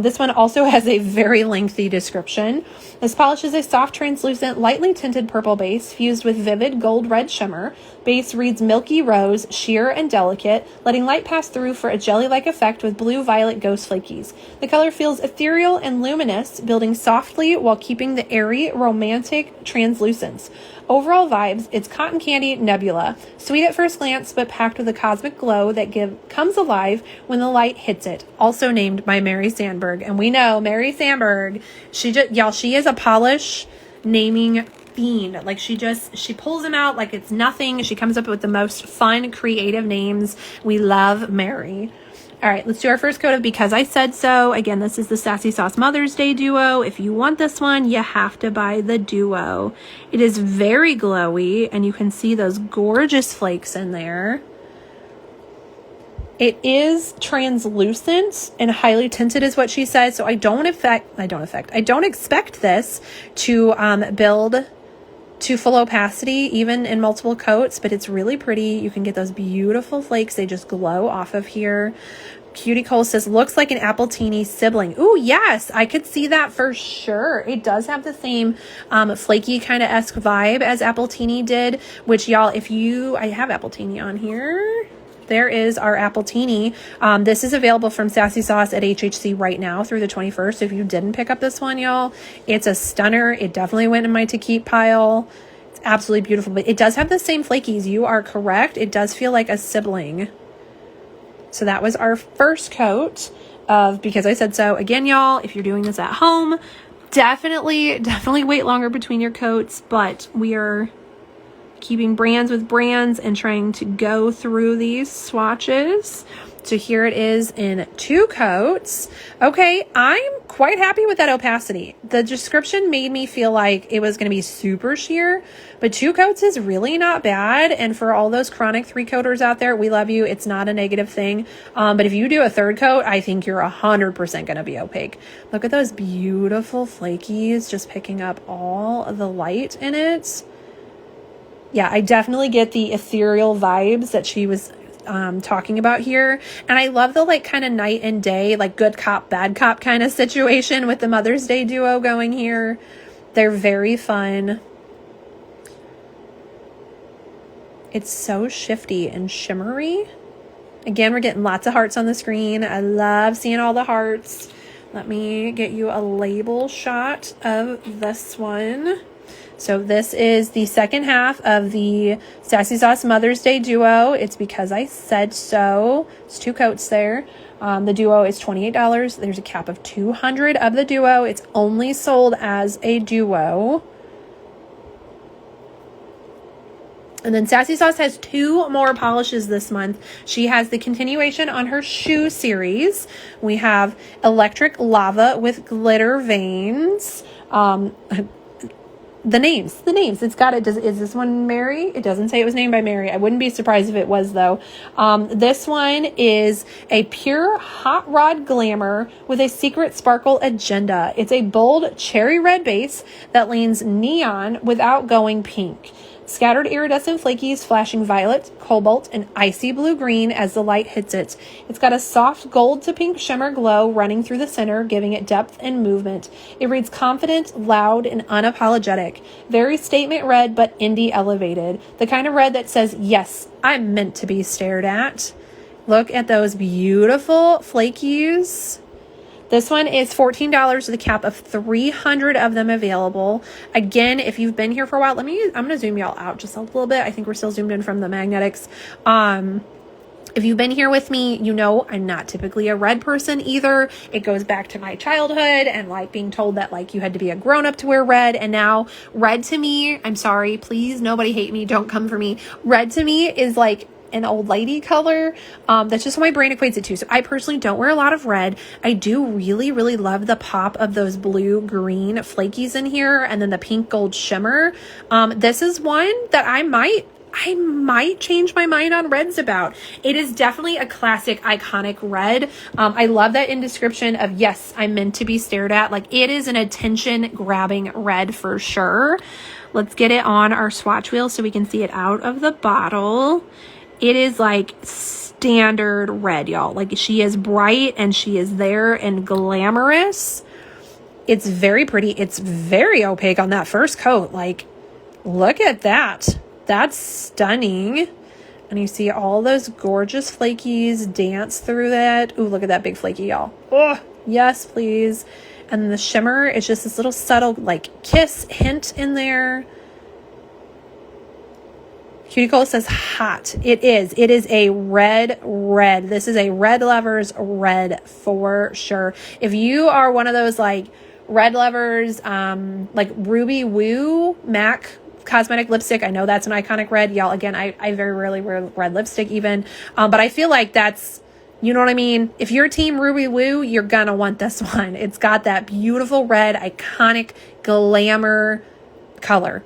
This one also has a very lengthy description. This polish is a soft, translucent, lightly tinted purple base fused with vivid gold red shimmer. Base reads milky rose, sheer and delicate, letting light pass through for a jelly-like effect with blue-violet ghost flakies. The color feels ethereal and luminous, building softly while keeping the airy, romantic translucence. Overall vibes, it's cotton candy nebula, sweet at first glance, but packed with a cosmic glow that comes alive when the light hits it. Also named by Mary Sandberg, and we know Mary Sandberg. She is a polish naming fiend. Like she pulls them out like it's nothing. She comes up with the most fun, creative names. We love Mary. All right, let's do our first coat of Because I Said So. Again, this is the Sassy Sauce Mother's Day duo. If you want this one, you have to buy the duo. It is very glowy, and you can see those gorgeous flakes in there. It is translucent and highly tinted is what she said. So I don't expect this to build to full opacity, even in multiple coats, but it's really pretty. You can get those beautiful flakes. They just glow off of here. Cutie Cole says, looks like an Appletini sibling. Ooh, yes, I could see that for sure. It does have the same flaky kind of esque vibe as Appletini did, which y'all, I have Appletini on here. There is our Appletini. This is available from Sassy Sauce at HHC right now through the 21st. So if you didn't pick up this one, y'all, it's a stunner. It definitely went in my to keep pile. It's absolutely beautiful, but it does have the same flakies. You are correct. It does feel like a sibling. So that was our first coat of Because I Said So. Again, y'all, if you're doing this at home, definitely wait longer between your coats, but we are keeping brands with brands and trying to go through these swatches. So here it is in 2 coats. Okay, I'm quite happy with that opacity. The description made me feel like it was going to be super sheer, but 2 coats is really not bad. And for all those chronic 3-coaters out there, we love you. It's not a negative thing. But if you do a 3rd coat, I think you're 100% going to be opaque. Look at those beautiful flakies, just picking up all the light in it. Yeah, I definitely get the ethereal vibes that she was talking about here. And I love the like kind of night and day, like good cop, bad cop kind of situation with the Mother's Day duo going here. They're very fun. It's so shifty and shimmery. Again, we're getting lots of hearts on the screen. I love seeing all the hearts. Let me get you a label shot of this one. So this is the second half of the Sassy Sauce Mother's Day duo. It's Because I Said So. It's 2 coats there. The duo is $28. There's a cap of 200 of the duo. It's only sold as a duo. And then Sassy Sauce has 2 more polishes this month. She has the continuation on her shoe series. We have Electric Lava with glitter veins. The names. It's got it. Is this one Mary? It doesn't say it was named by Mary. I wouldn't be surprised if it was, though. This one is a pure hot rod glamour with a secret sparkle agenda. It's a bold cherry red base that leans neon without going pink. Scattered iridescent flakies flashing violet, cobalt, and icy blue-green as the light hits it. It's got a soft gold to pink shimmer glow running through the center, giving it depth and movement. It reads confident, loud, and unapologetic. Very statement red, but indie elevated. The kind of red that says, yes, I'm meant to be stared at. Look at those beautiful flakies. This one is $14 with a cap of 300 of them available. Again, if you've been here for a while, I'm going to zoom y'all out just a little bit. I think we're still zoomed in from the magnetics. If you've been here with me, you know I'm not typically a red person either. It goes back to my childhood and like being told that like you had to be a grown-up to wear red. And now red to me, I'm sorry, please, nobody hate me, don't come for me. Red to me is like an old lady color. That's just what my brain equates it to. So I personally don't wear a lot of red. I do really, really love the pop of those blue-green flakies in here and then the pink gold shimmer. This is one that I might change my mind on reds about. It is definitely a classic, iconic red. I love that in description of, yes, I'm meant to be stared at. Like, it is an attention-grabbing red for sure. Let's get it on our swatch wheel so we can see it out of the bottle. It is like standard red, y'all. Like, she is bright and she is there and glamorous. It's very pretty. It's very opaque on that first coat. Like, look at that. That's stunning. And you see all those gorgeous flakies dance through that. Ooh, look at that big flaky, y'all. Oh, yes, please. And the shimmer is just this little subtle, like, kiss hint in there. Cuticle says hot. It is. It is a red. This is a red lover's red for sure. If you are one of those, like, red lovers, like Ruby Woo MAC cosmetic lipstick, I know that's an iconic red. Y'all, again, I very rarely wear red lipstick even. But I feel like that's, you know what I mean? If you're team Ruby Woo, you're gonna want this one. It's got that beautiful red, iconic glamour color.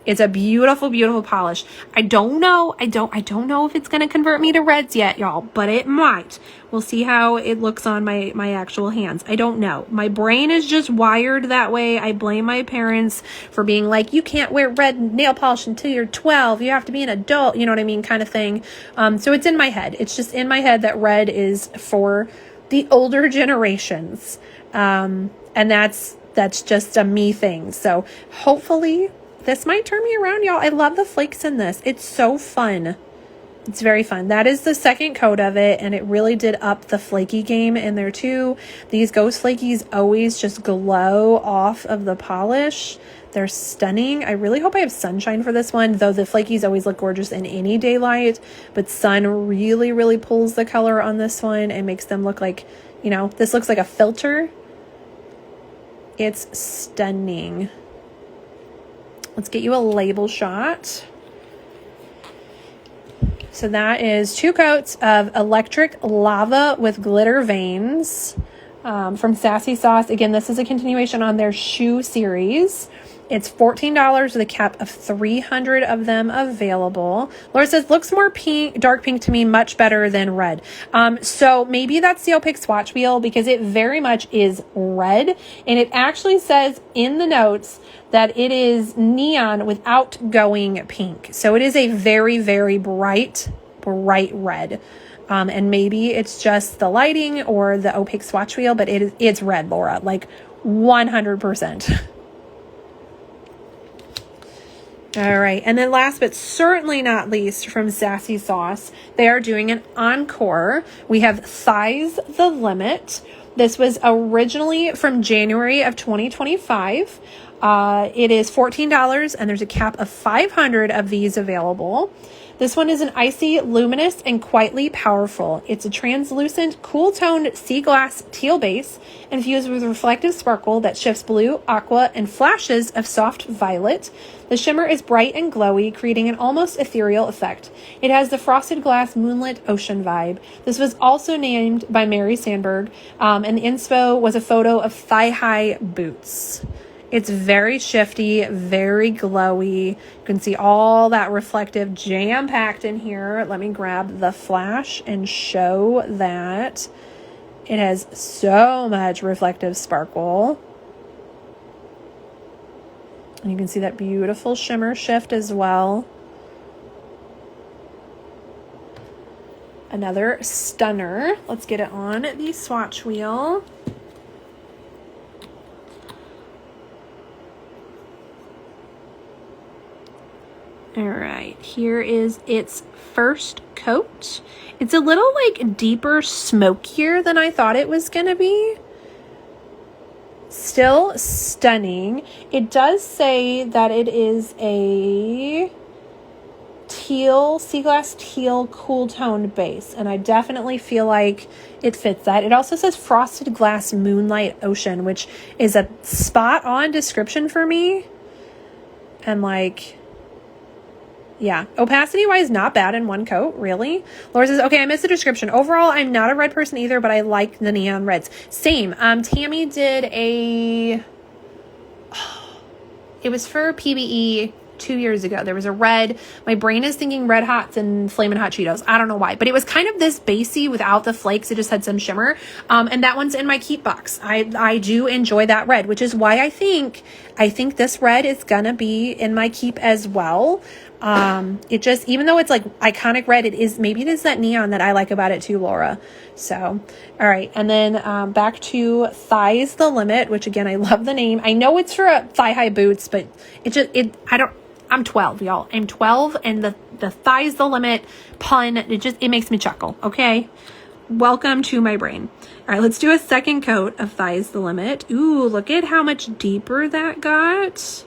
It's a beautiful, beautiful polish. I don't know if it's going to convert me to reds yet, y'all, but it might. We'll see how it looks on my actual hands. I don't know. My brain is just wired that way. I blame my parents for being like, you can't wear red nail polish until you're 12. You have to be an adult, you know what I mean, kind of thing. So it's in my head. It's just in my head that red is for the older generations. And that's just a me thing. So hopefully this might turn me around, y'all. I love the flakes in this. It's so fun. It's very fun. That is the second coat of it, and it really did up the flaky game in there too. These Ghost Flakies always just glow off of the polish. They're stunning. I really hope I have sunshine for this one, though the flakies always look gorgeous in any daylight, but sun really, really pulls the color on this one and makes them look like, you know, this looks like a filter. It's stunning. Let's get you a label shot. So that is 2 coats of Electric Lava with Glitter Veins from Sassy Sauce. Again, this is a continuation on their shoe series. It's $14 with a cap of 300 of them available. Laura says, looks more pink, dark pink to me, much better than red. So maybe that's the opaque swatch wheel because it very much is red. And it actually says in the notes that it is neon without going pink. So it is a very, very bright red. And maybe it's just the lighting or the opaque swatch wheel, but it's red, Laura, like 100%. All right, and then last but certainly not least from Sassy Sauce, they are doing an encore. We have Thighs the Limit. This was originally from January of 2025. It is $14 and there's a cap of 500 of these available. This one is an icy, luminous, and quietly powerful. It's a translucent, cool-toned sea glass teal base infused with reflective sparkle that shifts blue, aqua, and flashes of soft violet. The shimmer is bright and glowy, creating an almost ethereal effect. It has the frosted glass moonlit ocean vibe. This was also named by Mary Sandberg, and the inspo was a photo of thigh-high boots. It's very shifty, very glowy. You can see all that reflective jam-packed in here. Let me grab the flash and show that. It has so much reflective sparkle. And you can see that beautiful shimmer shift as well. Another stunner. Let's get it on the swatch wheel. All right, here is its first coat. It's a little like deeper, smokier than I thought it was gonna be. Still stunning. It does say that it is a teal, sea glass teal, cool toned base, and I definitely feel like it fits that. It also says frosted glass moonlight ocean, which is a spot on description for me. And like, yeah, opacity wise, not bad in one coat, really. Laura says, okay, I missed the description. Overall, I'm not a red person either, but I like the neon reds. Same. Tammy did a, it was for PBE. 2 years ago. There was a red, my brain is thinking Red Hots and Flamin' Hot Cheetos. I don't know why, but it was kind of this basey without the flakes. It just had some shimmer. And that one's in my keep box. I do enjoy that red, which is why I think this red is gonna be in my keep as well. It just, even though it's like iconic red, maybe it is that neon that I like about it too, Laura. So, all right. And then, back to Thighs the Limit, which again, I love the name. I know it's for thigh high boots, but I'm 12, y'all. I'm 12, and the Thighs the Limit pun, it makes me chuckle. Okay. Welcome to my brain. All right, let's do a second coat of Thighs the Limit. Ooh, look at how much deeper that got.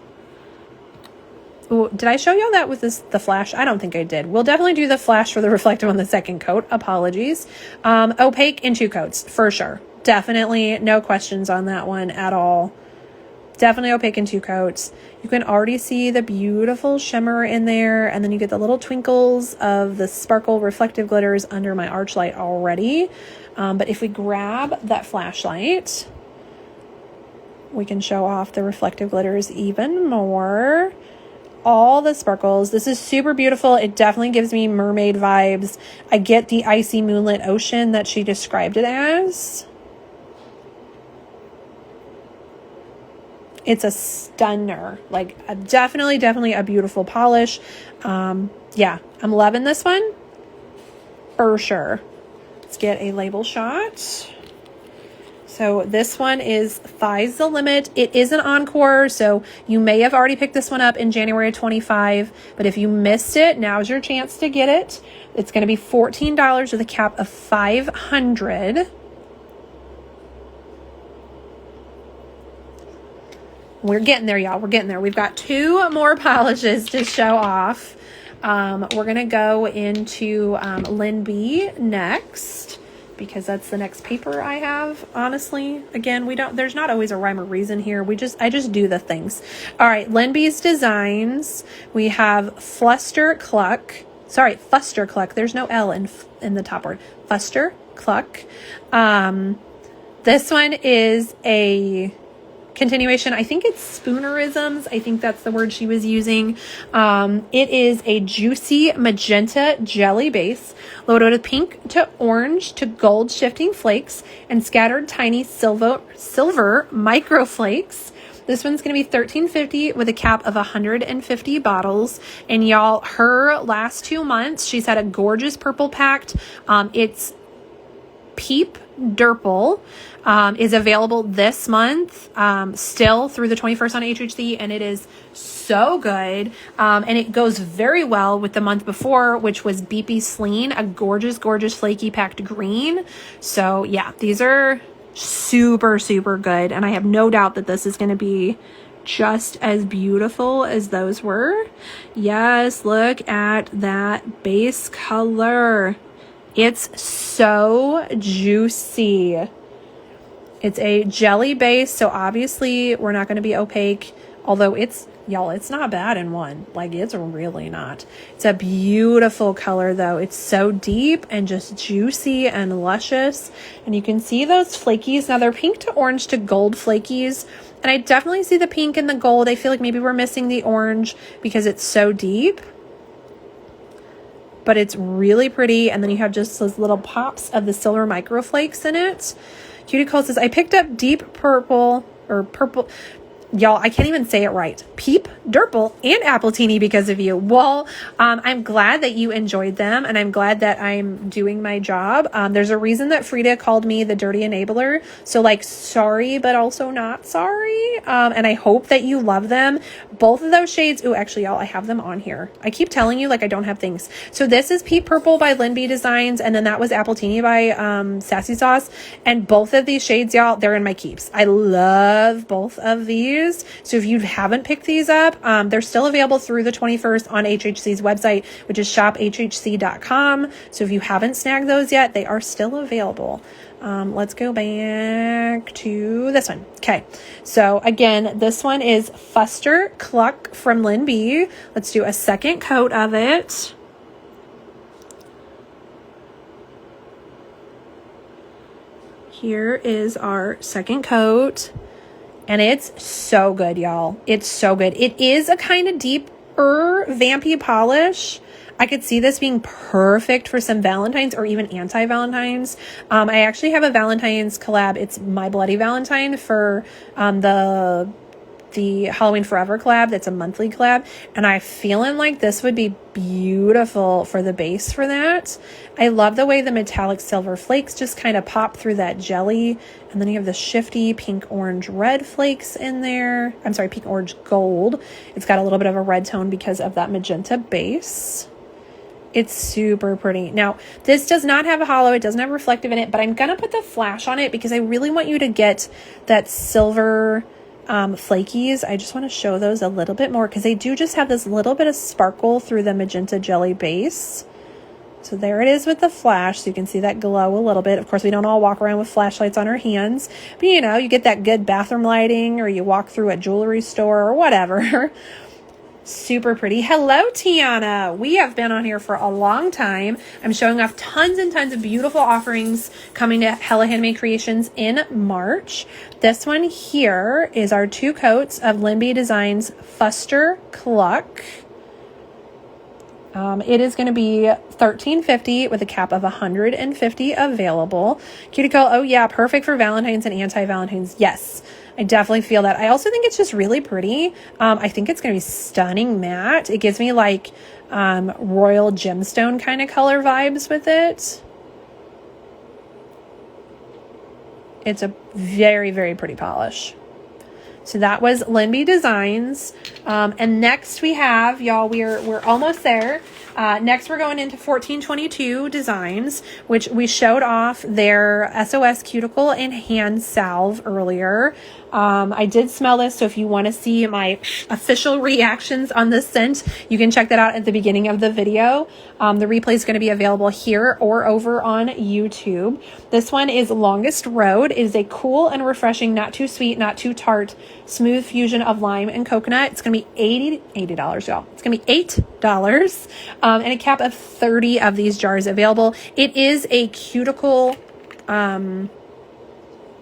Ooh, did I show y'all that with the flash? I don't think I did. We'll definitely do the flash for the reflective on the second coat. Apologies. Opaque in 2 coats, for sure. Definitely no questions on that one at all. Definitely opaque in 2 coats. You can already see the beautiful shimmer in there, and then you get the little twinkles of the sparkle reflective glitters under my arch light already. But if we grab that flashlight, we can show off the reflective glitters even more. All the sparkles. This is super beautiful. It definitely gives me mermaid vibes. I get the icy moonlit ocean that she described it as. It's a stunner. Like, definitely a beautiful polish. Yeah, I'm loving this one for sure. Let's get a label shot. So this one is Thighs the Limit. It is an encore, so you may have already picked this one up in January of 25, but if you missed it, now's your chance to get it. It's going to be $14 with a cap of $500. We're getting there, y'all. We're getting there. We've got 2 more polishes to show off. We're going to go into Lynb next, because that's the next paper I have. Honestly, again, there's not always a rhyme or reason here. I just do the things. All right, Lynb Designs. We have Fuster Cluck. There's no L in the top word. Fuster Cluck. This one is a continuation. I think it's Spoonerisms. I think that's the word she was using. It is a juicy magenta jelly base loaded with pink to orange to gold shifting flakes and scattered tiny silver micro flakes. This one's going to be $13.50 with a cap of 150 bottles. And y'all, her last 2 months, she's had a gorgeous purple packed. It's Peep Durple. Is available this month, still through the 21st on HHC, and it is so good. And it goes very well with the month before, which was Beepy Sleen, a gorgeous flaky packed green. So yeah, these are super good, and I have no doubt that this is going to be just as beautiful as those were. Yes, look at that base color. It's so juicy. It's a jelly base, so obviously we're not going to be opaque, although it's not bad in one. Like, it's really not. It's a beautiful color, though. It's so deep and just juicy and luscious, and you can see those flakies. Now, they're pink to orange to gold flakies, and I definitely see the pink and the gold. I feel like maybe we're missing the orange because it's so deep, but it's really pretty, and then you have just those little pops of the silver micro flakes in it. Cutie Cole says, I picked up deep purple, or purple, y'all, I can't even say it right. Peep, Durple, and Appletini because of you. Well, I'm glad that you enjoyed them, and I'm glad that I'm doing my job. There's a reason that Frida called me the dirty enabler. So, like, sorry, but also not sorry. And I hope that you love them. Both of those shades. Oh, actually, y'all, I have them on here. I keep telling you, like, I don't have things. So this is Peep Purple by Lynb Designs, and then that was Appletini by Sassy Sauce. And both of these shades, y'all, they're in my keeps. I love both of these. So if you haven't picked these up, they're still available through the 21st on HHC's website, which is shophhc.com. So if you haven't snagged those yet, they are still available. Let's go back to this one. Okay. So again, this one is Fuster Cluck from Lynb. Let's do a second coat of it. Here is our second coat. And it's so good, y'all. It's so good. It is a kind of deeper her vampy polish, I could see this being perfect for some Valentine's or even anti-Valentine's. I actually have a Valentine's collab. It's My Bloody Valentine for the Halloween Forever collab. That's a monthly collab, and I'm feeling like this would be beautiful for the base for that. I love the way the metallic silver flakes just kind of pop through that jelly, and then you have the shifty pink orange red flakes in there. I'm sorry, pink orange gold. It's got a little bit of a red tone because of that magenta base. It's super pretty. Now, this does not have a hollow. It doesn't have reflective in it, but I'm gonna put the flash on it because I really want you to get that silver flakies. I just want to show those a little bit more because they do just have this little bit of sparkle through the magenta jelly base. So there it is with the flash, so you can see that glow a little bit. Of course, we don't all walk around with flashlights on our hands, but you know, you get that good bathroom lighting, or you walk through a jewelry store or whatever. Super pretty. Hello, Tiana. We have been on here for a long time. I'm showing off tons and tons of beautiful offerings coming to Hella Handmade Creations in March. This one here is our 2 coats of Lynb Designs Fuster Cluck. It is going to be $13.50 with a cap of $150 available. Cuticle, oh yeah, perfect for Valentine's and anti-Valentine's. Yes, I definitely feel that. I also think it's just really pretty. I think it's going to be stunning matte. It gives me like royal gemstone kind of color vibes with it. It's a very, very pretty polish. So that was Lynb Designs. And next we have, y'all, we're almost there. Next we're going into 1422 Designs, which we showed off their SOS cuticle and hand salve earlier. I did smell this, so if you want to see my official reactions on this scent, you can check that out at the beginning of the video. The replay is going to be available here or over on YouTube. This one is Longest Road. It is a cool and refreshing, not too sweet, not too tart, smooth fusion of lime and coconut. It's going to be $80, y'all. It's going to be $8, and a cap of 30 of these jars available. It is a cuticle,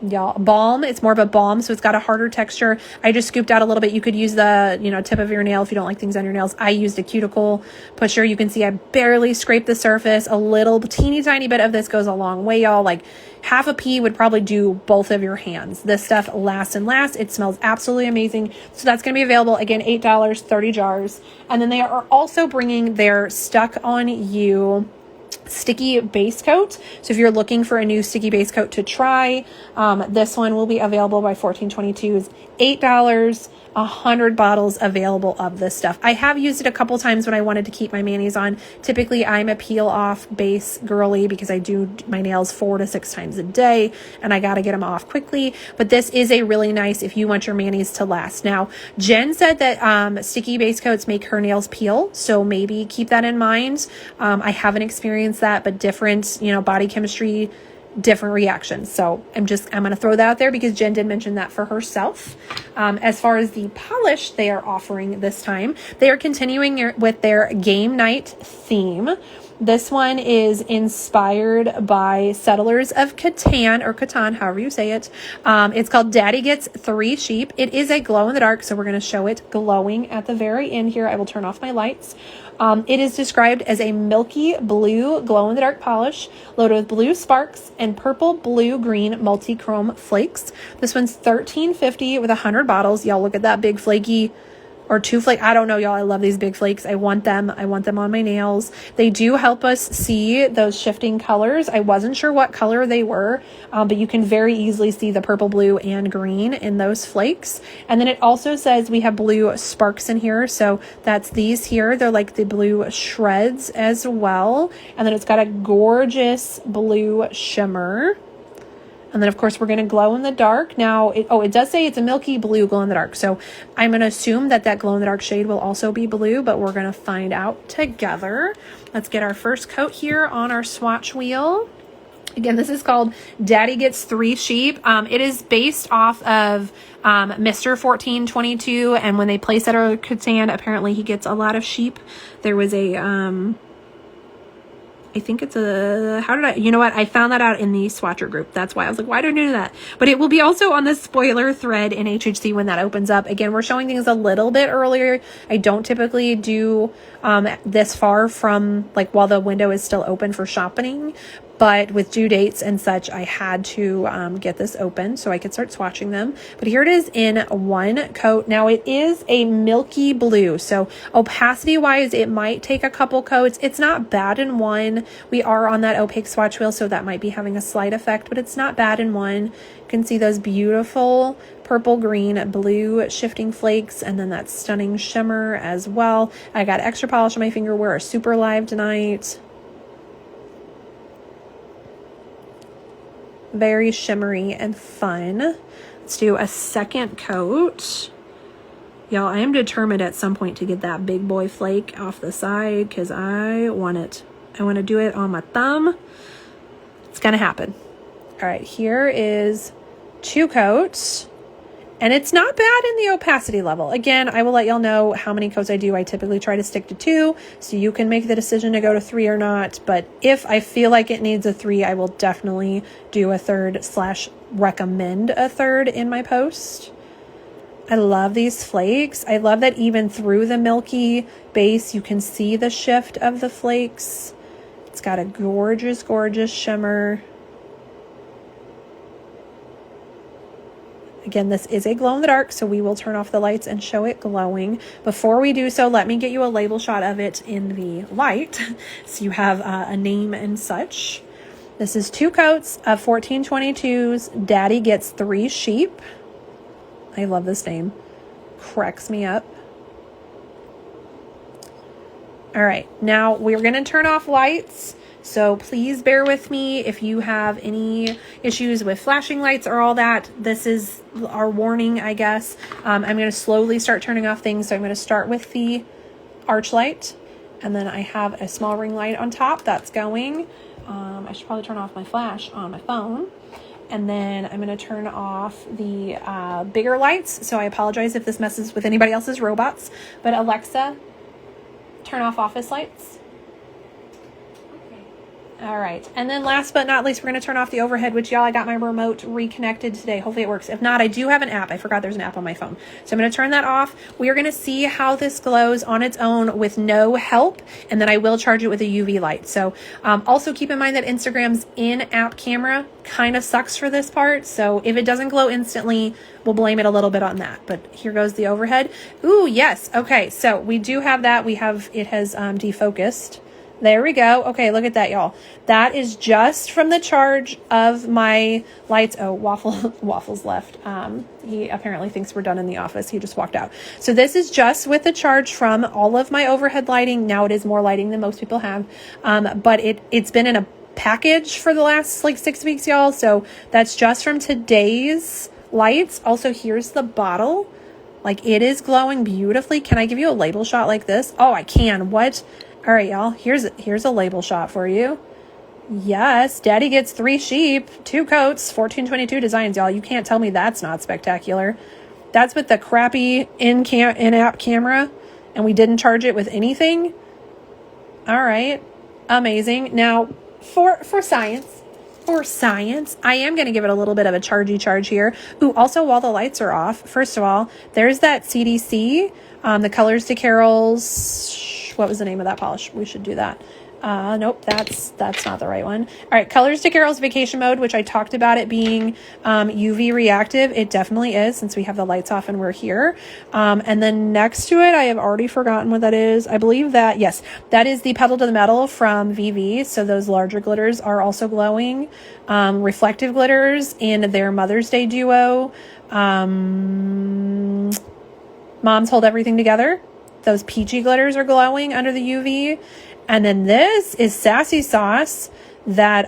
y'all, balm. It's more of a balm, so it's got a harder texture. I just scooped out a little bit. You could use the, you know, tip of your nail if you don't like things on your nails. I used a cuticle pusher. You can see I barely scraped the surface. A little teeny tiny bit of this goes a long way, y'all. Like half a pea would probably do both of your hands. This stuff lasts and lasts. It smells absolutely amazing. So that's going to be available, again, $8, 30 jars. And then they are also bringing their Stuck On You sticky base coat. So if you're looking for a new sticky base coat to try, this one will be available by 1422. Is $8, 100 bottles available of this stuff. I have used it a couple times when I wanted to keep my mayonnaise on. Typically I'm a peel off base girly because I do my nails 4 to 6 times a day and I got to get them off quickly, but this is a really nice if you want your mayonnaise to last. Now, Jen said that sticky base coats make her nails peel, so maybe keep that in mind. I haven't experienced that, but different, you know, body chemistry, different reactions. So I'm going to throw that out there because Jen did mention that for herself. As far as the polish they are offering this time, they are continuing with their game night theme. This one is inspired by Settlers of Catan, or Catan, however you say it. It's called Daddy Gets 3 Sheep. It is a glow in the dark, so we're going to show it glowing at the very end here. I will turn off my lights. It is described as a milky blue glow-in-the-dark polish loaded with blue sparks and purple, blue, green multi-chrome flakes. This one's $13.50 with 100 bottles. Y'all, look at that big flaky, or 2 flake. I don't know, y'all. I love these big flakes. I want them. I want them on my nails. They do help us see those shifting colors. I wasn't sure what color they were, but you can very easily see the purple, blue, and green in those flakes. And then it also says we have blue sparks in here. So that's these here. They're like the blue shreds as well. And then it's got a gorgeous blue shimmer. And then, of course, we're going to glow in the dark. Now, it does say it's a milky blue glow in the dark. So I'm going to assume that glow in the dark shade will also be blue, but we're going to find out together. Let's get our first coat here on our swatch wheel. Again, this is called Daddy Gets 3 Sheep. It is based off of Mr. 1422. And when they play Settlers of Catan, apparently he gets a lot of sheep. There was a I think it's a, how did I, you know what? I found that out in the swatcher group. That's why I was like, why do I do that? But it will be also on the spoiler thread in HHC when that opens up. Again, we're showing things a little bit earlier. I don't typically do this far from like while the window is still open for shopping. But with due dates and such, I had to get this open so I could start swatching them. But here it is in one coat. Now it is a milky blue. So opacity wise, it might take a couple coats. It's not bad in one. We are on that opaque swatch wheel, so that might be having a slight effect, but it's not bad in one. You can see those beautiful purple, green, blue shifting flakes, and then that stunning shimmer as well. I got extra polish on my finger. We're super live tonight. Very shimmery and fun. Let's do a second coat. Y'all, I am determined at some point to get that big boy flake off the side because I want it. I want to do it on my thumb. It's going to happen. All right, here is 2 coats. And it's not bad in the opacity level. Again, I will let y'all know how many coats I do. I typically try to stick to 2, so you can make the decision to go to 3 or not. But if I feel like it needs a 3, I will definitely do a 3rd / recommend a 3rd in my post. I love these flakes. I love that even through the milky base, you can see the shift of the flakes. It's got a gorgeous, gorgeous shimmer. Again, this is a glow in the dark, so we will turn off the lights and show it glowing. Before we do so, let me get you a label shot of it in the light so you have a name and such. This is 2 coats of 1422s. Daddy Gets 3 Sheep. I love this name. Cracks me up. All right, now we're going to turn off lights. So please bear with me if you have any issues with flashing lights or all that. This is our warning, I guess. I'm going to slowly start turning off things. So I'm going to start with the arch light. And then I have a small ring light on top that's going. I should probably turn off my flash on my phone. And then I'm going to turn off the bigger lights. So I apologize if this messes with anybody else's robots. But Alexa, turn off office lights. All right, and then last but not least, we're going to turn off the overhead, which y'all, I got my remote reconnected today. Hopefully it works. If not, I do have an app. I forgot there's an app on my phone. So I'm going to turn that off. We are going to see how this glows on its own with no help, and then I will charge it with a UV light. So also keep in mind that Instagram's in-app camera kind of sucks for this part. So if it doesn't glow instantly, we'll blame it a little bit on that. But here goes the overhead. Ooh, yes. Okay, so we do have that. It has defocused. There we go. Okay, look at that, y'all. That is just from the charge of my lights. Oh, Waffle's left. He apparently thinks we're done in the office. He just walked out. So this is just with the charge from all of my overhead lighting. Now it is more lighting than most people have. But it's been in a package for the last like 6 weeks, y'all. So that's just from today's lights. Also, here's the bottle. Like, it is glowing beautifully. Can I give you a label shot like this? Oh, I can. What? All right, y'all, here's a label shot for you. Yes, Daddy Gets 3 Sheep, 2 coats, 1422 designs, y'all. You can't tell me that's not spectacular. That's with the crappy in-app camera, and we didn't charge it with anything. All right, amazing. Now, for science, I am going to give it a little bit of a charge here. Ooh, also, while the lights are off, first of all, there's that CDC, the Colors to Carol's. What was the name of that polish? We should do that. Nope, that's not the right one. All right, Colors to Carol's Vacation Mode, which I talked about it being UV reactive. It definitely is, since we have the lights off and we're here. And then next to it, I have already forgotten what that is. I believe that, yes, that is the Pedal to the Metal from VV. So those larger glitters are also glowing. Reflective glitters in their Mother's Day duo. Moms Hold Everything Together. Those peachy glitters are glowing under the UV. And then this is Sassy Sauce, that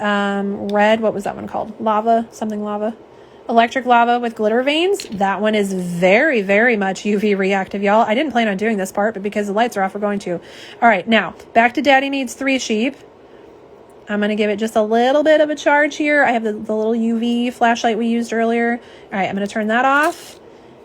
red, what was that one called? Lava, something lava. Electric Lava with glitter veins. That one is very, very much UV reactive, y'all. I didn't plan on doing this part, but because the lights are off, we're going to. All right, now, back to Daddy Needs 3 Sheep. I'm going to give it just a little bit of a charge here. I have the little UV flashlight we used earlier. All right, I'm going to turn that off.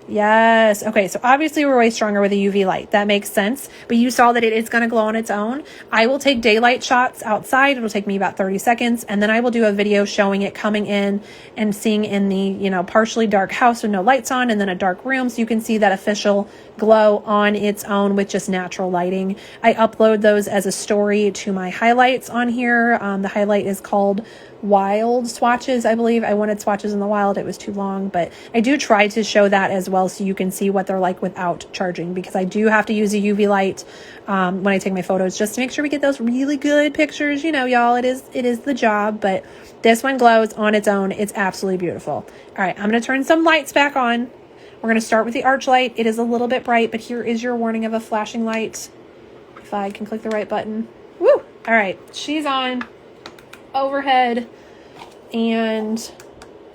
Yes. Okay. So obviously we're way stronger with a UV light. That makes sense. But you saw that it is going to glow on its own. I will take daylight shots outside. It'll take me about 30 seconds. And then I will do a video showing it coming in and seeing in the, you know, partially dark house with no lights on, and then a dark room. So you can see that official glow on its own with just natural lighting. I upload those as a story to my highlights on here. The highlight is called Wild Swatches, I believe. I wanted Swatches in the Wild. It was too long, but I do try to show that as well so you can see what they're like without charging, because I do have to use a UV light when I take my photos just to make sure we get those really good pictures. You know, y'all, it is the job, but this one glows on its own. It's absolutely beautiful. All right, I'm going to turn some lights back on. We're going to start with the arch light. It is a little bit bright, but here is your warning of a flashing light. If I can click the right button. Woo! All right, she's on. Overhead and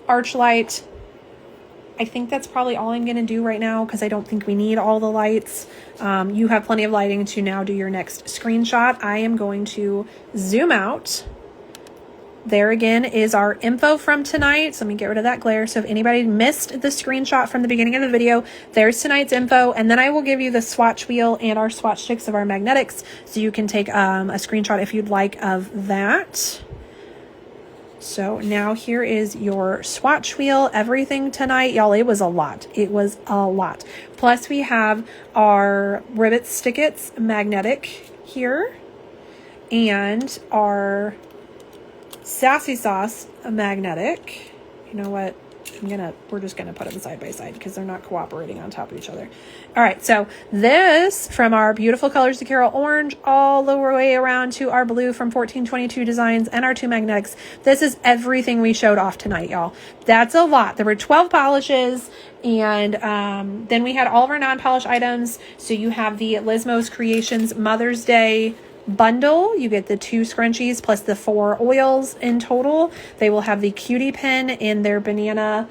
arch light. I think that's probably all I'm going to do right now because I don't think we need all the lights. You have plenty of lighting to now do your next screenshot. I am going to zoom out. There again is our info from tonight. So let me get rid of that glare. So if anybody missed the screenshot from the beginning of the video, there's tonight's info. And then I will give you the swatch wheel and our swatch sticks of our magnetics. So you can take a screenshot if you'd like of that. So now here is your swatch wheel. Everything tonight, y'all, it was a lot. It was a lot. Plus we have our Ribbit Srickits magnetic here and our Sassy Sauce magnetic. You know what? We're just gonna put them side by side because they're not cooperating on top of each other. All right, so this from our beautiful colors to Carol orange all the way around to our blue from 1422 Designs and our two magnetics. This is everything we showed off tonight, y'all. That's a lot. There were 12 polishes, and then we had all of our non-polish items. So you have the Lismo's Creations Mother's Day bundle. You get the 2 scrunchies plus the 4 oils in total. They will have the cutie pen in their banana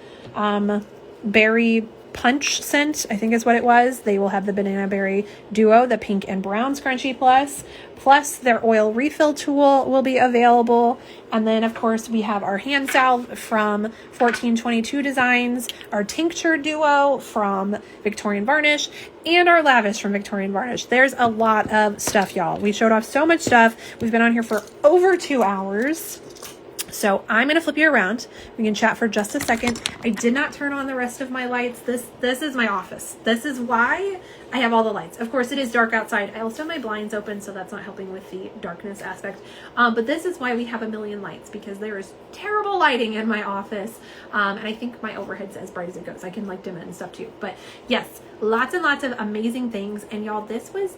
berry punch scent, I think is what it was. They will have the banana berry duo, the pink and brown scrunchie plus their oil refill tool will be available. And then of course we have our hand salve from 1422 Designs, our tincture duo from Victorian Varnish, and our lavish from Victorian Varnish. There's a lot of stuff, y'all. We showed off so much stuff. We've been on here for over 2 hours. So I'm going to flip you around. We can chat for just a second. I did not turn on the rest of my lights. This is my office. This is why I have all the lights. Of course, it is dark outside. I also have my blinds open, so that's not helping with the darkness aspect. But this is why we have a million lights, because there is terrible lighting in my office. And I think my overhead's as bright as it goes. I can like dim it and stuff too. But yes, lots and lots of amazing things. And y'all, this was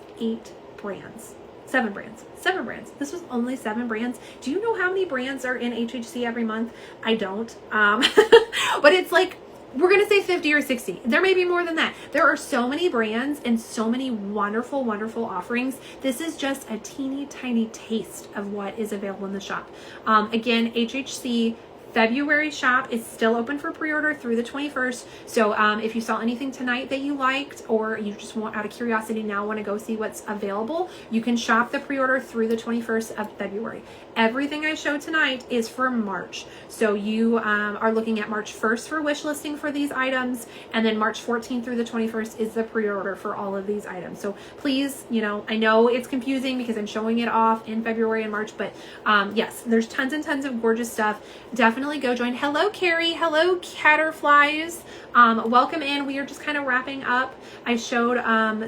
7 brands. This was only 7 brands. Do you know how many brands are in HHC every month? I don't. But it's like, we're going to say 50 or 60. There may be more than that. There are so many brands and so many wonderful, wonderful offerings. This is just a teeny tiny taste of what is available in the shop. Again, HHC February shop is still open for pre-order through the 21st. So if you saw anything tonight that you liked, or you just want, out of curiosity now, want to go see what's available, you can shop the pre-order through the 21st of February. Everything I showed tonight is for March. So you are looking at March 1st for wish listing for these items, and then March 14th through the 21st is the pre-order for all of these items. So please, you know, I know it's confusing because I'm showing it off in February and March, but yes, there's tons and tons of gorgeous stuff. Definitely go join. Hello, Carrie. Hello, Catterflies. Welcome in. We are just kind of wrapping up. I showed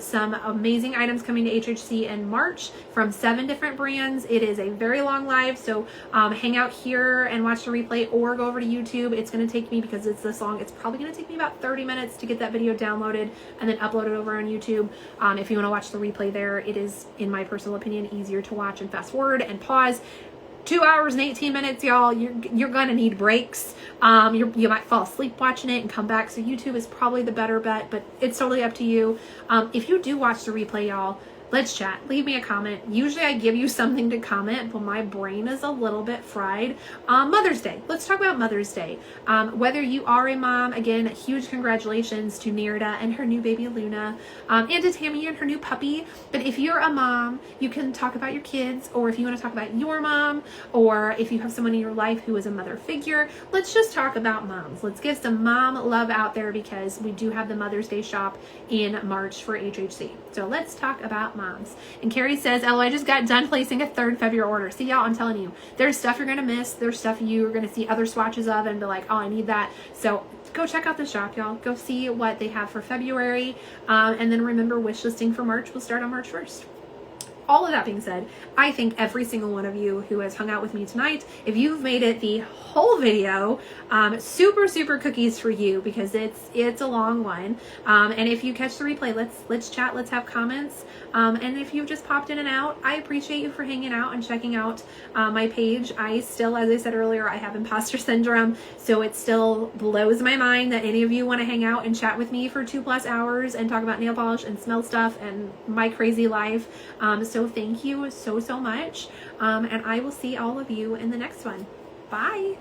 some amazing items coming to HHC in March from 7 different brands. It is a very long live, so hang out here and watch the replay, or go over to YouTube. It's going to take me, because it's this long, it's probably going to take me about 30 minutes to get that video downloaded and then upload it over on YouTube. If you want to watch the replay there, it is, in my personal opinion, easier to watch and fast forward and pause. 2 hours and 18 minutes, y'all. You're gonna need breaks. You might fall asleep watching it and come back. So YouTube is probably the better bet, but it's totally up to you. If you do watch the replay, y'all, let's chat. Leave me a comment. Usually I give you something to comment, but my brain is a little bit fried. Mother's Day. Let's talk about Mother's Day. Whether you are a mom, again, huge congratulations to Nerida and her new baby Luna, and to Tammy and her new puppy. But if you're a mom, you can talk about your kids, or if you want to talk about your mom, or if you have someone in your life who is a mother figure, let's just talk about moms. Let's give some mom love out there, because we do have the Mother's Day shop in March for HHC. So let's talk about moms. And Carrie says, "Oh, I just got done placing a 3rd February order." See, y'all, I'm telling you, there's stuff you're going to miss. There's stuff you're going to see other swatches of and be like, oh, I need that. So go check out the shop, y'all. Go see what they have for February. And then remember, wish listing for March will start on March 1st. All of that being said, I thank every single one of you who has hung out with me tonight. If you've made it the whole video, super cookies for you, because it's a long one. And if you catch the replay, let's chat, let's have comments. And if you've just popped in and out, I appreciate you for hanging out and checking out my page. I still, as I said earlier, I have imposter syndrome, so it still blows my mind that any of you want to hang out and chat with me for 2+ hours and talk about nail polish and smell stuff and my crazy life. So thank you so much. And I will see all of you in the next one. Bye.